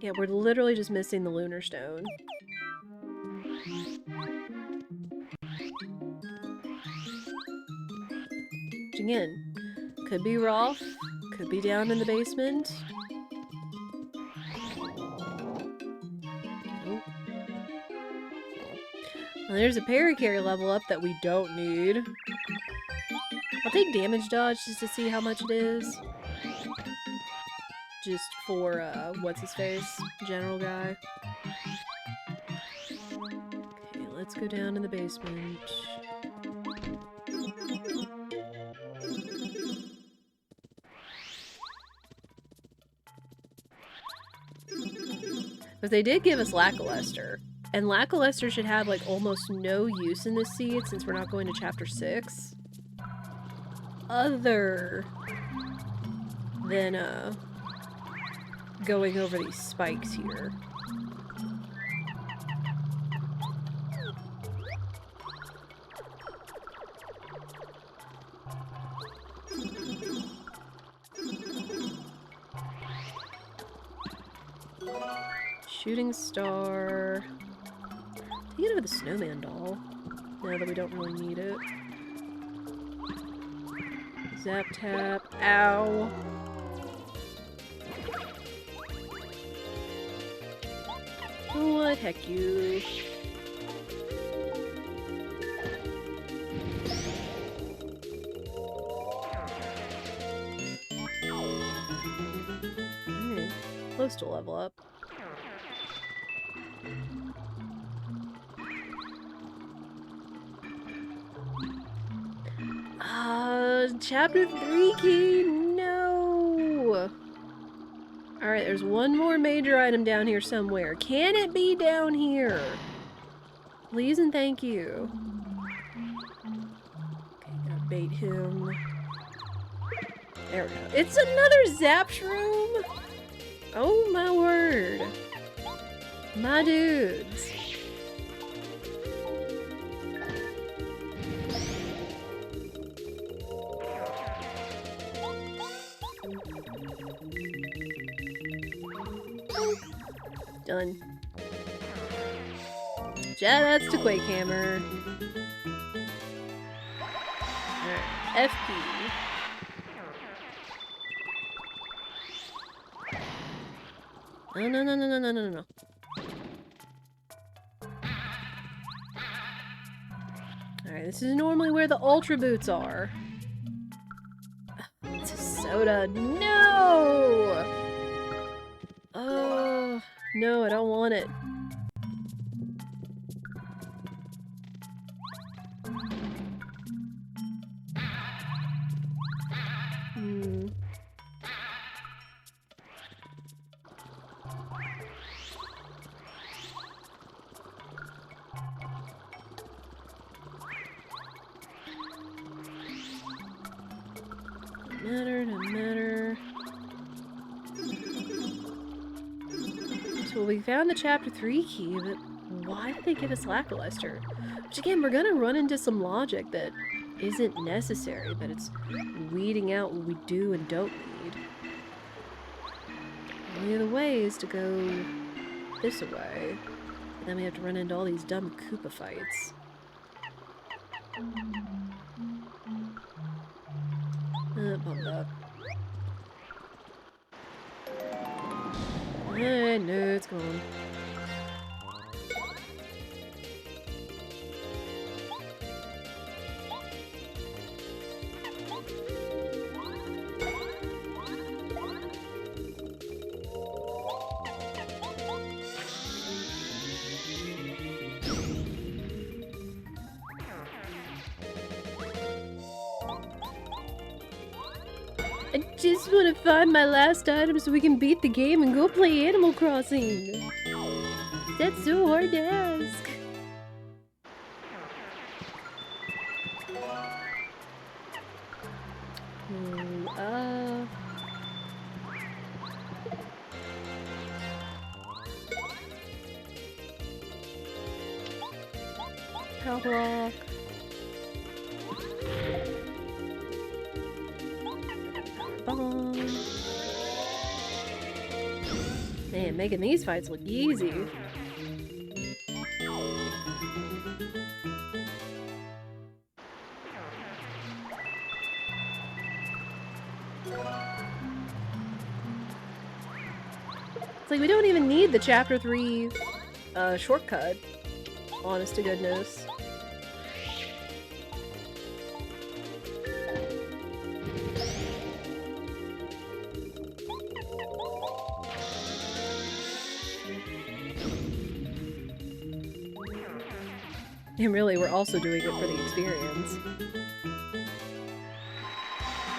Yeah, we're literally just missing the Lunar Stone. Which again, could be Rolf. Could be down in the basement. Oh. Well, there's a Paracarry level up that we don't need. I'll take damage dodge just to see how much it is. Just for, what's-his-face? General guy. Okay, let's go down in the basement. But they did give us Lackluster. And Lackluster should have, like, almost no use in this seed since we're not going to Chapter 6. Other than, going over these spikes here. Shooting star. Take it over the snowman doll. Now that we don't really need it. Zap tap. Ow. What heck you? Alright. Close to level up. Chapter 3 key? No! Alright, there's one more major item down here somewhere. Can it be down here? Please and thank you. Okay, gotta bait him. There we go. It's another Zap Shroom? Oh my word. My dudes. Done. That's to Quake Hammer. Alright, F key. Oh, no. Alright, this is normally where the Ultra Boots are. It's a soda. No! Oh, no, I don't want it. Don't matter. So we found the chapter 3 key, but why did they give us Lackluster? Which again, we're gonna run into some logic that isn't necessary, but it's weeding out what we do and don't need. Only other way is to go this way. And then we have to run into all these dumb Koopa fights. Bummed up. No, it's gone. I just want to find my last item so we can beat the game and go play Animal Crossing. That's so hard to ask. Power block. Man, making these fights look easy. It's like we don't even need the chapter 3 shortcut, honest to goodness. And really, we're also doing it for the experience.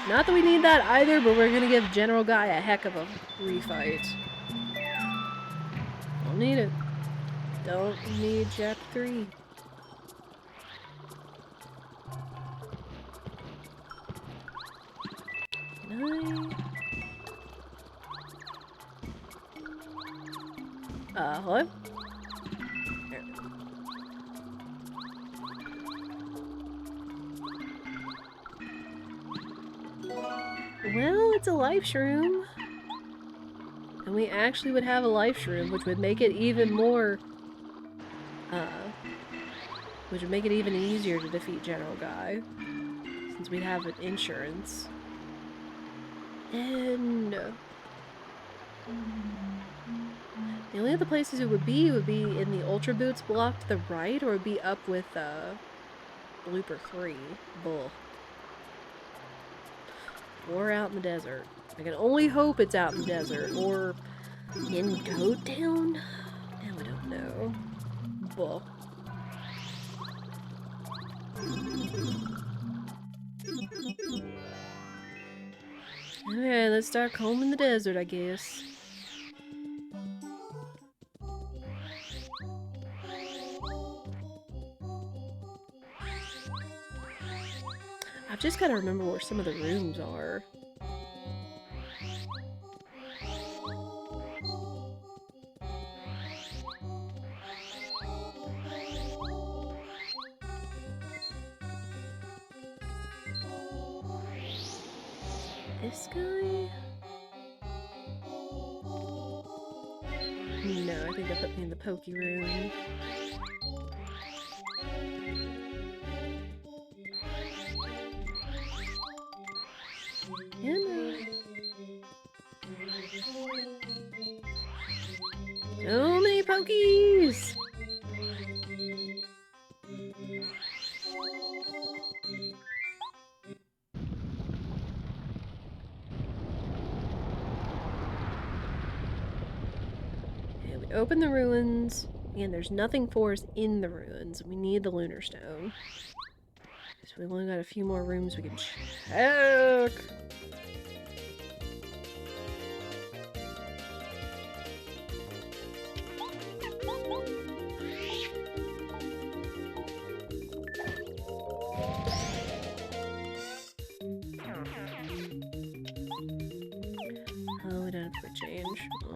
Not that we need that either, but we're gonna give General Guy a heck of a refight. Don't need it. Don't need chapter 3. Hello? There. Well, it's a life shroom. And we actually would have a life shroom, which would make it even more, which would make it even easier to defeat General Guy, since we'd have an insurance. And the only other places it would be in the Ultra Boots block to the right, or it would be up with, Blooper 3. Bull. Or out in the desert. I can only hope it's out in the desert, or in Goat Town? Now I don't know. Bull. Okay, let's start combing the desert, I guess. I've just gotta remember where some of the rooms are. This guy? No, I think they put me in the pokey room. Yeah, no. So many pokies! Open the ruins. Again, there's nothing for us in the ruins. We need the lunar stone. So we've only got a few more rooms we can check. Oh, we don't have to change. Oh.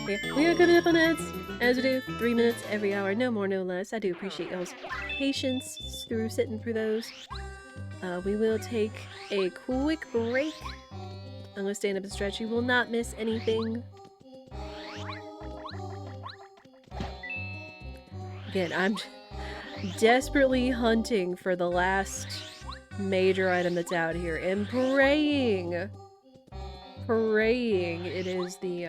Yeah, we are coming up on ads, as we do, 3 minutes every hour, no more, no less. I do appreciate y'all's patience through sitting through those. We will take a quick break. I'm gonna stand up and stretch. You will not miss anything. Again, I'm desperately hunting for the last major item that's out here and praying it is the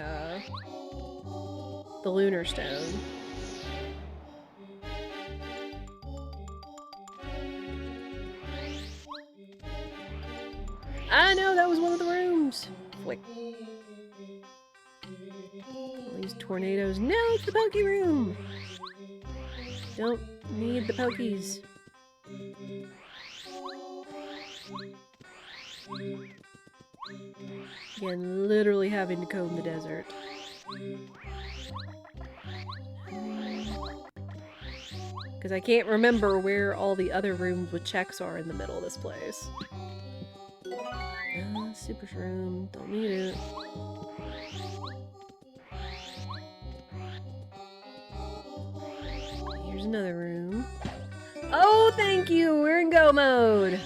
lunar stone. I know, that was one of the rooms! Flick. All these tornadoes. No, it's the pokey room! Don't need the pokies. Again, literally having to comb the desert. Because I can't remember where all the other rooms with checks are in the middle of this place. Super shroom. Don't need it. Here's another room. Oh, thank you! We're in go mode!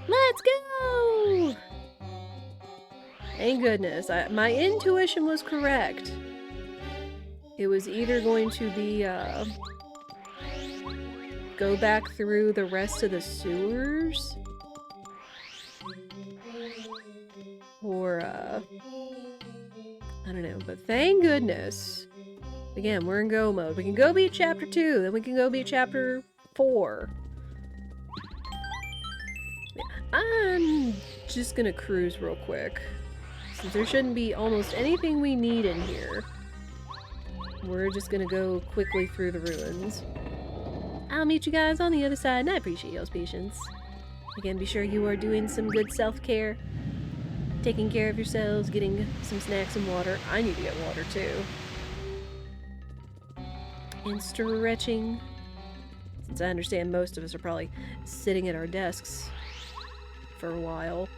Let's go! Thank goodness. My intuition was correct. It was either going to be, go back through the rest of the sewers, or, I don't know, but thank goodness. Again, we're in go mode. We can go beat chapter 2, then we can go beat chapter 4. I'm just gonna cruise real quick, since there shouldn't be almost anything we need in here. We're just gonna go quickly through the ruins. I'll meet you guys on the other side, and I appreciate y'all's patience. Again, be sure you are doing some good self-care. Taking care of yourselves, getting some snacks and water. I need to get water too. And stretching. Since I understand most of us are probably sitting at our desks for a while.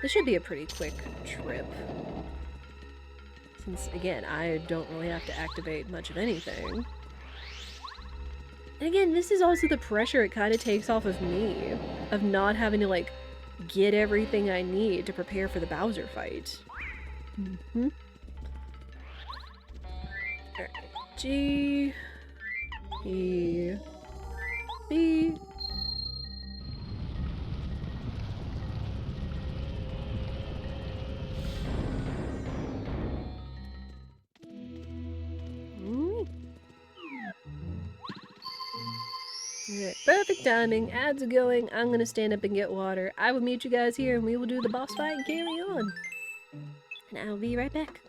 This should be a pretty quick trip. Since, again, I don't really have to activate much of anything. And again, this is also the pressure it kind of takes off of me, of not having to, like, get everything I need to prepare for the Bowser fight. Mm-hmm. Alright. G... E... B... Alright, perfect timing. Ads are going. I'm gonna stand up and get water. I will meet you guys here and we will do the boss fight and carry on. And I'll be right back.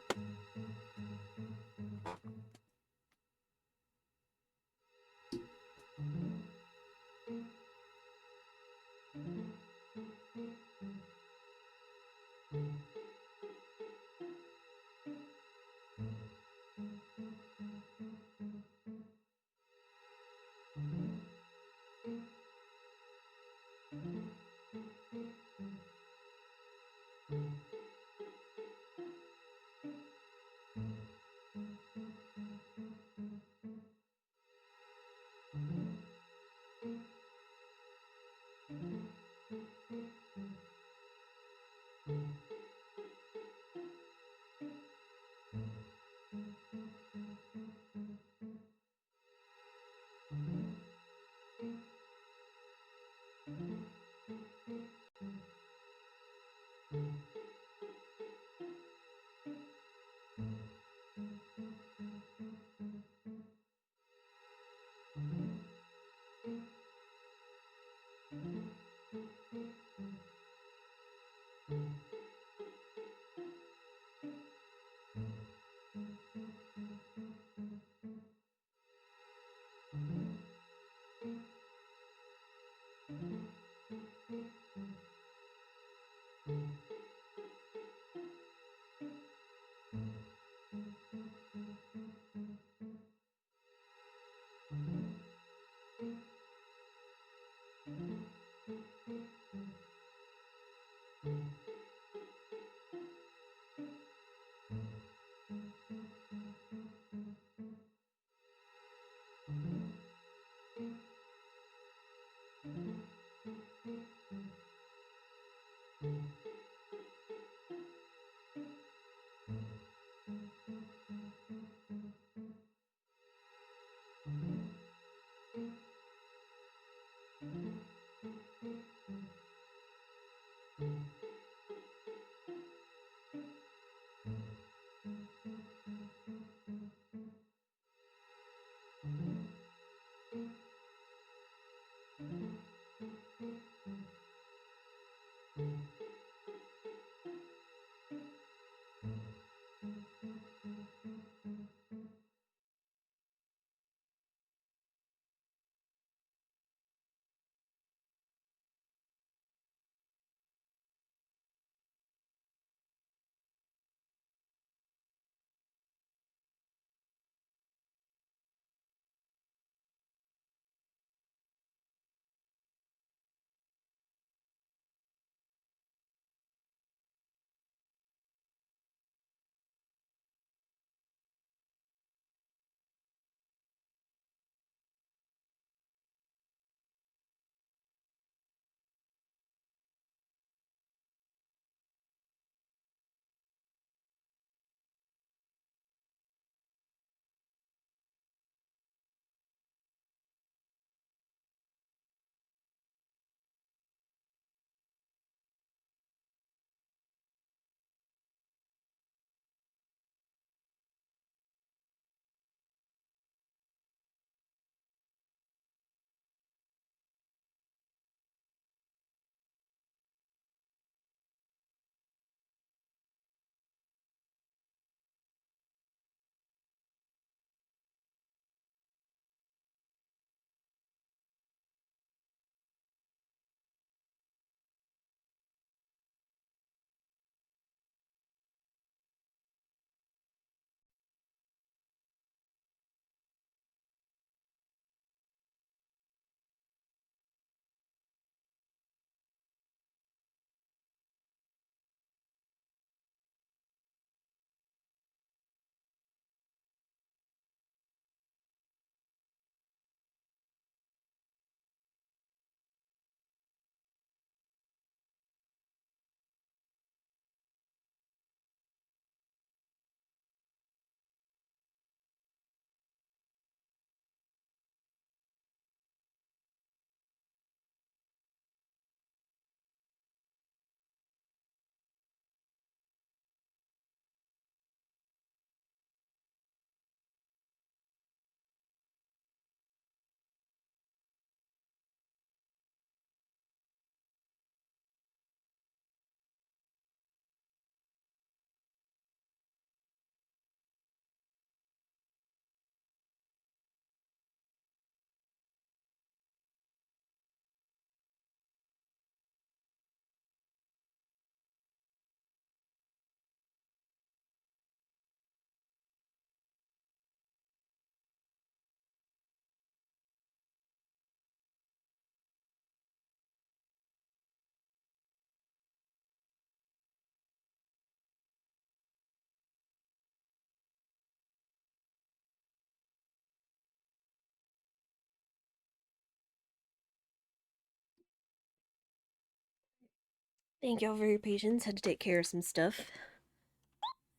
Thank y'all for your patience. Had to take care of some stuff.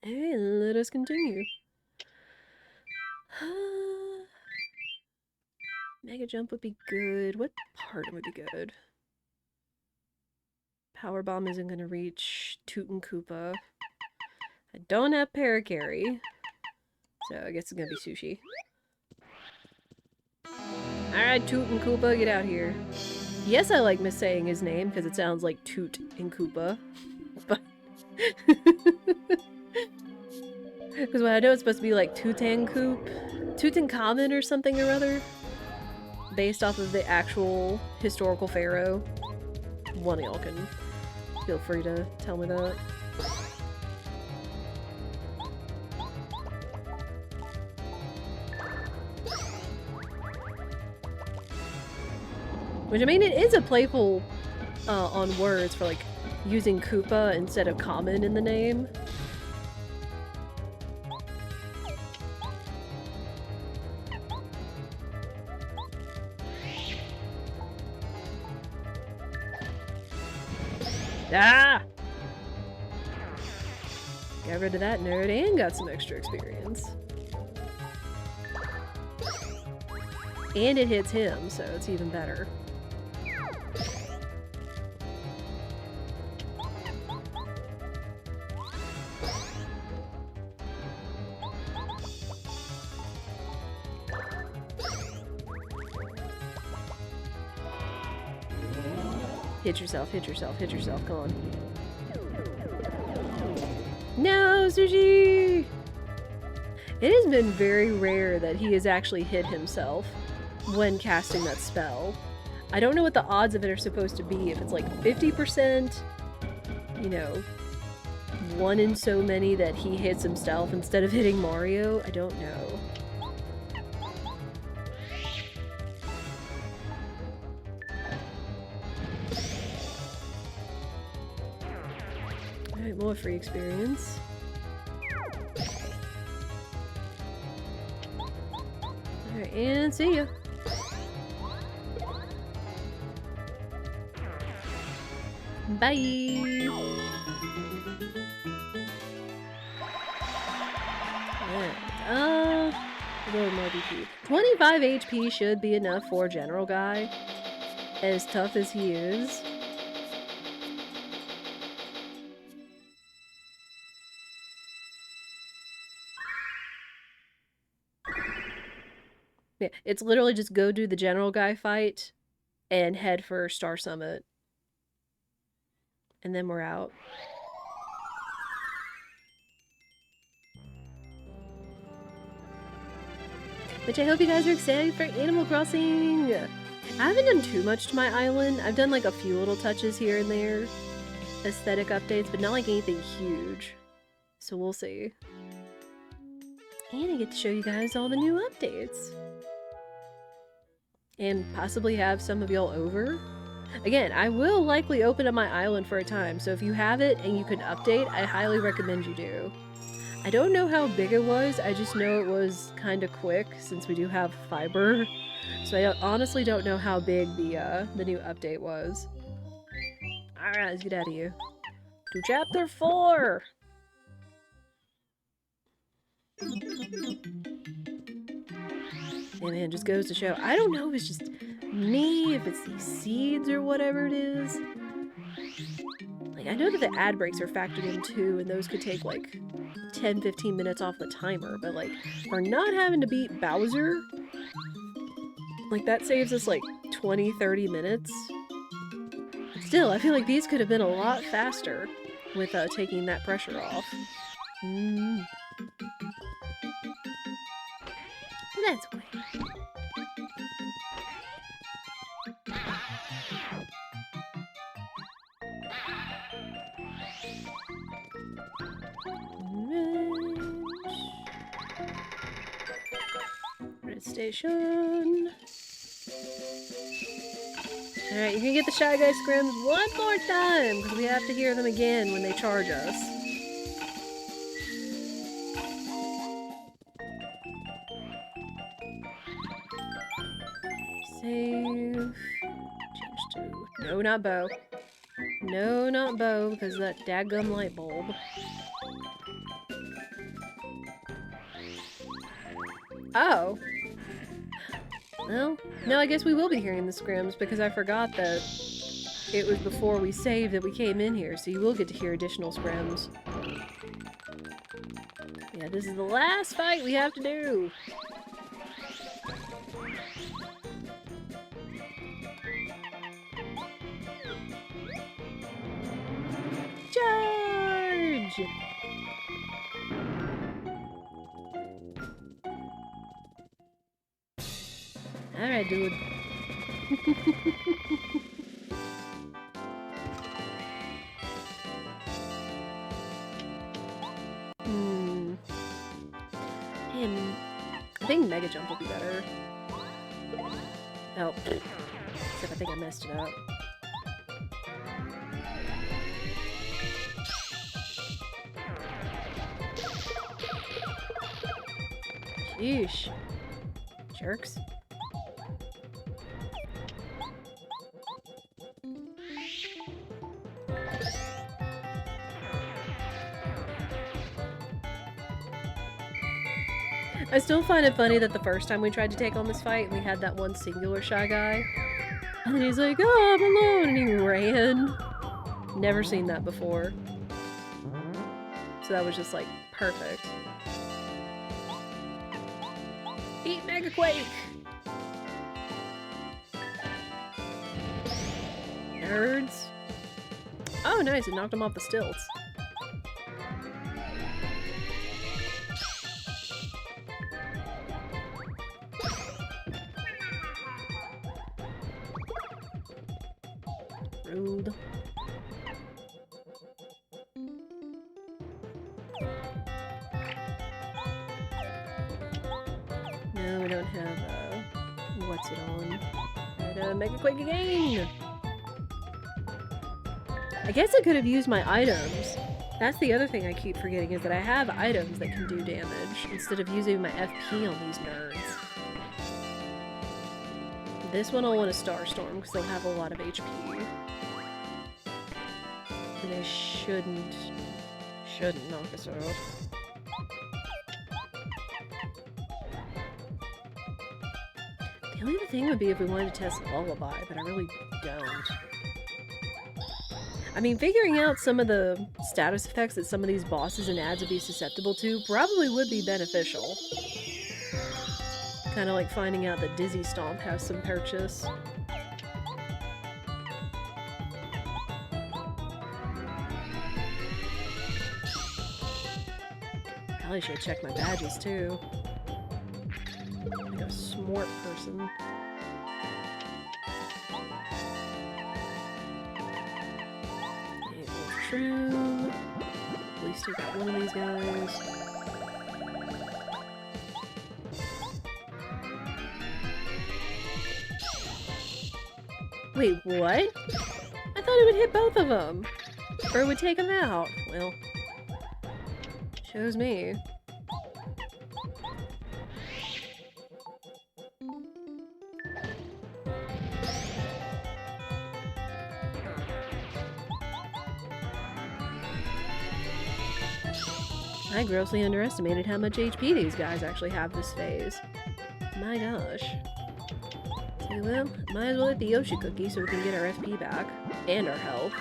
Alright, let us continue. Mega jump would be good. What part would be good? Power bomb isn't gonna reach Toot and Koopa. I don't have Paracarry, so I guess it's gonna be Sushi. Alright, Toot and Koopa, get out here. Yes, I like missaying his name because it sounds like Toot and Koopa. But because I know it's supposed to be like Tutankhamun or something or other, based off of the actual historical pharaoh. One of y'all can feel free to tell me that. Which, I mean, it is a playful on words for, like, using Koopa instead of common in the name. Ah! Got rid of that nerd and got some extra experience. And it hits him, so it's even better. Hit yourself, hit yourself, hit yourself, come on. No, Sushi! It has been very rare that he has actually hit himself when casting that spell. I don't know what the odds of it are supposed to be, if it's like 50%, you know, one in so many that he hits himself instead of hitting Mario, I don't know. Alright, more free experience. Alright, and see ya. Bye! Alright, a little more BP. 25 HP should be enough for a general guy, as tough as he is. Yeah, it's literally just go do the general guy fight and head for Star Summit. And then we're out. Which I hope you guys are excited for Animal Crossing! I haven't done too much to my island. I've done like a few little touches here and there. Aesthetic updates, but not like anything huge. So we'll see. And I get to show you guys all the new updates. And possibly have some of y'all over. Again, I will likely open up my island for a time, so if you have it and you can update, I highly recommend you do. I don't know how big it was, I just know it was kind of quick, since we do have fiber. So I honestly don't know how big the new update was. Alright, let's get out of here. To chapter 4! And man, just goes to show, I don't know if it's just me, if it's these seeds or whatever it is. Like, I know that the ad breaks are factored in too, and those could take like 10-15 minutes off the timer, but like, for not having to beat Bowser, like that saves us like 20-30 minutes. Still, I feel like these could have been a lot faster with taking that pressure off. That's okay. Red Station. Alright, you can get the Shy Guy scrims one more time, because we have to hear them again when they charge us. Save. Change to... No, not bow. No, not Bo, because that dadgum light bulb. Oh. Well, no, I guess we will be hearing the scrims because I forgot that it was before we saved that we came in here, so you will get to hear additional scrims. Yeah, this is the last fight we have to do. Charge! Alright, dude. Man, I think Mega Jump will be better. Oh. Except I think I messed it up. Sheesh. Jerks. I still find it funny that the first time we tried to take on this fight, we had that one singular shy guy. And then he's like, oh, I'm alone, and he ran. Never seen that before. So that was just, like, perfect. Eat Mega Quake! Nerds. Oh, nice, it knocked him off the stilts. Rude. No, we don't have, what's it on? Right, Mega Quake again! I guess I could have used my items. That's the other thing I keep forgetting, is that I have items that can do damage, instead of using my FP on these nerds. This one I'll want a Starstorm, because they'll have a lot of HP. And they shouldn't knock us out. The only other thing would be if we wanted to test Lullaby, but I really don't. I mean, figuring out some of the status effects that some of these bosses and ads would be susceptible to probably would be beneficial. Kind of like finding out that Dizzy Stomp has some purchase. Probably should check my badges too. Like a smart person. True. At least we got one of these guys. Wait, what? I thought it would hit both of them. Or it would take them out. Well, shows me. I grossly underestimated how much HP these guys actually have this phase. My gosh. So, well, might as well hit the Yoshi cookie so we can get our FP back. And our health.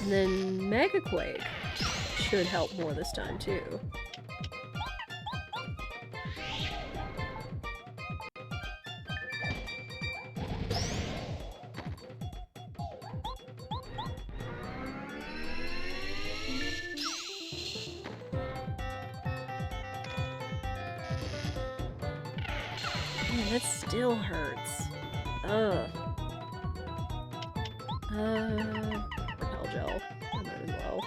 And then Mega Quake should help more this time too. Man, that still hurts. Ugh. Repel gel. I might as well.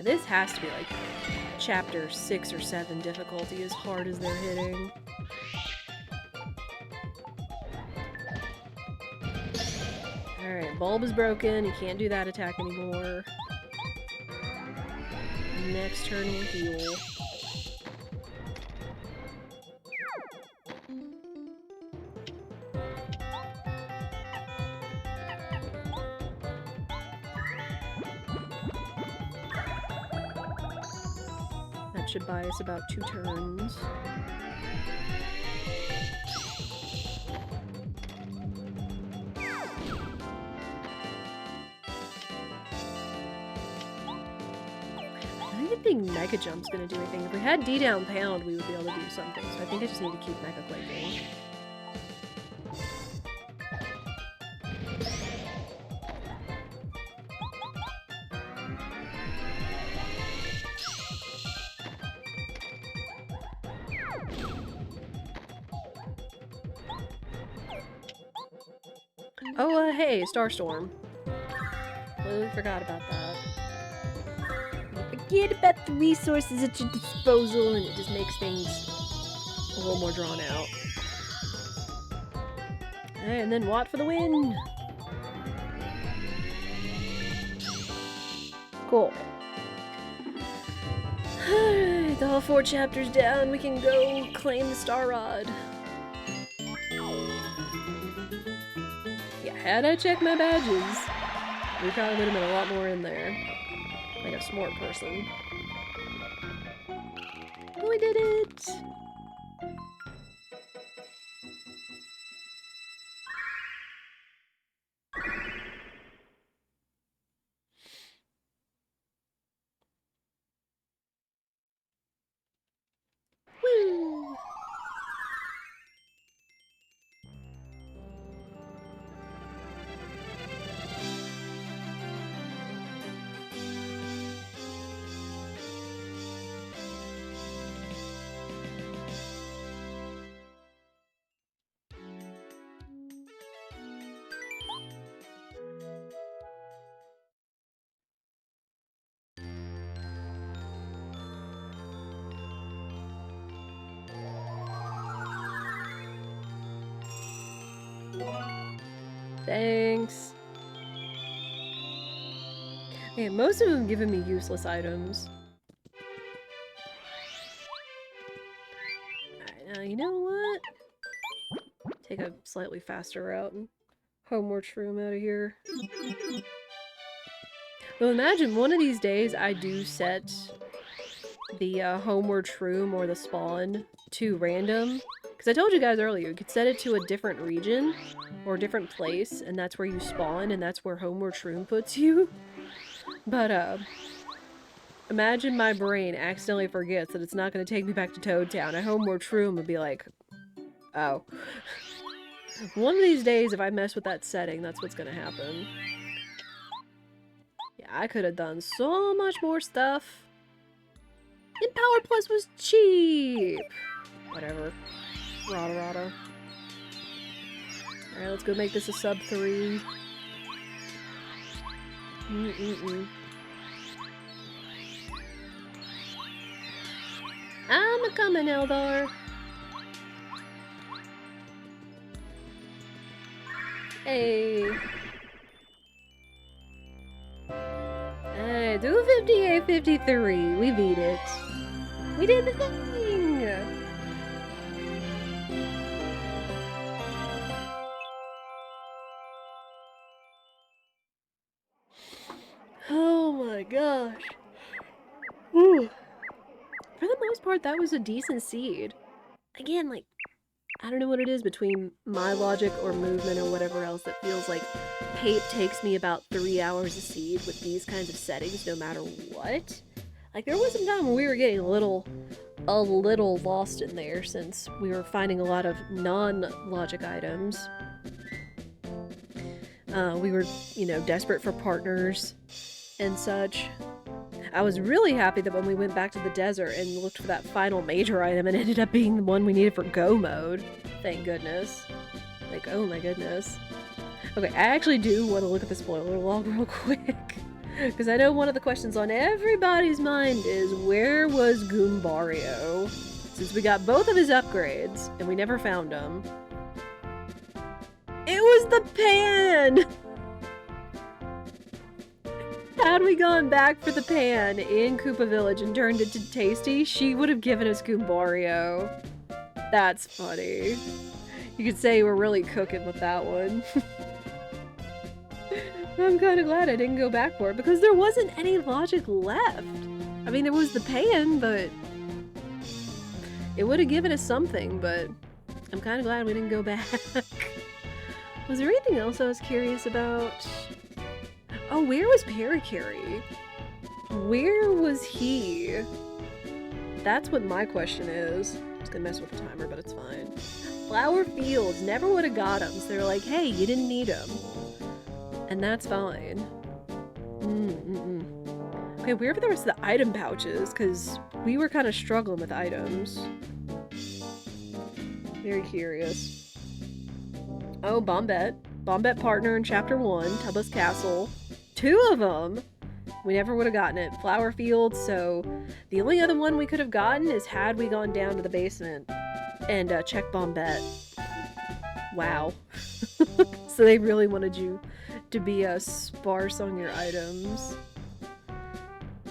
this has to be like chapter 6 or 7 difficulty, as hard as they're hitting. Alright, bulb is broken. You can't do that attack anymore. Next turn we'll heal. That should buy us about 2 turns. I don't think Mega Jump's gonna do anything. If we had D down pound, we would be able to do something. So I think I just need to keep Mega Quaking. Oh, hey, Starstorm. Completely forgot about that. Forget about the resources at your disposal, and it just makes things a little more drawn out. And then Watt for the win! Cool. Alright, all 4 chapters down, we can go claim the Star Rod. Yeah, had I checked my badges, we probably would have been a lot more in there. Like a smart person. Oh, we did it! Woo! Thanks. Man, most of them giving me useless items. Alright, now you know what? Take a slightly faster route and homeward shroom out of here. Well, imagine one of these days I do set the homeward shroom or the spawn to random. Because I told you guys earlier, you could set it to a different region or a different place, and that's where you spawn, and that's where homeward shroom puts you. But, imagine my brain accidentally forgets that it's not going to take me back to Toad Town. A homeward shroom would be like, oh. One of these days, if I mess with that setting, that's what's going to happen. Yeah, I could have done so much more stuff. And Power Plus was cheap! Whatever. Rada rada. Alright, let's go make this a sub 3. I'm a coming, Eldar. Hey. Alright, 258.53. We beat it. We did the thing! Oh my gosh. Ooh. For the most part, that was a decent seed. Again, like, I don't know what it is between my logic or movement or whatever else that feels like Pape takes me about 3 hours a seed with these kinds of settings no matter what. Like, there was some time when we were getting a little lost in there since we were finding a lot of non-logic items. We were, you know, desperate for partners and such. I was really happy that when we went back to the desert and looked for that final major item, it ended up being the one we needed for go mode. Thank goodness. Like, oh my goodness. Okay, I actually do want to look at the spoiler log real quick. Because I know one of the questions on everybody's mind is, where was Goombario? Since we got both of his upgrades, and we never found him. It was the pan! Had we gone back for the pan in Koopa Village and turned it to Tasty, she would have given us Goombario. That's funny. You could say we're really cooking with that one. I'm kind of glad I didn't go back for it, because there wasn't any logic left. I mean, there was the pan, but it would have given us something, but I'm kind of glad we didn't go back. Was there anything else I was curious about? Oh, where was Parakarry? Where was he? That's what my question is. I'm just gonna mess with the timer, but it's fine. Flower Fields, never would have got him, so they're like, hey, you didn't need him. And that's fine. Okay, where were the rest of the item pouches? Because we were kind of struggling with items. Very curious. Oh, Bombette. Bombette partner in Chapter 1, Tubba's Castle. 2 of them! We never would have gotten it. Flower Fields, so the only other one we could have gotten is had we gone down to the basement and checked Bombette. Wow. So they really wanted you to be sparse on your items.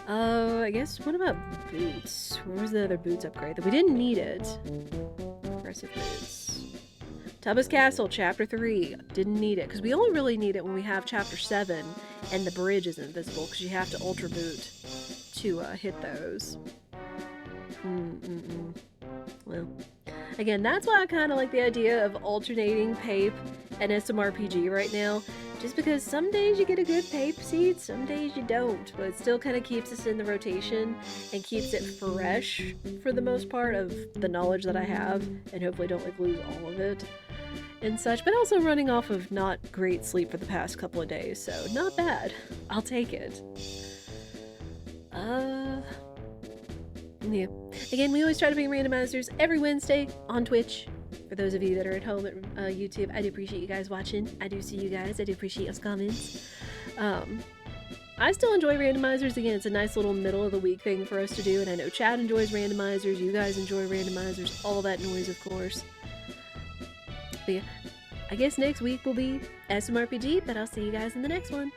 I guess, what about boots? Where was the other boots upgrade? That we didn't need it. Aggressive boots. Tubba's Castle, Chapter 3. Didn't need it, because we only really need it when we have Chapter 7 and the bridge is invisible, because you have to Ultra Boot to hit those. Well, again, that's why I kind of like the idea of alternating Pape and SMRPG right now. Just because some days you get a good Pape seed, some days you don't. But it still kind of keeps us in the rotation and keeps it fresh for the most part of the knowledge that I have. And hopefully don't like lose all of it and such. But also running off of not great sleep for the past couple of days. So not bad. I'll take it. Yeah. Again, we always try to bring randomizers every Wednesday on Twitch. For those of you that are at home at YouTube, I do appreciate you guys watching. I do see you guys. I do appreciate those comments. I still enjoy randomizers. Again, it's a nice little middle of the week thing for us to do. And I know Chad enjoys randomizers. You guys enjoy randomizers. All that noise, of course. But yeah, I guess next week will be SMRPG, but I'll see you guys in the next one.